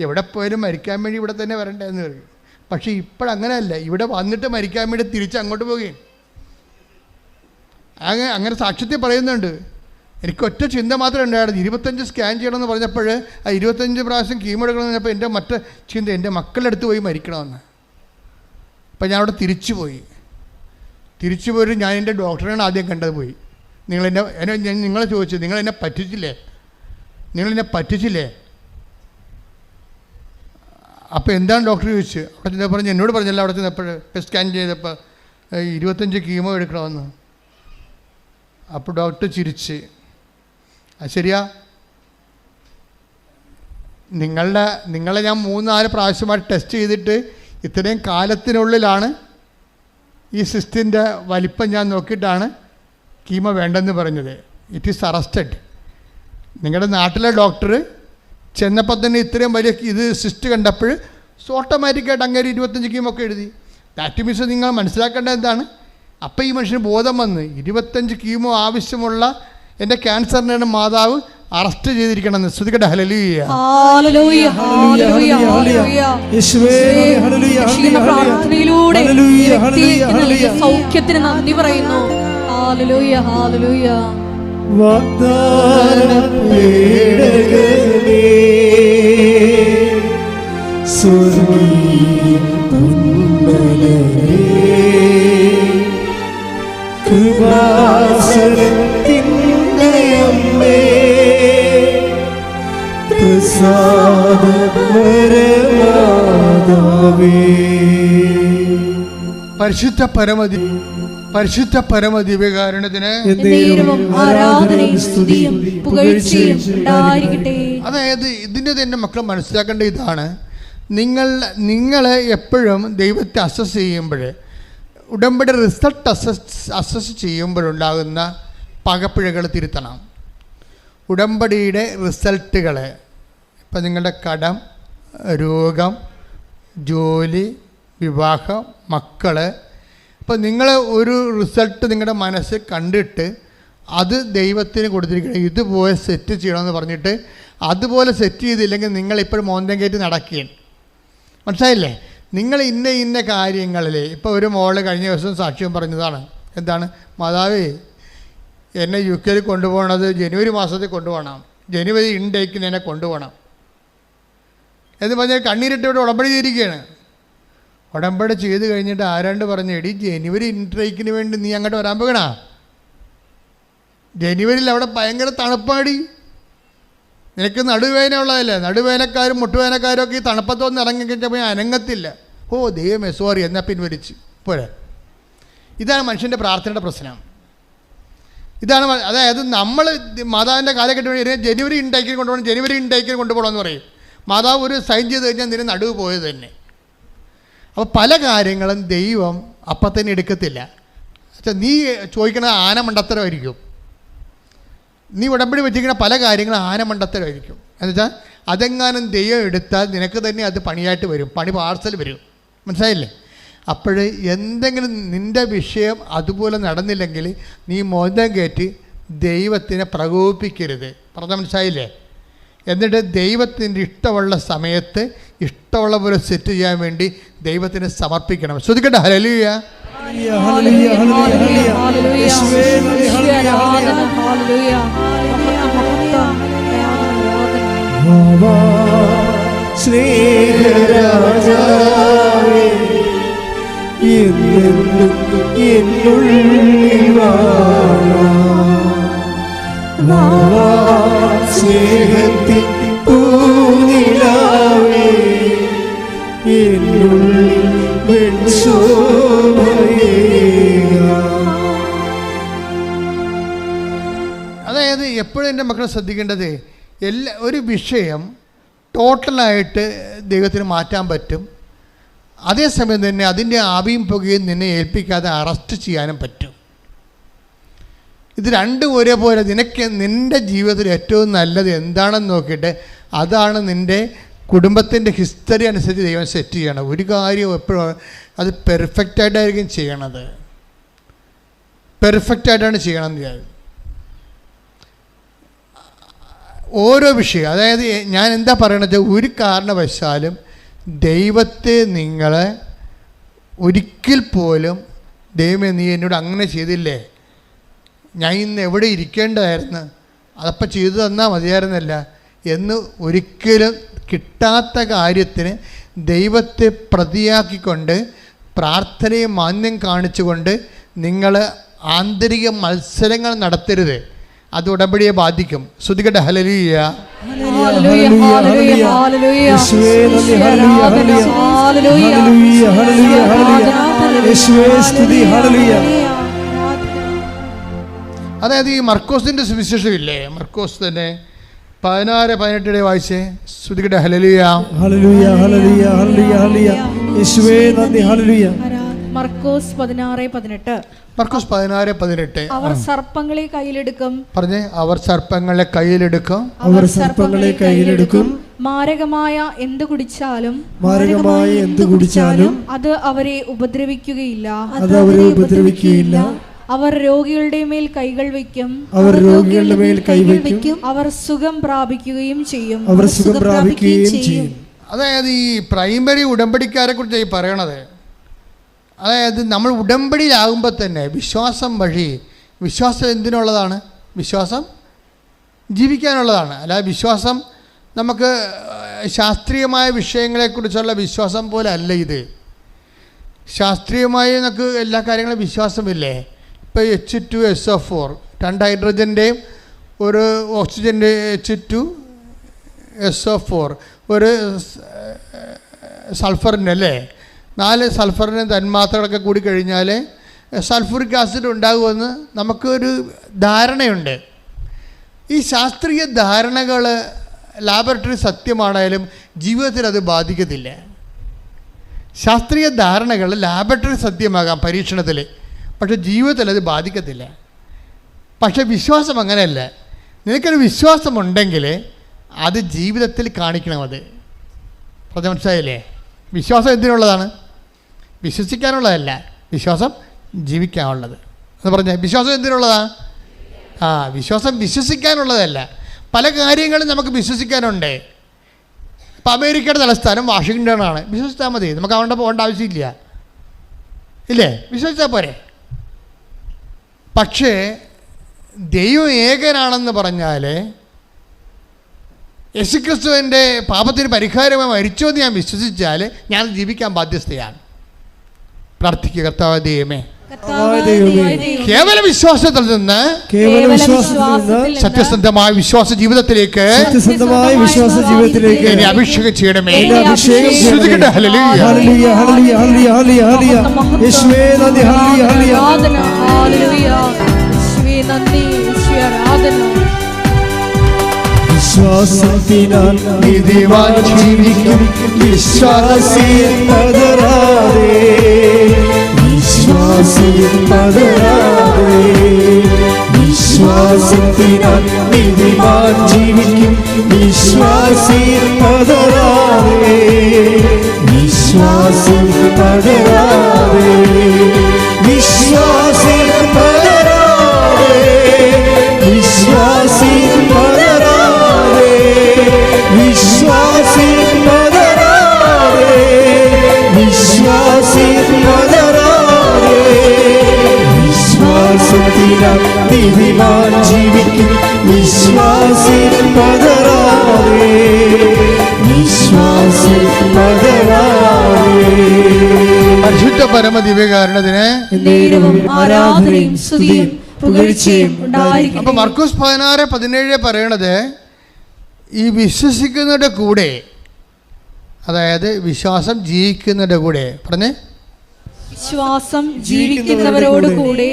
എവിടെ പോയാലും മരിക്കാൻ വേണ്ടി ഇവിടെ തന്നെ വരണ്ടേന്ന് പറയും. പക്ഷേ ഇപ്പോഴങ്ങനെയല്ല, ഇവിടെ വന്നിട്ട് മരിക്കാൻ വേണ്ടി തിരിച്ച് അങ്ങോട്ട് പോവുകയും. അങ്ങനെ സാക്ഷ്യത്തിൽ പറയുന്നുണ്ട്. എനിക്കൊറ്റ ചിന്ത മാത്രമേ ഉണ്ടായിരുന്നു, 25 സ്കാൻ ചെയ്യണമെന്ന് പറഞ്ഞപ്പോൾ ആ 25 പ്രാവശ്യം കീമോ എടുക്കണമെന്ന് പറഞ്ഞപ്പോൾ എൻ്റെ മറ്റേ ചിന്ത എൻ്റെ മക്കളുടെ അടുത്ത് പോയി മരിക്കണമെന്ന്. അപ്പം ഞാൻ അവിടെ തിരിച്ചു പോയിട്ട് ഞാൻ എൻ്റെ ഡോക്ടറെയാണ് ആദ്യം കണ്ടത്. പോയി നിങ്ങളെ ചോദിച്ചു, നിങ്ങളെന്നെ പറ്റിച്ചില്ലേ? അപ്പോൾ എന്താണ് ഡോക്ടർ ചോദിച്ചു. അവിടെ ചെന്നപ്പോൾ പറഞ്ഞു, എന്നോട് പറഞ്ഞല്ലോ അവിടെ ചെന്നപ്പോൾ സ്കാൻ ചെയ്തപ്പോൾ 25 കീമോ എടുക്കണമെന്ന്. അപ്പോൾ ഡോക്ടർ ചിരിച്ച്, അത് ശരിയാ, നിങ്ങളെ ഞാൻ 3-4 പ്രാവശ്യമായിട്ട് ടെസ്റ്റ് ചെയ്തിട്ട് ഇത്രയും കാലത്തിനുള്ളിലാണ് ഈ സിസ്റ്റിൻ്റെ വലിപ്പം ഞാൻ നോക്കിയിട്ടാണ് കീമോ വേണ്ടെന്ന് പറഞ്ഞത്. It is arrested. നിങ്ങളുടെ നാട്ടിലെ ഡോക്ടർ ചെന്നപ്പോൾ തന്നെ ഇത്രയും വലിയ ഇത് സിസ്റ്റ് കണ്ടപ്പോൾ ഓട്ടോമാറ്റിക്കായിട്ട് അങ്ങനെ 25 കീമോ ഒക്കെ എഴുതി. ദാറ്റ് മീൻസ് നിങ്ങൾ മനസ്സിലാക്കേണ്ടത് എന്താണ്? അപ്പം ഈ മനുഷ്യന് ബോധം വന്ന് 25 കീമോ ആവശ്യമുള്ള എൻ്റെ ക്യാൻസറിനാണ് മാതാവ് അറസ്റ്റ് ചെയ്തിരിക്കണമെന്ന്. ശ്രദ്ധിക്കട്ടെ. ഹല്ലേലൂയ, ഹല്ലേലൂയ, ഹല്ലേലൂയ, ഹല്ലേലൂയ. പ്രാർത്ഥനയിലൂടെ സൗഖ്യത്തിന് നന്ദി പറയുന്നു. ഹല്ലേലൂയ, ഹല്ലേലൂയ. പരിശുദ്ധ പരമദിവ്യകാരുണ്യത്തിന് ആരാധനയും സ്തുതിയും പുകഴ്ചയും ഉണ്ടായിരിക്കട്ടെ. അതായത് ഇതിൻ്റെ തന്നെ മക്കൾ മനസ്സിലാക്കേണ്ട ഇതാണ്, നിങ്ങൾ എപ്പോഴും ദൈവത്തെ അസസ് ചെയ്യുമ്പോൾ, ഉടമ്പടി റിസൾട്ട് അസസ് ചെയ്യുമ്പോഴുണ്ടാകുന്ന പകപ്പിഴകൾ തിരുത്തണം. ഉടമ്പടിയുടെ റിസൾട്ടുകൾ, ഇപ്പം നിങ്ങളുടെ കടം, രോഗം, ജോലി, വിവാഹം, മക്കൾ, ഇപ്പം നിങ്ങൾ ഒരു റിസൾട്ട് നിങ്ങളുടെ മനസ്സിൽ കണ്ടിട്ട് അത് ദൈവത്തിന് കൊടുത്തിരിക്കണം, ഇതുപോലെ സെറ്റ് ചെയ്യണമെന്ന് പറഞ്ഞിട്ട് അതുപോലെ സെറ്റ് ചെയ്തില്ലെങ്കിൽ നിങ്ങളിപ്പോൾ മോന്തം കയറ്റി നടക്കുകയാണ്. മനസ്സിലായില്ലേ? നിങ്ങൾ ഇന്ന കാര്യങ്ങളിൽ, ഇപ്പോൾ ഒരു മോള് കഴിഞ്ഞ ദിവസം സാക്ഷ്യം പറഞ്ഞതാണ്. എന്താണ്? മാതാവേ, എന്നെ UK കൊണ്ടുപോകണത് ജനുവരി മാസത്തിൽ കൊണ്ടുപോകണം, ജനുവരി ഇൻടേക്കിന് എന്നെ കൊണ്ടുപോകണം എന്ന് പറഞ്ഞാൽ കണ്ണീരിട്ടവിടെ ഉടമ്പടി ചെയ്തിരിക്കുകയാണ്. ഉടമ്പടി ചെയ്ത് കഴിഞ്ഞിട്ട് ആരാണ്ട് പറഞ്ഞു, എടി ജനുവരി ഇൻടേക്കിന് വേണ്ടി നീ അങ്ങോട്ട് വരാൻ പോകണ, ജനുവരിയിൽ അവിടെ ഭയങ്കര തണുപ്പാടി, നിനക്ക് നടുവേദന ഉള്ളതല്ലേ, നടുവേദനക്കാരും മുട്ടുവേദനക്കാരും ഒക്കെ ഈ തണുപ്പത്തൊന്നും ഇറങ്ങിക്കഴിഞ്ഞപ്പോൾ അനങ്ങത്തില്ല. ഓ ദൈവമേ സോറി എന്നാൽ പിൻവലിച്ച് പോരെ. ഇതാണ് മനുഷ്യൻ്റെ പ്രാർത്ഥനയുടെ പ്രശ്നം. ഇതാണ്, അതായത് നമ്മൾ മാതാവിൻ്റെ കാലഘട്ടം ജനുവരി ഇൻടേക്കിന് കൊണ്ടുപോകണം, ജനുവരി ഇൻടേക്കിന് കൊണ്ടുപോകണമെന്ന് പറയും. മാതാവ് ഒരു സൈൻ ചെയ്ത് കഴിഞ്ഞാൽ നിന്നെ നടുവ് പോയത് തന്നെ. അപ്പോൾ പല കാര്യങ്ങളും ദൈവം അപ്പം തന്നെ എടുക്കത്തില്ല. നീ ചോദിക്കണത് ആനമണ്ടത്തരമായിരിക്കും, നീ ഉടമ്പടി വെച്ചിരിക്കുന്ന പല കാര്യങ്ങളും ആനമണ്ടത്തരമായിരിക്കും. എന്നുവെച്ചാൽ അതെങ്ങാനും ദൈവം എടുത്താൽ നിനക്ക് തന്നെ അത് പണിയായിട്ട് വരും, പണി പാർസൽ വരും. മനസ്സിലായില്ലേ? അപ്പോൾ എന്തെങ്കിലും നിൻ്റെ വിഷയം അതുപോലെ നടന്നില്ലെങ്കിൽ നീ മോന്തം കയറ്റി ദൈവത്തിനെ പ്രകോപിപ്പിക്കരുത്. പറഞ്ഞ മനസ്സിലായില്ലേ? എന്നിട്ട് ദൈവത്തിൻ്റെ ഇഷ്ടമുള്ള സമയത്ത് ഇഷ്ടമുള്ള പോലെ സെറ്റ് ചെയ്യാൻ വേണ്ടി ദൈവത്തിന് സമർപ്പിക്കണം. ശ്രദ്ധിക്കട്ടെ. ഹല്ലേലൂയ, സ്നേഹത്തിൽ പൂനിലാവേ അതായത് എപ്പോഴും എൻ്റെ മക്കളെ ശ്രദ്ധിക്കേണ്ടത്, ഒരു വിഷയം ടോട്ടലായിട്ട് ദൈവത്തിന് മാറ്റാൻ പറ്റും, അതേസമയം തന്നെ അതിൻ്റെ ആവിയും പുകയും നിന്നെ ഏൽപ്പിക്കാതെ അറസ്റ്റ് ചെയ്യാനും പറ്റും. ഇത് രണ്ടും ഒരേപോലെ. നിൻ്റെ ജീവിതത്തിൽ ഏറ്റവും നല്ലത് എന്താണെന്ന് നോക്കിയിട്ട് അതാണ് നിൻ്റെ കുടുംബത്തിൻ്റെ ഹിസ്റ്ററി അനുസരിച്ച് ദൈവം സെറ്റ് ചെയ്യണം. ഒരു കാര്യം എപ്പോഴും അത് പെർഫെക്റ്റായിട്ടായിരിക്കും ചെയ്യണത്, പെർഫെക്റ്റായിട്ടാണ് ചെയ്യണമെന്ന് വിചാരിക്കും. ഓരോ വിഷയം, അതായത് ഞാൻ എന്താ പറയണത്, ഒരു കാരണവശാലും ദൈവത്തെ നിങ്ങളെ ഒരിക്കൽ പോലും ദൈവമേ നീ എന്നോട് അങ്ങനെ ചെയ്തില്ലേ, ഞാൻ ഇന്ന് എവിടെ ഇരിക്കേണ്ടതായിരുന്നു, അതപ്പം ചെയ്തു തന്നാൽ മതിയായിരുന്നല്ല എന്ന് ഒരിക്കലും കിട്ടാത്ത കാര്യത്തിന് ദൈവത്തെ പ്രതിയാക്കിക്കൊണ്ട് പ്രാർത്ഥനയെ മാന്യം കാണിച്ചുകൊണ്ട് നിങ്ങൾ ആന്തരിക മത്സരങ്ങൾ നടത്തരുത്. അത് ഉടമ്പടിയെ ബാധിക്കും. ശ്രദ്ധിക്കട്ടെ. ഹല്ലേലൂയ, അതായത് ഈ മർക്കോസിൻ്റെ സുവിശേഷം ഇല്ലേ, മർക്കോസ് തന്നെ 16-18 വായിച്ചേ. ശ്രുതികട്ടെ. ഹല്ലേലൂയ, ഹല്ലേലൂയ, ഹല്ലേലൂയ, ഹല്ലേലൂയ, ഹല്ലേലൂയ. യേശുവേ നന്ദി. ഹല്ലേലൂയ. മർക്കോസ് 16:18. മർക്കോസ് 16:18. അവർ സർപ്പങ്ങളെ കയ്യിലെടുക്കും. പറഞ്ഞേ. അവർ സർപ്പങ്ങളെ കയ്യിലെടുക്കും. അവർ സർപ്പങ്ങളെ കയ്യിലെടുക്കും. മാരകമായ എന്ത് കുടിച്ചാലും മാരകമായ എന്ത് കുടിച്ചാലും അത് അവരെ ഉപദ്രവിക്കുകയില്ല. അത് അവരെ ഉപദ്രവിക്കുകയില്ല. അവർ രോഗികളുടെ മേൽ കൈകൾ വയ്ക്കും. അവർ രോഗികളുടെ മേൽ കൈവയ്ക്കും. അവർ സുഖം പ്രാപിക്കുകയും ചെയ്യും. അവർ സുഖം പ്രാപിക്കുകയും ചെയ്യും. അതായത് ഈ പ്രൈമറി ഉടമ്പടിക്കാരെ കുറിച്ച് ഈ പറയണത്. അതായത് നമ്മൾ ഉടമ്പടിയിലാകുമ്പോൾ തന്നെ വിശ്വാസം വഴി, വിശ്വാസം എന്തിനുള്ളതാണ്? വിശ്വാസം ജീവിക്കാനുള്ളതാണ്. അല്ലാതെ വിശ്വാസം നമുക്ക് ശാസ്ത്രീയമായ വിഷയങ്ങളെക്കുറിച്ചുള്ള വിശ്വാസം പോലെ അല്ല ഇത്. ശാസ്ത്രീയമായി നമുക്ക് എല്ലാ കാര്യങ്ങളും വിശ്വാസമില്ലേ. ഇപ്പോൾ H2SO4, 2 ഹൈഡ്രജൻ്റെയും ഒരു ഓക്സിജൻ്റെ H2SO4, ഒരു സൾഫറിൻ്റെ അല്ലേ, 4 സൾഫറിന് തന്മാത്രകളൊക്കെ കൂടി കഴിഞ്ഞാൽ സൾഫറിക് ആസിഡ് ഉണ്ടാകുമെന്ന് നമുക്കൊരു ധാരണയുണ്ട്. ഈ ശാസ്ത്രീയ ധാരണകൾ ലാബറട്ടറി സത്യമാണെങ്കിലും ജീവിതത്തിൽ അത് ബാധിക്കത്തില്ല. ശാസ്ത്രീയ ധാരണകൾ ലാബറട്ടറി സത്യമാകാം പരീക്ഷണത്തിൽ, പക്ഷേ ജീവിതത്തിൽ അത് ബാധിക്കത്തില്ല. പക്ഷേ വിശ്വാസം അങ്ങനെയല്ല. നിനക്കൊരു വിശ്വാസമുണ്ടെങ്കിൽ അത് ജീവിതത്തിൽ കാണിക്കണം. അത് പറഞ്ഞ മനസ്സിലായില്ലേ? വിശ്വാസം എന്തിനുള്ളതാണ്? വിശ്വസിക്കാനുള്ളതല്ല, വിശ്വാസം ജീവിക്കാനുള്ളത് എന്ന് പറഞ്ഞാൽ. വിശ്വാസം എന്തിനുള്ളതാണ്? വിശ്വാസം വിശ്വസിക്കാനുള്ളതല്ല. പല കാര്യങ്ങളും നമുക്ക് വിശ്വസിക്കാനുണ്ട്. ഇപ്പം അമേരിക്കയുടെ തലസ്ഥാനം വാഷിങ്ടണാണ്. വിശ്വസിച്ചാൽ മതി, നമുക്ക് അവിടെ പോകേണ്ട ആവശ്യമില്ല, ഇല്ലേ? വിശ്വസിച്ചാൽ പോരെ. പക്ഷേ ദൈവം ഏകനാണെന്ന് പറഞ്ഞാൽ യേശുക്രിസ്തുവിൻ്റെ പാപത്തിന് പരിഹാരമായി മരിച്ചോ എന്ന് ഞാൻ വിശ്വസിച്ചാൽ ഞാൻ ജീവിക്കാൻ ബാധ്യസ്ഥയാണ്. പ്രാർത്ഥിക്കുക. കർത്താവേ ദൈവമേ, കേവല വിശ്വാസത്തിൽ നിന്ന് സത്യസന്ധമായ വിശ്വാസ ജീവിതത്തിലേക്ക് എന്നെ അഭിഷേകം ചെയ്യണമേ. ശ്രുതികട്ടെ. ഹല്ലേലൂയ, ഹല്ലേലൂയ, ഹല്ലേലൂയ, ഹല്ലേലൂയ, ഹല്ലേലൂയ. യേശുവേ നന്ദി. ഹല്ലേലൂയ, ഹല്ലേലൂയ. ഹല്ലേലൂയ. യേശുവേ നന്ദി, യേശുവേ ആരാധന. വിശ്വാസത്തിനാൽ നീതിമാൻ ജീവിക്കും. വിശ്വാസിയിൽ പതറാതെ, വിശ്വാസിയിൽ പതറാതെ. വിശ്വാസത്തിനാൽ നീതിമാൻ ജീവിക്കും. വിശ്വാസിയിൽ പതറാതെ, വിശ്വാസിയിൽ പതറാതെ. വിശ്വാസിയിൽ പതറാതെ, വിശ്വാസിയിൽ പതറാതെ. വിശ്വാസിയിൽ പതറാതെ, വിശ്വാസിയിൽ പതറാതെ. വിശ്വാസത്തിനാൽ നീതിമാൻ ജീവിക്കും. വിശ്വാസിയിൽ പതറാതെ, വിശ്വാസിയിൽ പതറാതെ. പരിശുദ്ധ പരമ ദിവ്യകാരുണ്യത്തിന് നേരവും ആരാധനയും സ്തുതിയും പുകഴ്ചയും ഉണ്ടായിരിക്കട്ടെ. അപ്പോൾ മർക്കോസ് 16:17 പറയണത് ഈ വിശ്വസിക്കുന്നവരുടെ കൂടെ, അതായത് വിശ്വാസം ജീവിക്കുന്നവരുടെ കൂടെ. പറഞ്ഞേ. വിശ്വാസം ജീവിക്കുന്നവരോട് കൂടെ.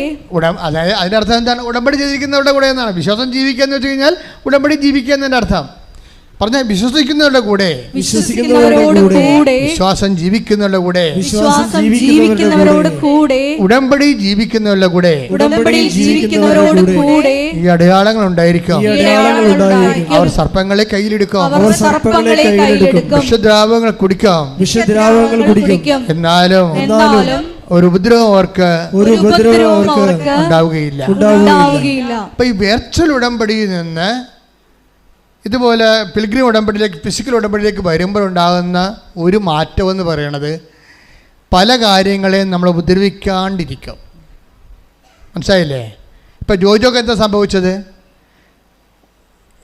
അതായത് അതിൻ്റെ അർത്ഥം എന്താണ്? ഉടമ്പടി ചെയ്തിരിക്കുന്നവരുടെ കൂടെ എന്നാണ്. വിശ്വാസം ജീവിക്കുക എന്ന് വെച്ച് കഴിഞ്ഞാൽ ഉടമ്പടി ജീവിക്കുക എന്നതിൻ്റെ അർത്ഥം. പറഞ്ഞ വിശ്വസിക്കുന്നവരുടെ കൂടെ, വിശ്വസിക്കുന്നവരോട് കൂടെ, വിശ്വാസം ജീവിക്കുന്നവരുടെ കൂടെ, വിശ്വാസം ജീവിക്കുന്നവരോട് കൂടെ, ഉടമ്പടി ജീവിക്കുന്നവരുടെ കൂടെ, ഉടമ്പടി ജീവിക്കുന്നവരോട് കൂടെ ഈ അടയാളങ്ങൾ ഉണ്ടായിരിക്കും. അവർ സർപ്പങ്ങളെ കയ്യിലെടുക്കും. അവർ സർപ്പങ്ങളെ കയ്യിലെടുക്കും. വിഷദ്രാവങ്ങൾ കുടിക്കാം. വിഷദ്രാവങ്ങൾ കുടിക്കും. എന്നാലും ഒരു ഉപദ്രവം അവർക്ക് ഉണ്ടാവുകയില്ല. അപ്പൊ ഈ വെർച്വൽ ഉടമ്പടിയിൽ നിന്ന് ഇതുപോലെ പിൽഗ്രിം ഉടമ്പടിയിലേക്ക്, ഫിസിക്കൽ ഉടമ്പടിയിലേക്ക് വരുമ്പോഴുണ്ടാകുന്ന ഒരു മാറ്റം എന്ന് പറയുന്നത് പല കാര്യങ്ങളെയും നമ്മൾ ഉപദ്രവിക്കാണ്ടിരിക്കും. മനസ്സിലായില്ലേ? ഇപ്പം ജോജോക്ക് എന്താ സംഭവിച്ചത്?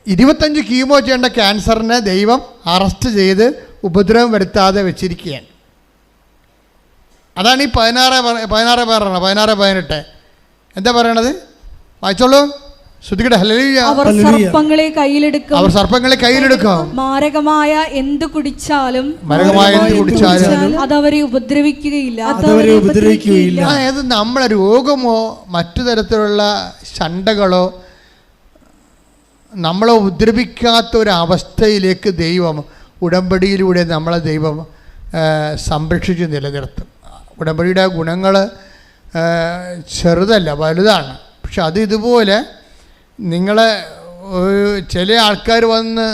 25 കീമോ ചെയ്യേണ്ട ക്യാൻസറിനെ ദൈവം അറസ്റ്റ് ചെയ്ത് ഉപദ്രവം വരുത്താതെ വെച്ചിരിക്കുകയാണ്. അതാണ് ഈ 16-18 എന്താ പറയണത്? വായിച്ചോളൂ. ശ്രുതികട്ടെ. ഹല്ലേലൂയ. അവർ സർപ്പങ്ങളെ കയ്യിലെടുക്കും. അവർ സർപ്പങ്ങളെ കയ്യിലെടുക്കും. മാരകമായ എന്ത് കുടിച്ചാലും അതവരെ ഉപദ്രവിക്കുകയില്ല. അതായത് നമ്മുടെ രോഗമോ മറ്റു തരത്തിലുള്ള ശണ്ടകളോ നമ്മളെ ഉപദ്രവിക്കാത്ത ഒരവസ്ഥയിലേക്ക് ദൈവം ഉടമ്പടിയിലൂടെ നമ്മളെ ദൈവം സംരക്ഷിച്ച് നിലനിർത്തും. ഉടമ്പടിയുടെ ഗുണങ്ങൾ ചെറുതല്ല, വലുതാണ്. പക്ഷെ അത് ഇതുപോലെ നിങ്ങളെ ചില ആൾക്കാർ വന്ന്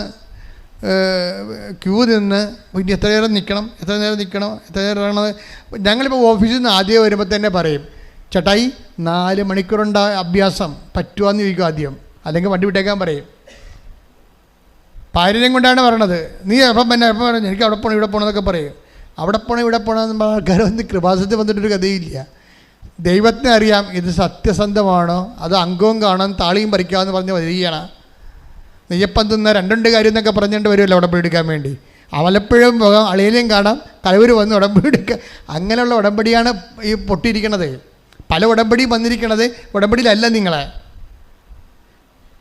ക്യൂ നിന്ന് ഇനി എത്ര നേരം നിൽക്കണം, എത്ര നേരം ഞങ്ങളിപ്പോൾ ഓഫീസിൽ നിന്ന് ആദ്യം വരുമ്പോൾ തന്നെ പറയും, ചേട്ടായി 4 മണിക്കൂറുണ്ട അഭ്യാസം പറ്റുവാന്ന് ചോദിക്കും ആദ്യം, അല്ലെങ്കിൽ വണ്ടി വിട്ടേക്കാൻ പറയും. പാരര്യം കൊണ്ടാണ് പറയണത്. നീ എപ്പം പറഞ്ഞു എനിക്ക് അവിടെ പോകണം ഇവിടെ പോകണമെന്നൊക്കെ പറയും. അവിടെ പോകണം ഇവിടെ പോകണമെന്ന് ആൾക്കാർ വന്ന് കൃപാസനത്തിൽ വന്നിട്ടൊരു കഥയില്ല. ദൈവത്തിന് അറിയാം ഇത് സത്യസന്ധമാണോ, അത് അംഗവും കാണാൻ താളിയും പറിക്കാമെന്ന് പറഞ്ഞ് വരികയാണ്. നെയ്യപ്പം തിന്ന 2 കാര്യം എന്നൊക്കെ പറഞ്ഞുകൊണ്ട് വരുമല്ലോ ഉടമ്പടി എടുക്കാൻ വേണ്ടി. അവലപ്പോഴും പോകാം, അളിയിലേയും കാണാം, കഴിവർ വന്ന് ഉടമ്പടി എടുക്കുക. അങ്ങനെയുള്ള ഉടമ്പടിയാണ് ഈ പൊട്ടിയിരിക്കണത്. പല ഉടമ്പടിയും വന്നിരിക്കണത് ഉടമ്പടിയിലല്ല നിങ്ങളെ.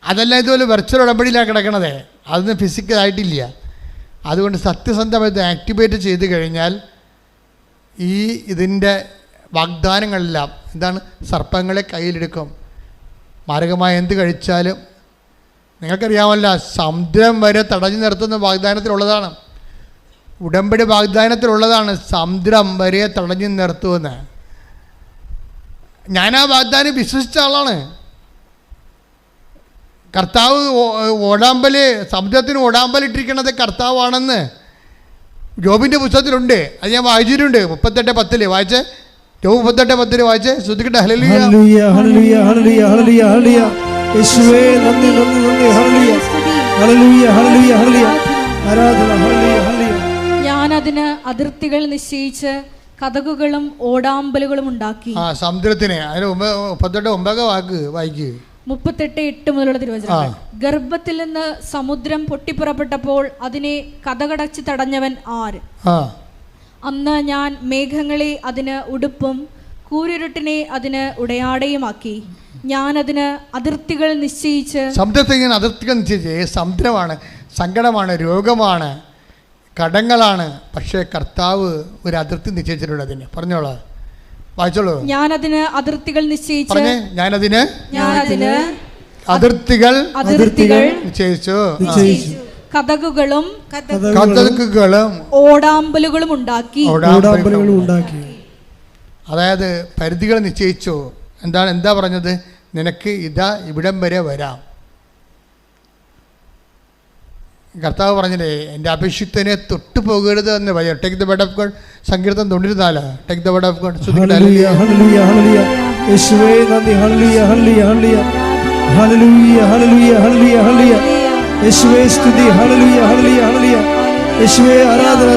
അതല്ല ഇതുപോലെ വെർച്വൽ ഉടമ്പടിയിലാണ് കിടക്കണത്, അതൊന്നും ഫിസിക്കലായിട്ടില്ല. അതുകൊണ്ട് സത്യസന്ധമായിട്ട് ആക്ടിവേറ്റ് ചെയ്ത് കഴിഞ്ഞാൽ ഇതിൻ്റെ വാഗ്ദാനങ്ങളെല്ലാം എന്താണ്, സർപ്പങ്ങളെ കയ്യിലെടുക്കും. മാരകമായ എന്ത് കഴിച്ചാലും നിങ്ങൾക്കറിയാമല്ല, സമുദ്രം വരെ തടഞ്ഞു നിർത്തുന്ന വാഗ്ദാനത്തിലുള്ളതാണ്. ഉടമ്പടി വാഗ്ദാനത്തിലുള്ളതാണ്, സമുദ്രം വരെ തടഞ്ഞു നിർത്തുമെന്ന്. ഞാൻ ആ വാഗ്ദാനം വിശ്വസിച്ച ആളാണ്. കർത്താവ് സമുദ്രത്തിന് ഓടാമ്പലിട്ടിരിക്കുന്നത് കർത്താവാണെന്ന് ജോബിൻ്റെ പുസ്തകത്തിലുണ്ട്. അത് ഞാൻ വായിച്ചിട്ടുണ്ട്. 38:10 വായിച്ചേ, ജോബ് 38:10 വായിച്ചേ, ശ്രദ്ധിക്കട്ടെ. ഹല്ലേലൂയ ഹല്ലേലൂയ ഹല്ലേലൂയ ഹല്ലേലൂയ ഹല്ലേലൂയ യേശുവേ നന്ദി നന്ദി നന്ദി. ഹല്ലേലൂയ ഹല്ലേലൂയ ഹല്ലേലൂയ ഹല്ലേലൂയ ആരാധന. ഹല്ലേലൂയ ഹല്ലേലൂയ. ഞാൻ അതിന് അതിർത്തികൾ നിശ്ചയിച്ച് കതകുകളും ഓടാമ്പലുകളും ഉണ്ടാക്കി. സമുദ്രത്തിന് അതിന് 38:9 വാക്ക് വായിക്കുക. 38:8 മുതലുള്ള തിരുവചനങ്ങൾ. ഗർഭത്തിൽ നിന്ന് സമുദ്രം പൊട്ടിപ്പുറപ്പെട്ടപ്പോൾ അതിനെ കതകടച്ച് തടഞ്ഞവൻ ആര്? അന്ന് ഞാൻ മേഘങ്ങളെ അതിന് ഉടുപ്പും കൂരിരുട്ടിനെ അതിന് ഉടയാടയുമാക്കി. ഞാൻ അതിന് അതിർത്തികൾ നിശ്ചയിച്ച്. സമുദ്രത്തിന് അതിർത്തികൾ നിശ്ചയിച്ച്. സമുദ്രമാണ്, സങ്കടമാണ്, രോഗമാണ്, കടങ്ങളാണ്. പക്ഷേ കർത്താവ് ഒരു അതിർത്തി നിശ്ചയിച്ചിട്ടുണ്ട് അതിന്. പറഞ്ഞോളാം, വായിച്ചോളൂ. ഞാനതിന് അതിർത്തികൾ നിശ്ചയിച്ചു. ഞാനതിന് അതിർത്തികൾ നിശ്ചയിച്ചു. കതകുകളും ഓടാമ്പലുകളും ഉണ്ടാക്കി. അതായത് പരിധികൾ നിശ്ചയിച്ചു. എന്താ പറഞ്ഞത്? നിനക്ക് ഇതാ ഇവിടം വരെ വരാം. കർത്താവ് പറഞ്ഞില്ലേ, എൻ്റെ അഭിഷിക്തനെ തൊട്ടു പോകരുത് എന്ന് പറയാം. Take the word of God. സങ്കീർത്തനം 94. Take the word of God. Hallelujah ഹല്ലേലൂയ ഹല്ലേലൂയ യേശുവേ നന്ദി. ഹല്ലേലൂയ ഹല്ലേലൂയ ഹല്ലേലൂയ ഹല്ലേലൂയ ഹല്ലേലൂയ ഹല്ലേലൂയ ഹല്ലേലൂയ യേശുവേ സ്തുതി. ഹല്ലേലൂയ ഹല്ലേലൂയ ഹല്ലേലൂയ യേശുവേ ആരാധന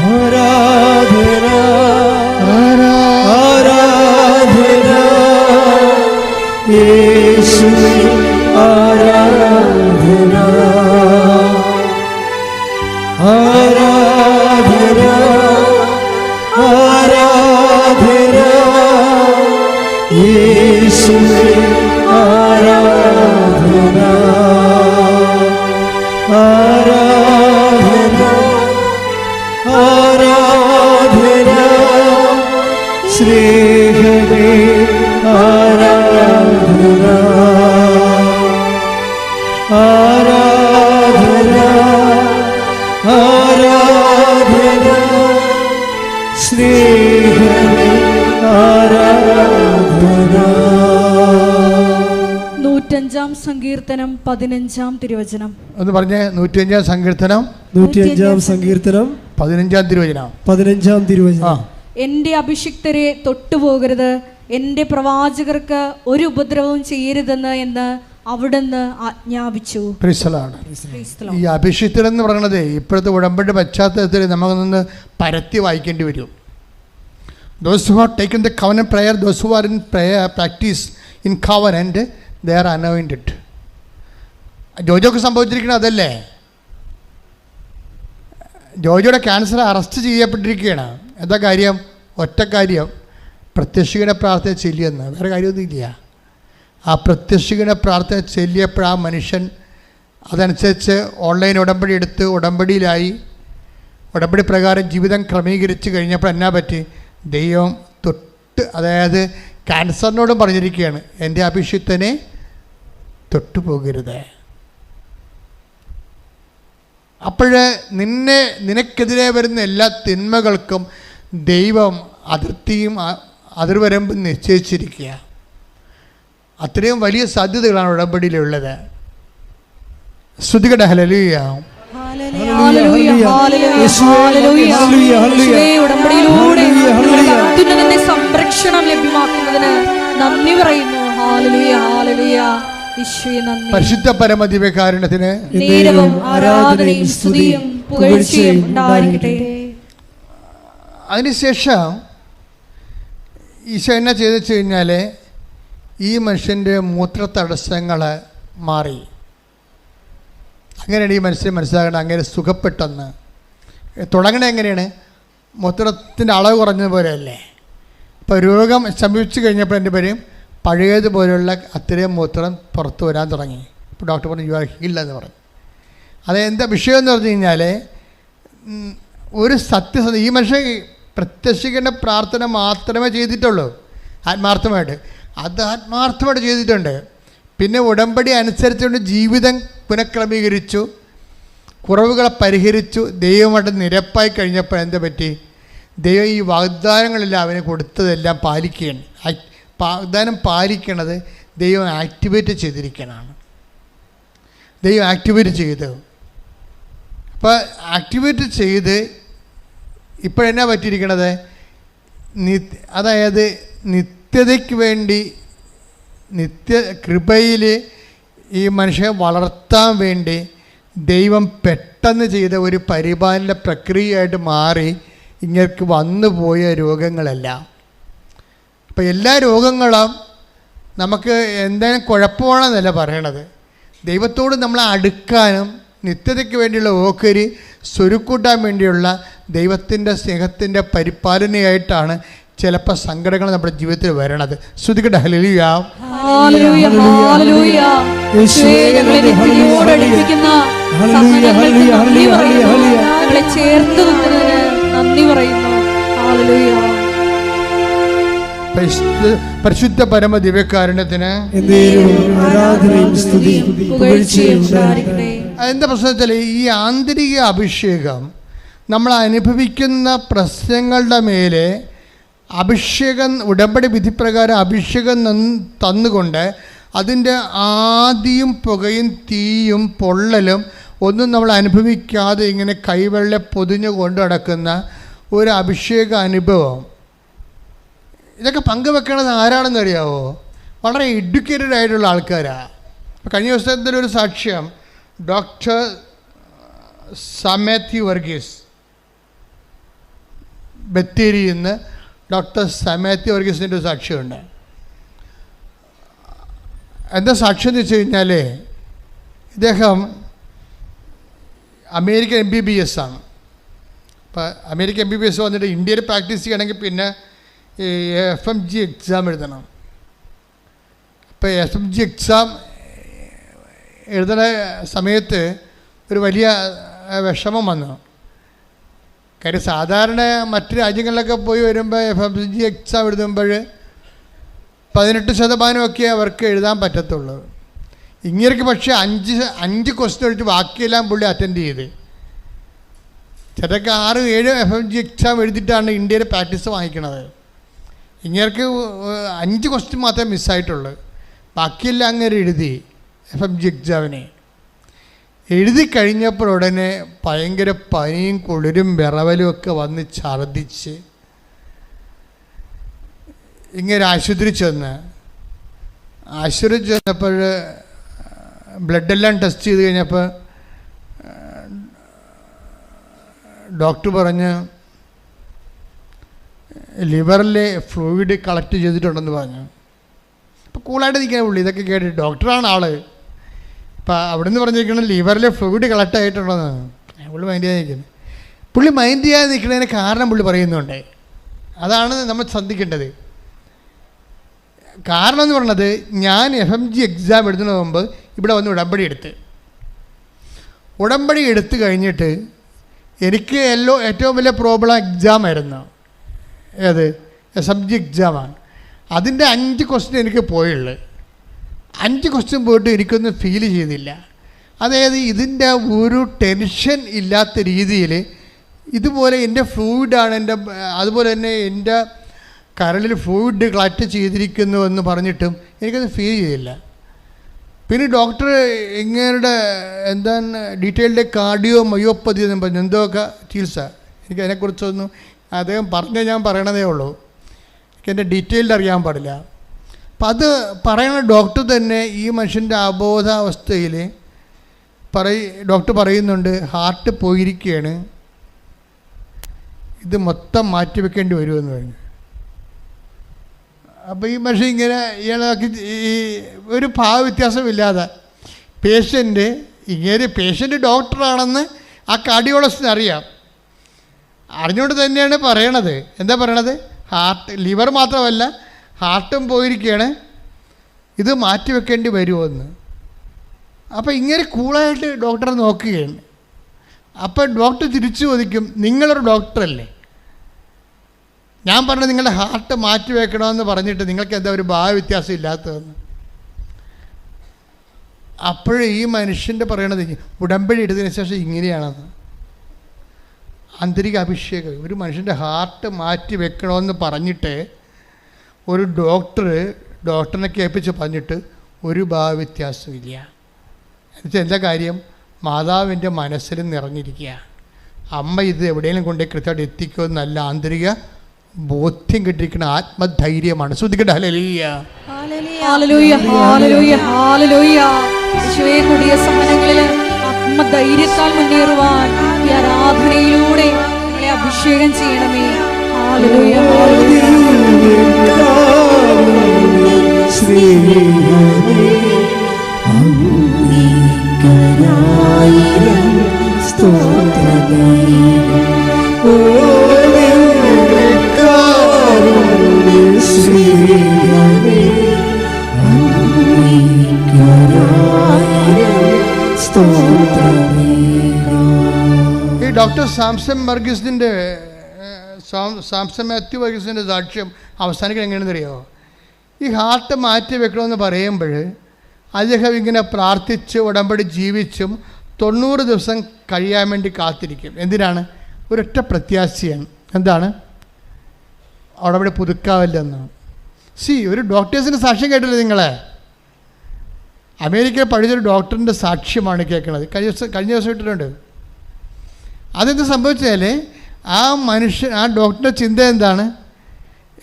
ആരാധന ആരാധന ആരാധന യേശുവേ ആരാധന ആരാധന ആരാധന യേശുവേ ആരാധന ആരാധന ആരാധന സ്നേഹമേ ആരാധന ആരാധന ആരാധന സ്നേഹമേ ആരാധന. 105-ാം സങ്കീർത്തനം 15-ാം തിരുവചനം ഒന്ന് പറഞ്ഞേ. 105-ാം സങ്കീർത്തനം 105-ാം സങ്കീർത്തനം 15-ാം തിരുവചനം 15-ാം തിരുവചനം. എൻ്റെ അഭിഷിക്തരെ തൊട്ടുപോകരുത്, എൻ്റെ പ്രവാചകർക്ക് ഒരു ഉപദ്രവവും ചെയ്യരുതെന്ന് എന്ന് അവിടുന്ന് ആജ്ഞാപിച്ചു. ഈ അഭിഷിക്തരെന്ന് പറയുന്നത് ഇപ്പോഴത്തെ ഉടമ്പടി പശ്ചാത്തലത്തിൽ നമുക്കൊന്ന് പരത്തി വായിക്കേണ്ടി വരും. Those who have taken the covenant prayer, those who are in prayer practice in covenant, they are anointed. ജോജോക്ക് സംഭവിച്ചിരിക്കുന്നത് അതല്ലേ? ജോജോയുടെ ക്യാൻസർ അറസ്റ്റ് ചെയ്യപ്പെട്ടിരിക്കുകയാണ്. എന്താ കാര്യം? ഒറ്റ കാര്യം, പ്രത്യക്ഷീണ പ്രാർത്ഥന ചൊല്ലിയെന്ന്. വേറെ കാര്യമൊന്നുമില്ല. ആ പ്രത്യക്ഷീണ പ്രാർത്ഥന ചൊല്ലിയപ്പോൾ ആ മനുഷ്യൻ അതനുസരിച്ച് ഓൺലൈൻ ഉടമ്പടി എടുത്ത് ഉടമ്പടിയിലായി. ഉടമ്പടി പ്രകാരം ജീവിതം ക്രമീകരിച്ച് കഴിഞ്ഞപ്പോൾ എന്നാ പറ്റി? ദൈവം തൊട്ട്, അതായത് ക്യാൻസറിനോടും പറഞ്ഞിരിക്കുകയാണ്, എൻ്റെ അഭിഷിക്തനെ തൊട്ടുപോകരുത്. അപ്പോഴ് നിനക്കെതിരെ വരുന്ന എല്ലാ തിന്മകൾക്കും ദൈവം അതിർവരമ്പ് നിശ്ചയിച്ചിരിക്കുക. അത്രയും വലിയ സാധ്യതകളാണ് ഉടമ്പടിയിലുള്ളത്. സ്തുതിക്കട്ടെ. ഹല്ലേലൂയ. സംരക്ഷണം ലഭ്യമാക്കുന്നതിന് നന്ദി പറയുന്നു. പരിശുദ്ധ പരമദിവ്യകാരുണ്യത്തിന് നേരവും ആരാധനയും സ്തുതിയും പുകഴ്ചയും ഉണ്ടായിരിക്കട്ടെ. അതിനുശേഷം ഈശോ എന്നാ ചെയ്തെന്ന് വെച്ച് കഴിഞ്ഞാൽ ഈ മനുഷ്യൻ്റെ മൂത്ര തടസ്സങ്ങൾ മാറി. അങ്ങനെയാണ് ഈ മനുഷ്യൻ മനസ്സിലാക്കണം, അങ്ങനെ സുഖപ്പെട്ടെന്ന്. തുടങ്ങണത് എങ്ങനെയാണ്? മൂത്രത്തിൻ്റെ അളവ് കുറഞ്ഞതുപോലെയല്ലേ. ഇപ്പോൾ രോഗം ശമിച്ചു കഴിഞ്ഞപ്പോൾ എൻ്റെ പേരും പഴയതുപോലെയുള്ള അത്രയും മൂത്രം പുറത്തു വരാൻ തുടങ്ങി. ഇപ്പോൾ ഡോക്ടർ പറഞ്ഞു യു ആർ ഹീൽഡ് എന്ന് പറഞ്ഞു. അതെന്താ വിഷയം എന്ന് പറഞ്ഞു കഴിഞ്ഞാൽ, ഒരു സത്യസന്ധ ഈ മനുഷ്യൻ പ്രത്യക്ഷിക്കേണ്ട പ്രാർത്ഥന മാത്രമേ ചെയ്തിട്ടുള്ളൂ ആത്മാർത്ഥമായിട്ട്. അത് ആത്മാർത്ഥമായിട്ട് ചെയ്തിട്ടുണ്ട്. പിന്നെ ഉടമ്പടി അനുസരിച്ചുകൊണ്ട് ജീവിതം പുനഃക്രമീകരിച്ചു, കുറവുകളെ പരിഹരിച്ചു, ദൈവമായിട്ട് നിരപ്പായി കഴിഞ്ഞപ്പോൾ എന്താ പറ്റി? ദൈവം ഈ വാഗ്ദാനങ്ങളെല്ലാം അവന് കൊടുത്തതെല്ലാം പാലിക്കുകയാണ്. വാഗ്ദാനം പാലിക്കണത് ദൈവം ആക്ടിവേറ്റ് ചെയ്തിരിക്കണതാണ്. ദൈവം ആക്ടിവേറ്റ് ചെയ്തു. അപ്പോൾ ആക്ടിവേറ്റ് ചെയ്ത് ഇപ്പോഴെന്നാ പറ്റിയിരിക്കണത്? അതായത് നിത്യതയ്ക്ക് വേണ്ടി, കൃപയിൽ ഈ മനുഷ്യനെ വളർത്താൻ വേണ്ടി ദൈവം പെട്ടെന്ന് ചെയ്ത ഒരു പരിപാലന പ്രക്രിയയായിട്ട് മാറി ഇങ്ങർക്ക് വന്നുപോയ രോഗങ്ങളെല്ലാം. അപ്പോൾ എല്ലാ രോഗങ്ങളും നമുക്ക് എന്തെങ്കിലും കുഴപ്പമാണെന്നല്ല പറയണത്. ദൈവത്തോട് നമ്മളെ അടുക്കാനും നിത്യതയ്ക്ക് വേണ്ടിയുള്ള ഓഹരി സ്വരുക്കൂട്ടാൻ വേണ്ടിയുള്ള ദൈവത്തിൻ്റെ സ്നേഹത്തിൻ്റെ പരിപാലനയായിട്ടാണ് ചിലപ്പോൾ സങ്കടങ്ങൾ നമ്മുടെ ജീവിതത്തിൽ വരണത്. ശ്രുതിക്കട്ടെ. ഹല്ലേലൂയ. പരിശുദ്ധ പരമ ദിവ്യകാരുണ്യത്തിന് എന്താ പ്രശ്നം വെച്ചാൽ, ഈ ആന്തരിക അഭിഷേകം നമ്മൾ അനുഭവിക്കുന്ന പ്രശ്നങ്ങളുടെ മേലെ അഭിഷേകം, ഉടമ്പടി വിധിപ്രകാരം അഭിഷേകം തന്നുകൊണ്ട് അതിൻ്റെ ആദിയും പുകയും തീയും പൊള്ളലും ഒന്നും നമ്മൾ അനുഭവിക്കാതെ ഇങ്ങനെ കൈവെള്ള പൊതിഞ്ഞു കൊണ്ടു നടക്കുന്ന ഒരു അഭിഷേക അനുഭവം. ഇതൊക്കെ പങ്കുവെക്കണത് ആരാണെന്ന് അറിയാവോ? വളരെ എഡ്യൂക്കേറ്റഡ് ആയിട്ടുള്ള ആൾക്കാരാണ്. കഴിഞ്ഞ ദിവസത്തിൻ്റെ ഒരു സാക്ഷ്യം ഡോക്ടർ സമേത്തി വർഗീസ്, ബത്തേരിയിൽ നിന്ന് ഡോക്ടർ സമേത്തി വർഗീസിൻ്റെ ഒരു സാക്ഷ്യമുണ്ട്. എന്താ സാക്ഷ്യം എന്ന് വെച്ച് കഴിഞ്ഞാൽ, ഇദ്ദേഹം അമേരിക്കൻ MBBS ആണ്. അപ്പോൾ അമേരിക്കൻ MBBS വന്നിട്ട് ഇന്ത്യയിൽ പ്രാക്ടീസ് ചെയ്യണമെങ്കിൽ പിന്നെ FMG എക്സാം എഴുതണം. അപ്പോൾ FMG എക്സാം എഴുതുന്ന സമയത്ത് ഒരു വലിയ വിഷമം വന്നു. കാര്യം സാധാരണ മറ്റ് രാജ്യങ്ങളിലൊക്കെ പോയി വരുമ്പോൾ FMG എക്സാം എഴുതുമ്പോൾ 18% അവർക്ക് എഴുതാൻ പറ്റത്തുള്ളൂ. ഇങ്ങനെയൊക്കെ പക്ഷേ 5 ക്വസ്റ്റ്യൻ ഒഴിച്ച് ബാക്കിയെല്ലാം പുള്ളി അറ്റൻഡ് ചെയ്ത്. ചിലർക്ക് 6-7 FMG എക്സാം എഴുതിയിട്ടാണ് ഇന്ത്യയിൽ പ്രാക്ടീസ് വാങ്ങിക്കണത്. ഇങ്ങനെയൊക്കെ 5 ക്വസ്റ്റ്യൻ മാത്രമേ മിസ്സായിട്ടുള്ളൂ. ബാക്കിയെല്ലാം അങ്ങനെ എഴുതി FMG എക്സാമിനെ. എഴുതി കഴിഞ്ഞപ്പോൾ ഉടനെ ഭയങ്കര പനിയും കുളിരും വിറവലും ഒക്കെ വന്ന് ഛർദ്ദിച്ച് ഇങ്ങനെ ആശുപത്രി ചെന്നപ്പോൾ ബ്ലഡെല്ലാം ടെസ്റ്റ് ചെയ്ത് കഴിഞ്ഞപ്പോൾ ഡോക്ടർ പറഞ്ഞ് ലിവറിലെ ഫ്ലൂയിഡ് കളക്ട് ചെയ്തിട്ടുണ്ടെന്ന് പറഞ്ഞു. അപ്പോൾ കൂളായിട്ട് നിൽക്കാൻ പുള്ളി ഇതൊക്കെ കേട്ടിട്ട്, ഡോക്ടറാണ് ആള്. അപ്പം അവിടെ നിന്ന് പറഞ്ഞിരിക്കുന്നത് ലിവറിലെ ഫ്ലൂയിഡ് കളക്ട് ആയിട്ടുണ്ടെന്ന്. പുള്ളി മൈൻഡ് ചെയ്യാതെ നിൽക്കുന്നത്. പുള്ളി മൈൻഡ് ചെയ്യാതെ നിൽക്കുന്നതിന് കാരണം പുള്ളി പറയുന്നുണ്ട്. അതാണ് നമ്മൾ ശ്രദ്ധിക്കേണ്ടത്. കാരണം എന്ന് പറഞ്ഞത്, ഞാൻ FMG എക്സാം എഴുതുന്നതിന് മുമ്പ് ഇവിടെ വന്ന് ഉടമ്പടി എടുത്ത് കഴിഞ്ഞിട്ട് എനിക്ക് ഏറ്റവും വലിയ പ്രോബ്ലം എക്സാം ആയിരുന്നു. ഏത്? SMG എക്സാമാണ്. അതിൻ്റെ 5 ക്വസ്റ്റ്യൻ എനിക്ക് പോയുള്ളൂ. 5 ക്വസ്റ്റ്യൻ പോയിട്ട് എനിക്കൊന്നും ഫീൽ ചെയ്തില്ല. അതായത് ഇതിൻ്റെ ഒരു ടെൻഷൻ ഇല്ലാത്ത രീതിയിൽ ഇതുപോലെ എൻ്റെ ഫ്ലൂയിഡാണ് അതുപോലെ തന്നെ എൻ്റെ കരളിൽ ഫ്ലൂയിഡ് കളക്ട് ചെയ്തിരിക്കുന്നു എന്ന് പറഞ്ഞിട്ടും എനിക്കത് ഫീൽ ചെയ്തില്ല. പിന്നെ ഡോക്ടർ ഇങ്ങനെയുടെ എന്താണ് ഡീറ്റെയിൽഡ് കാർഡിയോ മയോപ്പതി എന്നും പറഞ്ഞു എന്തൊക്കെ ചികിത്സ, എനിക്ക് അതിനെക്കുറിച്ചൊന്നും അദ്ദേഹം ഞാൻ പറയണതേ ഉള്ളൂ, എനിക്ക് എൻ്റെ ഡീറ്റെയിൽഡ് അറിയാൻ പാടില്ല. അപ്പം അത് പറയുന്ന ഡോക്ടർ തന്നെ ഈ മനുഷ്യൻ്റെ അബോധാവസ്ഥയിൽ ഡോക്ടർ പറയുന്നുണ്ട്, ഹാർട്ട് പോയിരിക്കുകയാണ്, ഇത് മൊത്തം മാറ്റിവെക്കേണ്ടി വരുമെന്ന് പറഞ്ഞു. അപ്പോൾ ഈ മനുഷ്യൻ ഇങ്ങനെ ഇയാളാക്കി ഈ ഒരു ഭാവവ്യത്യാസമില്ലാതെ പേഷ്യൻ്റ് ഡോക്ടറാണെന്ന് ആ കാർഡിയോളജിസ്റ്റിന് അറിയാം. അറിഞ്ഞുകൊണ്ട് തന്നെയാണ് പറയണത്. എന്താ പറയണത്? ലിവർ മാത്രമല്ല ഹാർട്ടും പോയിരിക്കുകയാണ്, ഇത് മാറ്റിവെക്കേണ്ടി വരുമെന്ന്. അപ്പോൾ ഇങ്ങനെ കൂളായിട്ട് ഡോക്ടറെ നോക്കുകയാണ്. അപ്പോൾ ഡോക്ടർ തിരിച്ചു ചോദിക്കും, നിങ്ങളൊരു ഡോക്ടറല്ലേ, ഞാൻ പറഞ്ഞത് നിങ്ങളുടെ ഹാർട്ട് മാറ്റി വെക്കണമെന്ന് പറഞ്ഞിട്ട് നിങ്ങൾക്ക് എന്താ ഒരു ഭാവവ്യത്യാസം ഇല്ലാത്തതെന്ന്. അപ്പോഴേ ഈ മനുഷ്യൻ്റെ പറയണത് ഉടമ്പടി എടുത്തതിന് ശേഷം ഇങ്ങനെയാണെന്ന്. ആന്തരിക അഭിഷേകം, ഒരു മനുഷ്യൻ്റെ ഹാർട്ട് മാറ്റി വെക്കണമെന്ന് പറഞ്ഞിട്ട് ഒരു ഡോക്ടറിനെ കേൾപ്പിച്ച് പറഞ്ഞിട്ട് ഒരു ഭാവവ്യത്യാസമില്ല. എന്നുവെച്ചാൽ എന്താ കാര്യം? മാതാവിൻ്റെ മനസ്സിൽ നിറഞ്ഞിരിക്കുക. അമ്മ ഇത് എവിടെയെങ്കിലും കൊണ്ടുപോയി കൃത്യമായിട്ട് എത്തിക്കുമെന്നല്ല, ആന്തരിക ബോധ്യം കിട്ടിയിരിക്കുന്ന ആത്മധൈര്യമാണ്. ശ്രദ്ധിക്കട്ടെ. ഹല്ലേലൂയ, ഹല്ലേലൂയ, ഹല്ലേലൂയ, ഹല്ലേലൂയ. യേശുവേ, കൊടിയ സമരങ്ങളിൽ ആത്മധൈര്യത്താൽ മുന്നേറുവാൻ ഈ ആരാധനയിലൂടെ ഞങ്ങളെ അഭിഷേകം ചെയ്യണമേ. Hallelujah, hallelujah. ഈ ഡോക്ടർ സാംസൺ മാത്യു വർഗീസിൻ്റെ സാക്ഷ്യം അവസാനിക്കാൻ എങ്ങനെയാണെന്ന് അറിയാമോ? ഈ ഹാർട്ട് മാറ്റി വെക്കണമെന്ന് പറയുമ്പോൾ അദ്ദേഹം ഇങ്ങനെ പ്രാർത്ഥിച്ച് ഉടമ്പടി ജീവിച്ചും 90 ദിവസം കഴിയാൻ വേണ്ടി കാത്തിരിക്കും. എന്തിനാണ്? ഒരൊറ്റ പ്രത്യാശയാണ്. എന്താണ്? ഉടമ്പടി പുതുക്കാവില്ലെന്നാണ്. ഒരു ഡോക്ടേഴ്സിൻ്റെ സാക്ഷ്യം കേട്ടില്ലേ നിങ്ങളെ? അമേരിക്കയിൽ പഠിച്ചൊരു ഡോക്ടറിൻ്റെ സാക്ഷ്യമാണ് കേൾക്കുന്നത്. കഴിഞ്ഞ ദിവസം ഇട്ടിട്ടുണ്ട്. അതെന്ത് സംഭവിച്ചാൽ ആ ഡോക്ടറുടെ ചിന്ത എന്താണ്?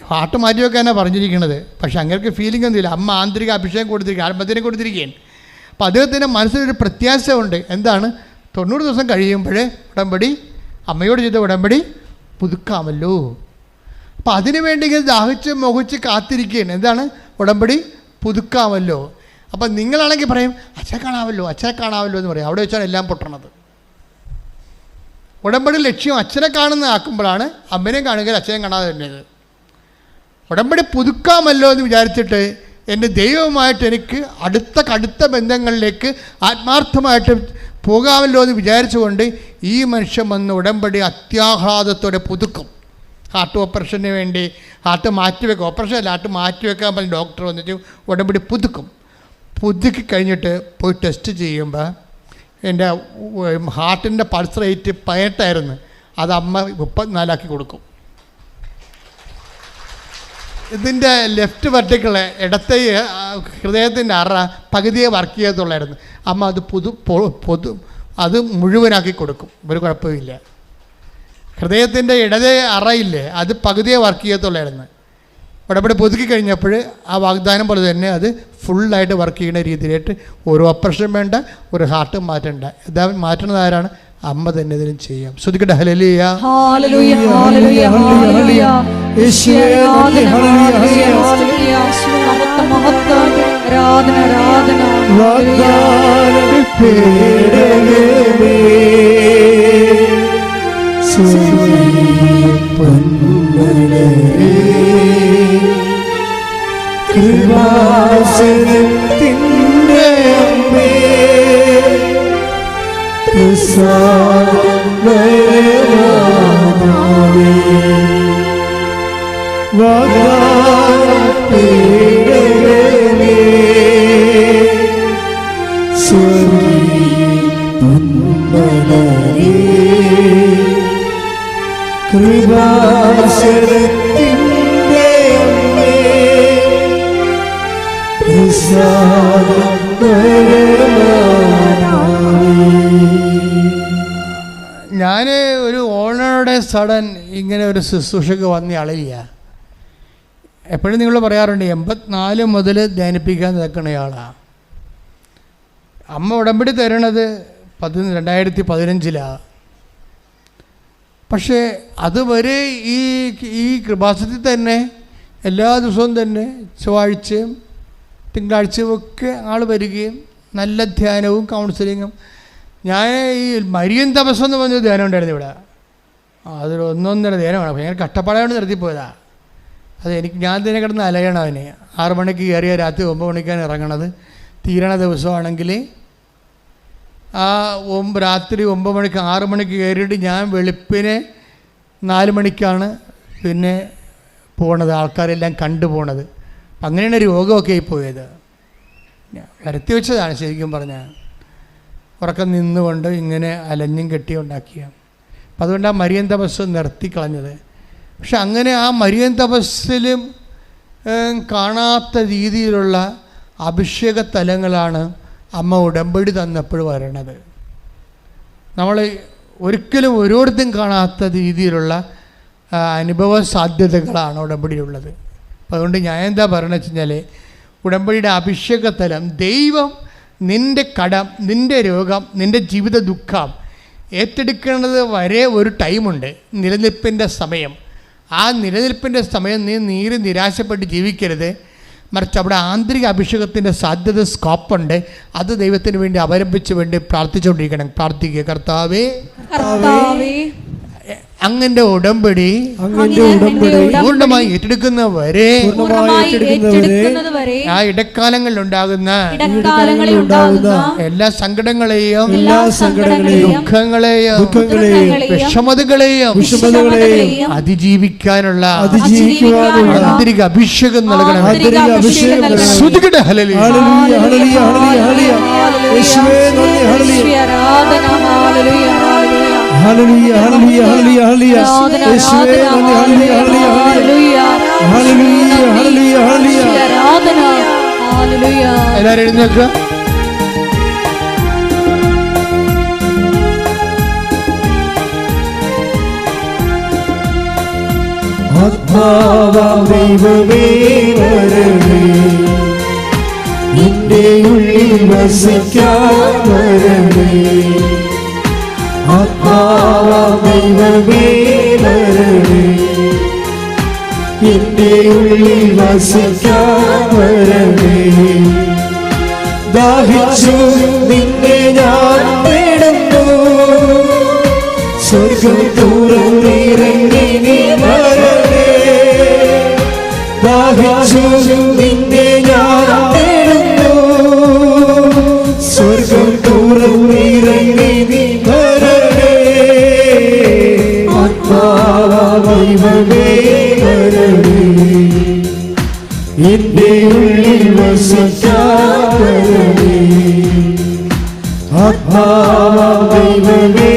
ഹാർട്ട് മാറ്റി വെക്കാനാണ് പറഞ്ഞിരിക്കുന്നത്. പക്ഷെ അങ്ങനെയൊക്കെ ഫീലിംഗ് ഒന്നുമില്ല. അമ്മ ആന്തരിക അഭിഷേകം കൊടുത്തിരിക്കുക, ആത്മത്തിനെ കൊടുത്തിരിക്കുകയാണ്. അപ്പോൾ അദ്ദേഹത്തിൻ്റെ മനസ്സിലൊരു പ്രത്യാശ ഉണ്ട്. എന്താണ്? 90 ദിവസം കഴിയുമ്പോഴേ ഉടമ്പടി അമ്മയോട് ചെയ്ത ഉടമ്പടി പുതുക്കാമല്ലോ. അപ്പോൾ അതിനു വേണ്ടി ഇങ്ങനെ ദാഹിച്ച് മോഹിച്ച് കാത്തിരിക്കുകയാണ്. എന്താണ്? ഉടമ്പടി പുതുക്കാമല്ലോ. അപ്പം നിങ്ങളാണെങ്കിൽ പറയും, അച്ഛനെ കാണാമല്ലോ എന്ന് പറയും. അവിടെ വെച്ചാണ് എല്ലാം പൊട്ടണത്. ഉടമ്പടി ലക്ഷ്യം അച്ഛനെ കാണുന്ന ആക്കുമ്പോഴാണ് അമ്മനെയും കാണുകയും അച്ഛനെയും കാണാതെ തന്നെയത്. ഉടമ്പടി പുതുക്കാമല്ലോ എന്ന് വിചാരിച്ചിട്ട് എൻ്റെ ദൈവവുമായിട്ട് എനിക്ക് കടുത്ത ബന്ധങ്ങളിലേക്ക് ആത്മാർത്ഥമായിട്ട് പോകാമല്ലോ എന്ന് വിചാരിച്ചുകൊണ്ട് ഈ മനുഷ്യൻ വന്ന് ഉടമ്പടി അത്യാഹ്ലാദത്തോടെ പുതുക്കും. ഹാർട്ട് ഓപ്പറേഷന് വേണ്ടി ഹാർട്ട് മാറ്റിവെക്കും. ഓപ്പറേഷൻ അല്ല, ഹാർട്ട് മാറ്റിവെക്കാൻ പറഞ്ഞ് ഡോക്ടർ വന്നിട്ട് ഉടമ്പടി പുതുക്കും. പുതുക്കി കഴിഞ്ഞിട്ട് പോയി ടെസ്റ്റ് ചെയ്യുമ്പോൾ എൻ്റെ ഹാർട്ടിൻ്റെ പൾസ് റേറ്റ് 18 അത് അമ്മ 34 കൊടുക്കും. ഇതിൻ്റെ ലെഫ്റ്റ് വെർട്ടിക്കിൾ ഇടത്തെ ഹൃദയത്തിൻ്റെ അറ പകുതിയെ വർക്ക് ചെയ്യത്തുള്ളായിരുന്നു. അമ്മ അത് അത് മുഴുവനാക്കി കൊടുക്കും. ഒരു കുഴപ്പമില്ല. ഹൃദയത്തിൻ്റെ ഇടതേ അറയില്ലേ, അത് പകുതിയെ വർക്ക് ചെയ്യത്തുള്ളായിരുന്നു. ഉടമ്പടി പുതുക്കി കഴിഞ്ഞപ്പോൾ ആ വാഗ്ദാനം പോലെ തന്നെ അത് ഫുള്ളായിട്ട് വർക്ക് ചെയ്യുന്ന രീതിയിലായിട്ട് ഒരു ഓപ്പറേഷൻ വേണ്ട, ഒരു ഹാർട്ട് മാറ്റണ്ട. ഇതാ മാറ്റുന്നത് ആരാണ്? അമ്മ തന്നെ ഇതിനും ചെയ്യാം. ശ്രദ്ധിക്കട്ടെ. ഹല്ലേലൂയ, ഹല്ലേലൂയ, ഹല്ലേലൂയ, ഹല്ലേലൂയ. കൃപാസനത്തിൻ്റെ അമ്മേ, വാഗ്ദാനം പേടകമേ സ്വർഗീയപൊന്മലരേ കൃപാസനത്തിൻ്റെ അമ്മേ ഞാൻ ഒരു ഓണറുടെ സഡൻ ഇങ്ങനെ ഒരു ശുശ്രൂഷയ്ക്ക് വന്ന ആളില്ല. എപ്പോഴും നിങ്ങൾ പറയാറുണ്ട് 84 മുതൽ ധ്യാനിപ്പിക്കാൻ നിൽക്കുന്നയാളാണ്. അമ്മ ഉടമ്പടി തരണത് 2015. പക്ഷേ അതുവരെ ഈ കൃപാസനത്തിൽ തന്നെ എല്ലാ ദിവസവും തന്നെ ചൊവ്വാഴ്ചയും തിങ്കളാഴ്ചയും ഒക്കെ ആൾ വരികയും നല്ല ധ്യാനവും കൗൺസിലിങ്ങും. ഞാൻ ഈ മരിയൻ തപസ്സം എന്ന് പറഞ്ഞൊരു ധ്യാനം ഉണ്ടായിരുന്നു ഇവിടെ. അതൊരു 1.5 ധ്യാനമാണ്. ഭയങ്കര കഷ്ടപ്പാടാണ് നിർത്തിപ്പോയതാ. അത് ഞാൻ തന്നെ കിടന്ന് അലയണം. അവന് 6 മണിക്ക് കയറിയ രാത്രി 9 മണിക്കാണ് ഇറങ്ങണത്. തീരണ ദിവസമാണെങ്കിൽ രാത്രി 9 മണിക്ക് 6 മണിക്ക് കയറിയിട്ട് ഞാൻ വെളുപ്പിനെ 4 മണിക്കാണ് പിന്നെ പോണത്, ആൾക്കാരെല്ലാം കണ്ടു പോണത്. അപ്പം അങ്ങനെയാണ് രോഗമൊക്കെ ആയി പോയത്. വരുത്തി വെച്ചതാണ് ശരിക്കും പറഞ്ഞാൽ. ഉറക്കം നിന്നുകൊണ്ട് ഇങ്ങനെ അലഞ്ഞും കെട്ടി ഉണ്ടാക്കിയ. അപ്പം അതുകൊണ്ട് ആ മരിയൻ തപസ് നിർത്തിക്കളഞ്ഞത്. പക്ഷെ അങ്ങനെ ആ മരിയൻ തപസ്സിലും കാണാത്ത രീതിയിലുള്ള അഭിഷേക തലങ്ങളാണ് അമ്മ ഉടമ്പടി തന്നപ്പോൾ വരണത്. നമ്മൾ ഒരിക്കലും ഓരോരുത്തരും കാണാത്ത രീതിയിലുള്ള അനുഭവ സാധ്യതകളാണ് ഉടമ്പടിയിലുള്ളത്. അപ്പോൾ അതുകൊണ്ട് ഞാൻ എന്താ പറയുന്നത് വെച്ച് കഴിഞ്ഞാൽ, ഉടമ്പടിയുടെ അഭിഷേക തലം ദൈവം നിൻ്റെ കടം, നിൻ്റെ രോഗം, നിൻ്റെ ജീവിത ദുഃഖം ഏറ്റെടുക്കുന്നത് വരെ ഒരു ടൈമുണ്ട്, നിലനിൽപ്പിൻ്റെ സമയം. ആ നിലനിൽപ്പിൻ്റെ സമയം നീ നിരാശപ്പെട്ട് ജീവിക്കരുത്. മറിച്ച് അവിടെ ആന്തരിക അഭിഷേകത്തിൻ്റെ സാധ്യത സ്കോപ്പുണ്ട്. അത് ദൈവത്തിന് വേണ്ടി അവലംബിച്ച് വേണ്ടി പ്രാർത്ഥിച്ചുകൊണ്ടിരിക്കണം. പ്രാർത്ഥിക്കുക, കർത്താവേ അങ്ങന്റെ ഉടമ്പടി പൂർണ്ണമായി ഏറ്റെടുക്കുന്നവരെ ആ ഇടക്കാലങ്ങളിൽ ഉണ്ടാകുന്ന എല്ലാ സങ്കടങ്ങളെയും ദുഃഖങ്ങളെയും വിഷമതകളെയും അതിജീവിക്കാനുള്ള ആന്തരിക അഭിഷേകം നൽകണം. ഹല്ലേലൂയ ഹല്ലേലൂയ ഹല്ലേലൂയ യേശുവേ നന്ദി. ഹല്ലേലൂയ ഹല്ലേലൂയ ഹല്ലേലൂയ ഹല്ലേലൂയ. എല്ലാവരും എഴുന്നേൽക്കുക. ആത്മാവാം ദൈവമേ വരണേ, നിന്റെ ഉള്ളിൽ വസിക്കാൻ വരണേ. ആത്മാവാം ദൈവമേ വരണേ, എന്റെ ഉള്ളിൽ വസിക്കാൻ വരണേ. ദാഹിച്ചു നിന്നെ ഞാൻ തേടുന്നു, സ്വർഗം തുറന്നിറങ്ങി നീ വരണേ. ദാഹിച്ചു നിന്നെ ഞാൻ തേടുന്നു, സ്വർഗം തുറന്നിറങ്ങി നീ വരണേ. ആത്മാവേ വരണേ, എന്റെ ഉള്ളിൽ വസിക്കാൻ വരണേ. ആത്മാവേ വരണേ,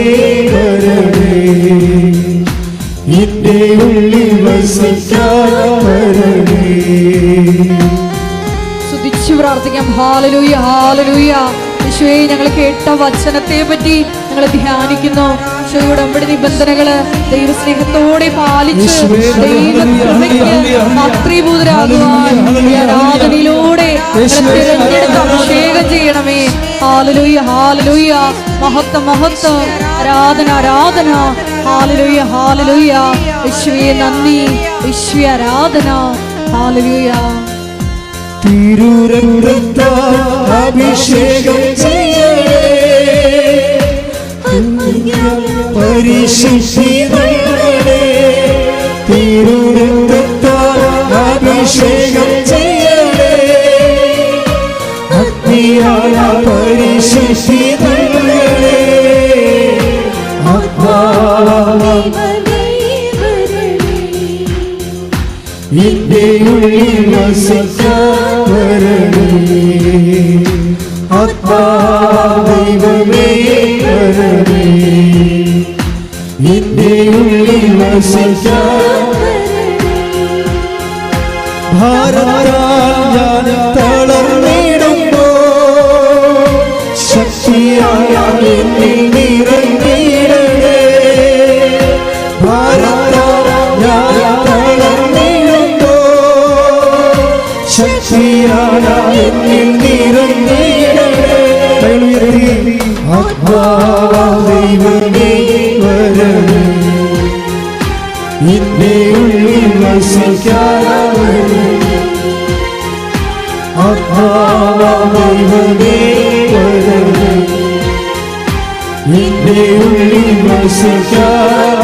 എന്റെ ഉള്ളിൽ വസിക്കാൻ വരണേ. സ്തുതിച്ചു പ്രാർത്ഥിക്കാം. ഹല്ലേലൂയ ഹല്ലേലൂയ. യേശുവേ, ഞങ്ങൾ കേട്ട വചനത്തെ പറ്റി ഞങ്ങൾ ധ്യാനിക്കുന്നു. ഈശോയുടെ ഉടമ്പടി നിബന്ധനകള് ദൈവസ്നേഹത്തോടെ പാലിച്ച് ദൈവകൃപയ്ക്ക് മാതൃഭൂതരാകുവാൻ ഈ ആരാധനയിലൂടെ തിരഞ്ഞെടുത്ത് അഭിഷേകം ചെയ്യണമേ. Hallelujah hallelujah. മഹത്വം മഹത്വം. ആരാധന ആരാധന. ഹല്ലേലൂയ ഹല്ലേലൂയ. യേശുവേ നന്ദി. യേശുവേ ആരാധന. ഹല്ലേലൂയ. തിരുരക്തത്താൽ അഭിഷേകം ചെയ്യണേ, പരിശുദ്ധി നൽകണേ. തിരുരക്തത്താൽ അഭിഷേകം ചെയ്യണേ, അഗ്നിയാൽ പരിശുദ്ധി നൽകണേ. ആത്മാവേ എന്റെ ഉള്ളിൽ ഉള്ളിൽ വസിക്കാൻ വരണേ, ആത്മാദൈവമേ വരണേ, എന്റെ ഉള്ളിൽ വസിക്കാൻ. ഭാരത്താൽ ഞാൻ തളർന്നിടുമ്പോ ശക്തിയായ എന്നിൽ നിറഞ്ഞിടണേ, ഭാരത്താൽ ഞാൻ തളർന്നിടുമ്പോ ശക്തിയായ എന്നിൽ നിറഞ്ഞിടണേ, ആത്മാദൈവമേ വരണേ, എന്റെ ഉള്ളിൽ വസിക്കാൻ വരണേ, ആത്മാദൈവമേ വരണേ, എന്റെ ഉള്ളിൽ വസിക്കാൻ.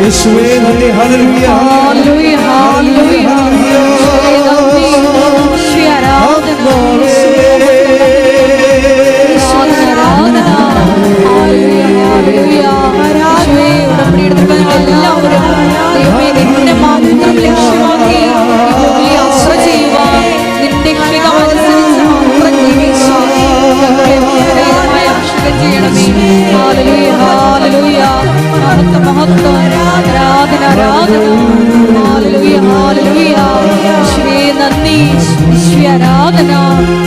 യേശുവേ നന്ദി. ഹല്ലേലൂയ ഹല്ലേലൂയ ഹല്ലേലൂയ യേശുവേ ആരാധന ആരാധന ഹല്ലേലൂയ യേശുവേ ഉടമ്പടിയെടുക്കുന്ന എല്ലാവരും ദൈവമേ നിന്നെ മാത്രം ലക്ഷ്യമാക്കി യാത്ര ചെയ്യുവാൻ നിന്റെ ഹിതമനുസരിച്ച് മാത്രം ജീവിക്കാൻ ഞങ്ങളെ പ്രത്യേകമായി അഭിഷേകം ചെയ്യണമേ. ഹല്ലേലൂയ ഹല്ലേലൂയ മഹത്വം ആരാധന ആരാധന ഹല്ലേലൂയ ഹല്ലേലൂയ യേശുവേ നന്ദി യേശുവേ ആരാധന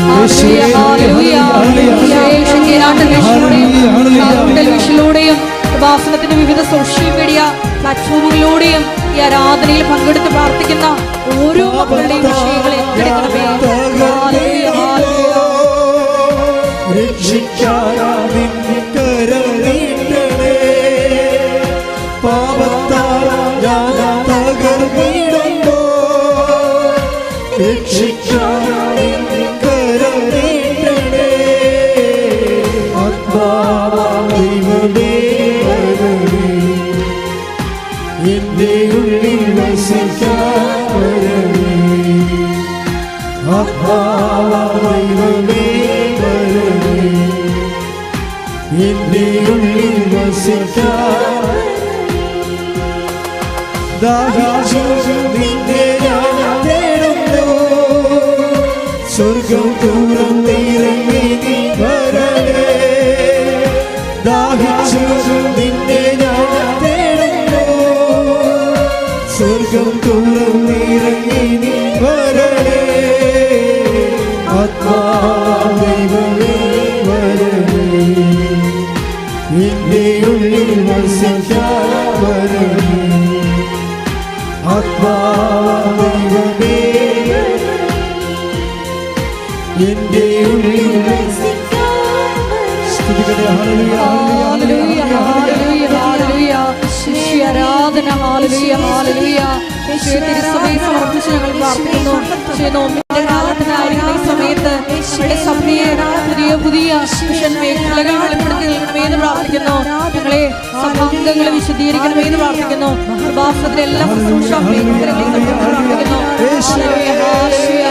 ഹല്ലേലൂയ ഹല്ലേലൂയ യേശുവേ ടെലിവിഷനിലൂടെയും ഉപാസനത്തിന്റെ വിവിധ സോഷ്യൽ മീഡിയ പ്ലാറ്റ്ഫോമുകളിലൂടെയും ഈ ആരാധനയിൽ പങ്കെടുത്ത് പ്രാർത്ഥിക്കുന്ന ഓരോ മക്കളുടെയും വിഷയങ്ങളെ ഏറ്റെടുക്കണമേ. ഹല്ലേലൂയ ഹല്ലേലൂയ പാപത്താൽ ഞാൻ തകർന്നിടുമ്പോ രക്ഷിക്കാൻ കരം നീട്ടണേ, ആത്മാദൈവമേ വരണേ, എന്റെ ഉള്ളിൽ വസിക്കാൻ വരണേ, ആത്മാദൈവമേ വരണേ, എന്റെ ഉള്ളിൽ വസിക്കാൻ. ദാഹിച്ചു നിന്നെ ഞാൻ തേടുന്നു, സ്വർഗം തുറന്നിറങ്ങി നീ വരണേ, ദാഹിച്ചു നിന്നെ ഞാൻ തേടുന്നു, സ്വർഗം തുറന്നിറങ്ങി നീ വരണേ, ആത്മാദൈവമേ വരണേ, എന്റെ ഉള്ളിൽ വസിക്കാൻ വരണേ, ആത്മാദൈവമേ എന്റെ ഉള്ളിൽ വസിക്കാൻ. സ്തുതിക്കട്ടെ. ഹല്ലേലൂയ ഹല്ലേലൂയ ഹല്ലേലൂയ യേശുവേ ആരാധന ഹല്ലേലൂയ ഹല്ലേലൂയ യേശുവേ തിരുസഭയെ സമർപ്പിച്ച് ഞങ്ങൾ പ്രാർത്ഥിക്കുന്നു. യേശുവേ നോമ്പിന്റെ കാലത്തിനായിരിക്കുന്ന ഈ സമയത്ത് ഞങ്ങളുടെ സഭയെ പുതിയ പുതിയ മിഷൻ മേഖലകൾ വെളിപ്പെടുത്തി നൽകണമെന്ന് പ്രാർത്ഥിക്കുന്നു. ഞങ്ങളെ സഭാംഗങ്ങളെ വിശദീകരിക്കണമെന്ന് പ്രാർത്ഥിക്കുന്നു. കൃപാസനത്തിലെ എല്ലാ ശുശ്രൂഷ മേഖലകളിലും പ്രാർത്ഥിക്കുന്നു. ഹല്ലേലൂയ ഹല്ലേലൂയ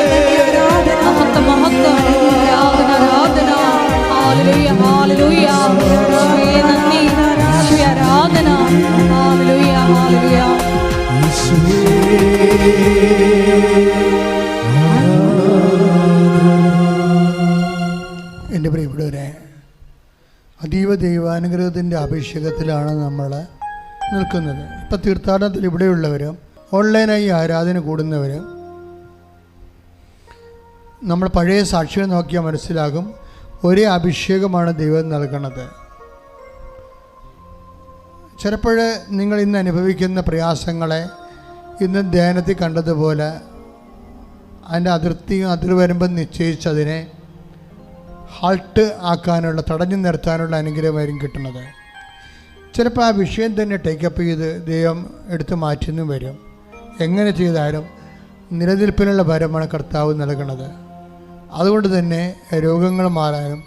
മഹത്വം മഹത്വം ആരാധന ആരാധന ഹല്ലേലൂയ ഹല്ലേലൂയ യേശുവേ നന്ദി യേശുവേ ആരാധന ഹല്ലേലൂയ ഹല്ലേലൂയ. എൻ്റെ പ്രിയപ്പെട്ടവരെ, അതീവ ദൈവാനുഗ്രഹത്തിൻ്റെ അഭിഷേകത്തിലാണ് നമ്മൾ നിൽക്കുന്നത്. ഇപ്പം തീർത്ഥാടനത്തിൽ ഇവിടെയുള്ളവരും ഓൺലൈനായി ആരാധന കൂടുന്നവരും നമ്മൾ പഴയ സാക്ഷികൾ നോക്കിയാൽ മനസ്സിലാകും, ഒരേ അഭിഷേകമാണ് ദൈവം നൽകുന്നത്. ചിലപ്പോൾ നിങ്ങൾ ഇന്ന് അനുഭവിക്കുന്ന പ്രയാസങ്ങളെ ഇന്ന് ധ്യാനത്തിൽ കണ്ടതുപോലെ അതിൻ്റെ അതിർത്തിയും അതിർവരമ്പും നിശ്ചയിച്ചതിനെ ഹാൾട്ട് ആക്കാനുള്ള, തടഞ്ഞു നിർത്താനുള്ള അനുഗ്രഹമായിരിക്കും കിട്ടുന്നത്. ചിലപ്പോൾ ആ വിഷയം തന്നെ ടേക്കപ്പ് ചെയ്ത് ദൈവം എടുത്തു മാറ്റുന്നു വരും. എങ്ങനെ ചെയ്താലും നിലനിൽപ്പിനുള്ള വരമാണ് കർത്താവ് നൽകുന്നത്. അതുകൊണ്ട് തന്നെ രോഗങ്ങൾ മാറാനും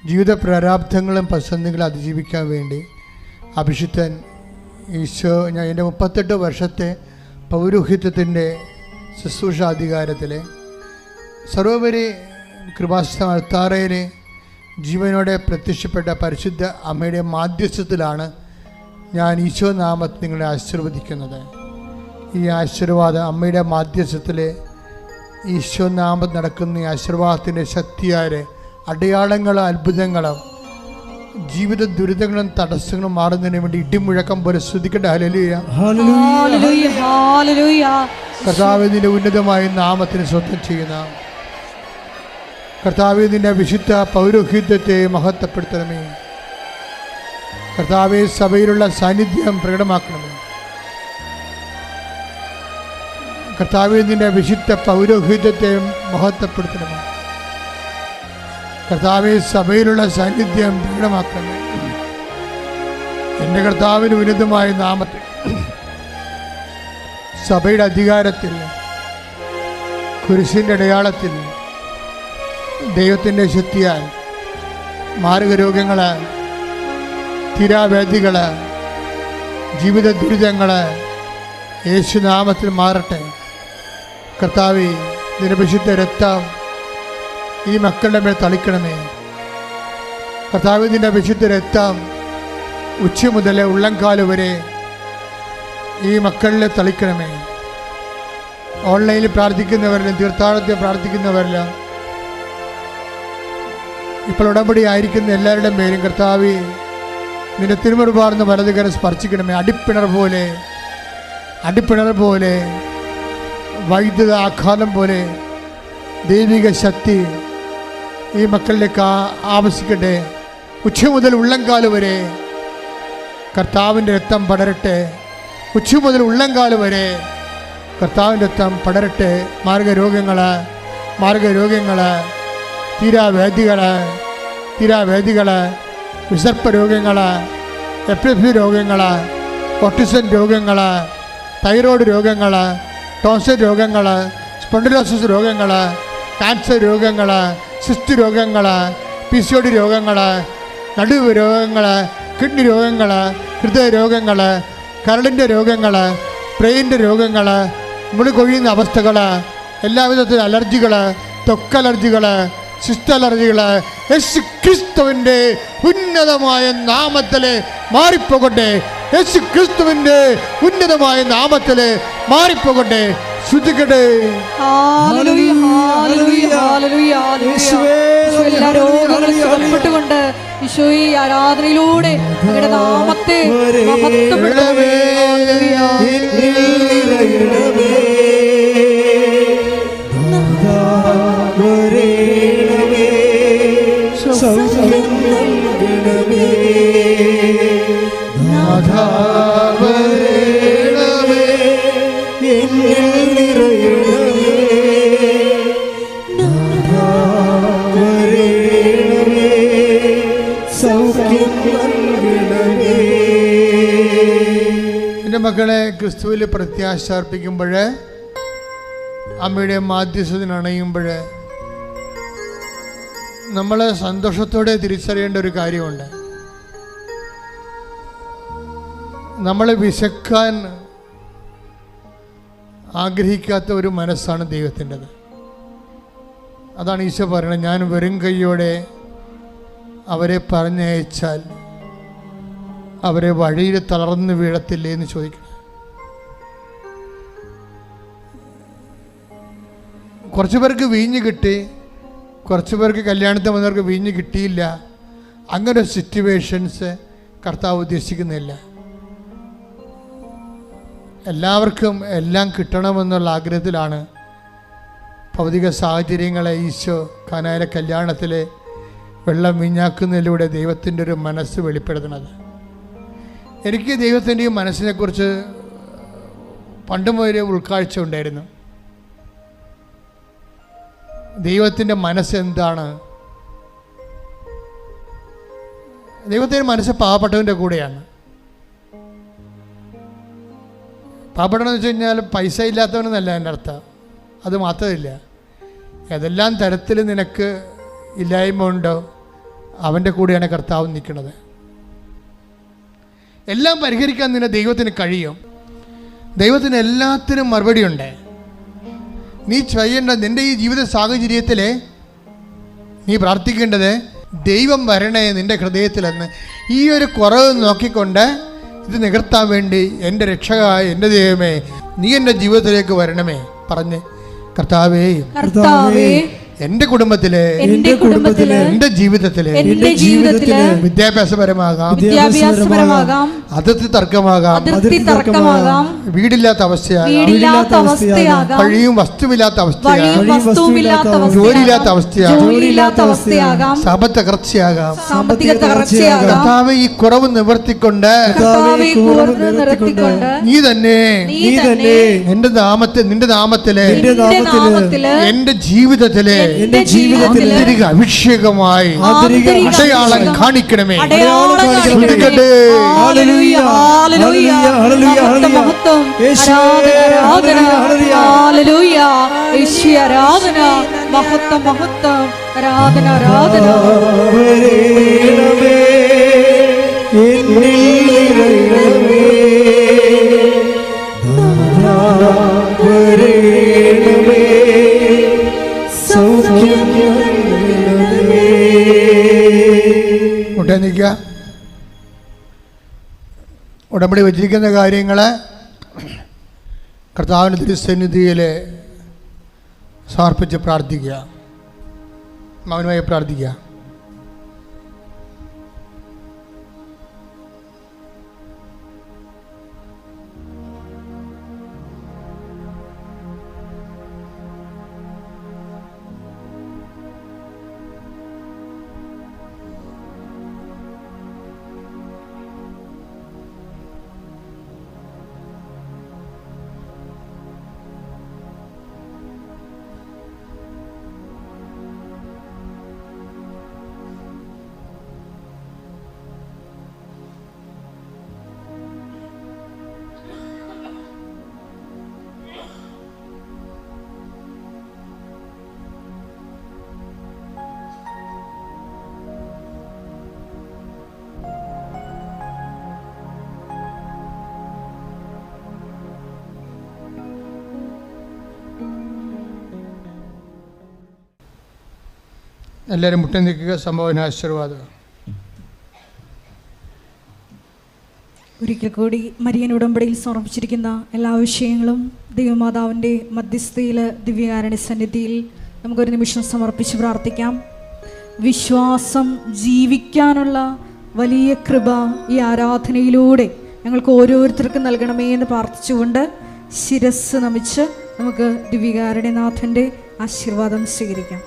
ജീവിത പ്രാരാബ്ധങ്ങളും പ്രതിസന്ധികളും അതിജീവിക്കാൻ വേണ്ടി അഭിഷിക്തൻ ഈശോ, ഞാൻ എൻ്റെ 38 വർഷത്തെ പൗരോഹിത്യത്തിൻ്റെ ശുശ്രൂഷാധികാരത്തിൽ സർവോപരി കൃപാസന അൾത്താരയിൽ ജീവനോടെ പ്രത്യക്ഷപ്പെട്ട പരിശുദ്ധ അമ്മയുടെ മാധ്യസ്ഥത്തിലാണ് ഞാൻ ഈശോ നാമത്തിൽ നിങ്ങളെ ആശീർവദിക്കുന്നത്. ഈ ആശീർവാദം അമ്മയുടെ മാധ്യസ്ഥത്തിൽ ഈശോനാമം നടക്കുന്ന ഈ ആശീർവാദത്തിൻ്റെ ശക്തിയായ അടയാളങ്ങളും അത്ഭുതങ്ങളും ജീവിത ദുരിതങ്ങളും തടസ്സങ്ങളും മാറുന്നതിന് വേണ്ടി ഇടിമുഴക്കം പോലെ ശ്രദ്ധിക്കട്ടെ. ഹല്ലേലൂയ, ഹല്ലേലൂയ, ഹല്ലേലൂയ. കർത്താവേ, നിന്റെ ഉന്നതമായ നാമത്തിന് സ്വന്തം ചെയ്യുന്ന കർത്താവേ, നിന്റെ വിശുദ്ധ പൗരോഹിത്യത്തെ മഹത്വപ്പെടുത്തണമേ. കർത്താവേ, സഭയിലുള്ള സാന്നിധ്യം പ്രകടമാക്കണമേ. കർത്താവേ, നിന്റെ വിശുദ്ധ പൗരോഹിത്യത്തെ മഹത്വപ്പെടുത്തണമേ. കർത്താവേ, സഭയിലുള്ള സാന്നിധ്യം പ്രകടമാക്കണമേ. എൻ്റെ കർത്താവിന് ഉന്നതമായ നാമത്തിൽ സഭയുടെ അധികാരത്തിൽ കുരിശിൻ്റെ അടയാളത്തിൽ ദൈവത്തിൻ്റെ ശക്തിയാൽ മാരകരോഗങ്ങൾ, തീരാവേദികൾ, ജീവിത ദുരിതങ്ങൾ യേശുനാമത്തിൽ മാറട്ടെ. കർത്താവേ, നിന്റെ വിശുദ്ധ രക്തം ഈ മക്കളുടെ മേൽ തളിക്കണമേ. കർത്താവേ, നിന്റെ വിശുദ്ധ രക്തം ഉച്ച മുതൽ ഉള്ളംകാല് വരെ ഈ മക്കളിൽ തളിക്കണമേ. ഓൺലൈനിൽ പ്രാർത്ഥിക്കുന്നവരെല്ലാം, തീർത്ഥാടനത്തിൽ പ്രാർത്ഥിക്കുന്നവരെല്ലാം, ഇപ്പോൾ ഉടമ്പടി ആയിരിക്കുന്ന എല്ലാവരുടെയും പേരും കർത്താവേ, നിന്റെ തിരുമുറുപാർന്ന് വലതുകരം സ്പർശിക്കണമേ. അടിപ്പിണർ പോലെ വൈദ്യുത ആഘാതം പോലെ ദൈവിക ശക്തി ഈ മക്കളിലേക്ക് ആവശ്യിക്കട്ടെ. ഉച്ച മുതൽ ഉള്ളംകാല് വരെ കർത്താവിൻ്റെ രക്തം പടരട്ടെ. ഉച്ച മുതൽ ഉള്ളംകാല് വരെ കർത്താവിൻ്റെ രക്തം പടരട്ടെ. മാർഗരോഗങ്ങൾ, തീരാവേദികൾ, വിസർപ്പ രോഗങ്ങൾ, എപ്പിലെപ്സി രോഗങ്ങൾ, ഓട്ടിസം രോഗങ്ങൾ, തൈറോയ്ഡ് രോഗങ്ങൾ, ടോൺസിൽ രോഗങ്ങൾ, സ്പോണ്ടിലോസിസ് രോഗങ്ങൾ, ക്യാൻസർ രോഗങ്ങൾ, സിസ്റ്റ് രോഗങ്ങൾ, PCOD രോഗങ്ങൾ, നടുവ് രോഗങ്ങൾ, കിഡ്നി രോഗങ്ങൾ, ഹൃദയ രോഗങ്ങൾ, കരളിൻ്റെ രോഗങ്ങൾ, ബ്രെയിൻ്റെ രോഗങ്ങൾ, മുടി കൊഴിയുന്ന അവസ്ഥകൾ, എല്ലാവിധത്തിലും അലർജികൾ, ത്വക്കലർജികൾ, സിസ്റ്റ് അലർജികൾ യേശു ക്രിസ്തുവിൻ്റെ ഉന്നതമായ നാമത്തിൽ മാറിപ്പോകട്ടെ. യേശു ക്രിസ്തുവിൻ്റെ ഉന്നതമായ നാമത്തിൽ മാറിപ്പോകട്ടെ. ശ്രദ്ധിക്കട്ടെ. ഹല്ലേലൂയ, ഹല്ലേലൂയ, ഹല്ലേലൂയ, ഹല്ലേലൂയ. എല്ലാ രോഗങ്ങളും സുഖപ്പെട്ടുകൊണ്ട് ഈശോ ഈ ആരാധനയിലൂടെ അങ്ങയുടെ നാമത്തെ മഹത്വപ്പെടുത്തണമേ. എൻ്റെ മക്കളെ, ക്രിസ്തുവിൽ പ്രത്യാശ അർപ്പിക്കുമ്പോൾ, അമ്മയുടെ മാധ്യസ്ഥതയിലണയുമ്പോൾ നമ്മൾ സന്തോഷത്തോടെ തിരിച്ചറിയേണ്ട ഒരു കാര്യമുണ്ട്. നമ്മൾ വിശക്കാൻ ആഗ്രഹിക്കാത്ത ഒരു മനസ്സാണ് ദൈവത്തിൻ്റെത്. അതാണ് ഈശോ പറയുന്നത്, ഞാൻ വെറും കൈയോടെ അവരെ പറഞ്ഞയച്ചാൽ അവരെ വഴിയിൽ തളർന്നു വീഴത്തില്ലേ എന്ന് ചോദിക്കണം. കുറച്ച് പേർക്ക് വീഞ്ഞ് കിട്ടി, കുറച്ച് പേർക്ക് കല്യാണത്തിന് വന്നവർക്ക് വീഞ്ഞ് കിട്ടിയില്ല. അങ്ങനെ സിറ്റുവേഷൻസ് കർത്താവ് ഉദ്ദേശിക്കുന്നില്ല. എല്ലാവർക്കും എല്ലാം കിട്ടണമെന്നുള്ള ആഗ്രഹത്തിലാണ് ഭൗതിക സാഹചര്യങ്ങളെ ഈശോ കാനായിലെ കല്യാണത്തിൽ വെള്ളം വീഞ്ഞാക്കുന്നതിലൂടെ ദൈവത്തിൻ്റെ ഒരു മനസ്സ് വെളിപ്പെടുത്തുന്നത്. എനിക്ക് ദൈവത്തിൻ്റെ ഈ മനസ്സിനെക്കുറിച്ച് പണ്ട് മുതലേ ഉൾക്കാഴ്ച ഉണ്ടായിരുന്നു. ദൈവത്തിൻ്റെ മനസ്സ് എന്താണ്? ദൈവത്തിൻ്റെ മനസ്സ് പാവപ്പെട്ടവൻ്റെ കൂടെയാണ്. പാവപ്പെട്ടവനെന്ന് വെച്ച് കഴിഞ്ഞാൽ പൈസ ഇല്ലാത്തവനെന്നല്ല എൻ്റെ അർത്ഥം. അത് മാത്രമില്ല, ഏതെല്ലാം തരത്തിൽ നിനക്ക് ഇല്ലായ്മ ഉണ്ടോ അവൻ്റെ കൂടെയാണ് കർത്താവ് നിൽക്കുന്നത്. എല്ലാം പരിഹരിക്കാൻ നിന്നെ ദൈവത്തിന് കഴിയും. ദൈവത്തിന് എല്ലാത്തിനും മറുപടിയുണ്ട്. നീ ചെയ്യേണ്ട നിൻ്റെ ഈ ജീവിത സാഹചര്യത്തിൽ നീ പ്രാർത്ഥിക്കേണ്ടത്, ദൈവം വരണേ നിൻ്റെ ഹൃദയത്തിലെന്ന്. ഈ ഒരു കുറവ് നോക്കിക്കൊണ്ട് ഇത് നികർത്താൻ വേണ്ടി എൻ്റെ രക്ഷകനായ എൻ്റെ ദൈവമേ നീ എൻ്റെ ജീവിതത്തിലേക്ക് വരണമേ പറഞ്ഞ് കർത്താവേ എന്റെ കുടുംബത്തിലെ എന്റെ ജീവിതത്തിലെ വിദ്യാഭ്യാസപരമാകാം അതിർത്തി തർക്കമാകാം വീടില്ലാത്ത അവസ്ഥയാകാം വഴിയും വസ്തുവില്ലാത്ത അവസ്ഥയാകാം ജോലിയില്ലാത്ത അവസ്ഥയാകാം സാമ്പത്തിക തകർച്ചയാകാം കർത്താവേ ഈ കുറവ് നിവർത്തിക്കൊണ്ട് നീ തന്നെ നിന്റെ നാമത്തിലെ എന്റെ ജീവിതത്തിലെ അഭിഷേകമായി അടയാളം കാണിക്കണമേ. നിൽക്കുക. ഉടമ്പടി വച്ചിരിക്കുന്ന കാര്യങ്ങൾ കർത്താവിൻ്റെ തിരുസന്നിധിയിൽ സമർപ്പിച്ച് പ്രാർത്ഥിക്കുക, മൗനമായി പ്രാർത്ഥിക്കുക. എല്ലാവരും മുട്ട നിൽക്കുക. സംഭാവന ആശീർവാദം. ഒരിക്കൽ കൂടി മരിയൻ ഉടമ്പടിയിൽ സമർപ്പിച്ചിരിക്കുന്ന എല്ലാ വിഷയങ്ങളും ദൈവമാതാവിൻ്റെ മധ്യസ്ഥയിൽ ദിവ്യകാരുണ്യ സന്നിധിയിൽ നമുക്കൊരു നിമിഷം സമർപ്പിച്ച് പ്രാർത്ഥിക്കാം. വിശ്വാസം ജീവിക്കാനുള്ള വലിയ കൃപ ഈ ആരാധനയിലൂടെ ഞങ്ങൾക്ക് ഓരോരുത്തർക്കും നൽകണമേ എന്ന് പ്രാർത്ഥിച്ചുകൊണ്ട് ശിരസ് നമിച്ച് നമുക്ക് ദിവ്യകാരുണ്യനാഥൻ്റെ ആശീർവാദം സ്വീകരിക്കാം.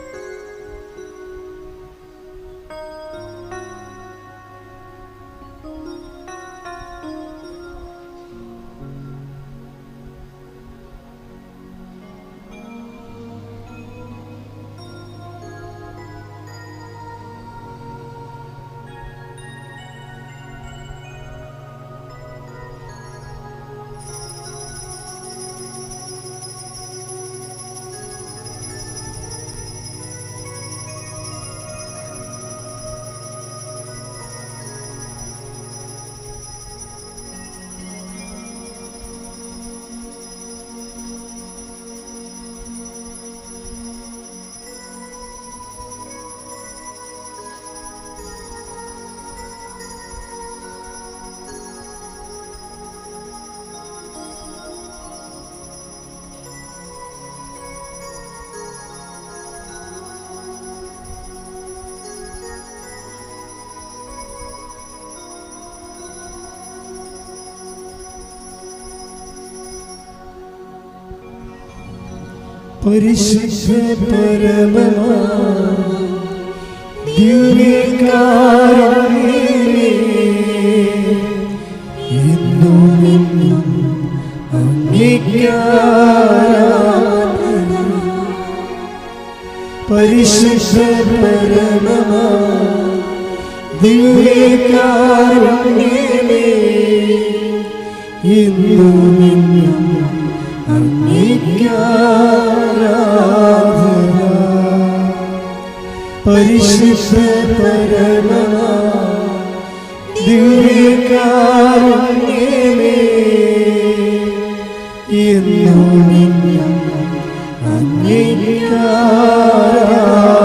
പരിശുദ്ധ പരമമാ ദിവ്യകാരുണ്യമേ, എന്നും അങ്ങേക്ക് ആരാധന. പരിശുദ്ധ പരമമാ ദിവ്യകാരുണ്യമേ, എന്നും അങ്ങേക്ക് ആരാധന. പരിശുദ്ധ പരമമാ ദിവ്യകാരുണ്യമേ, എന്നും അങ്ങേക്ക് ആരാധന.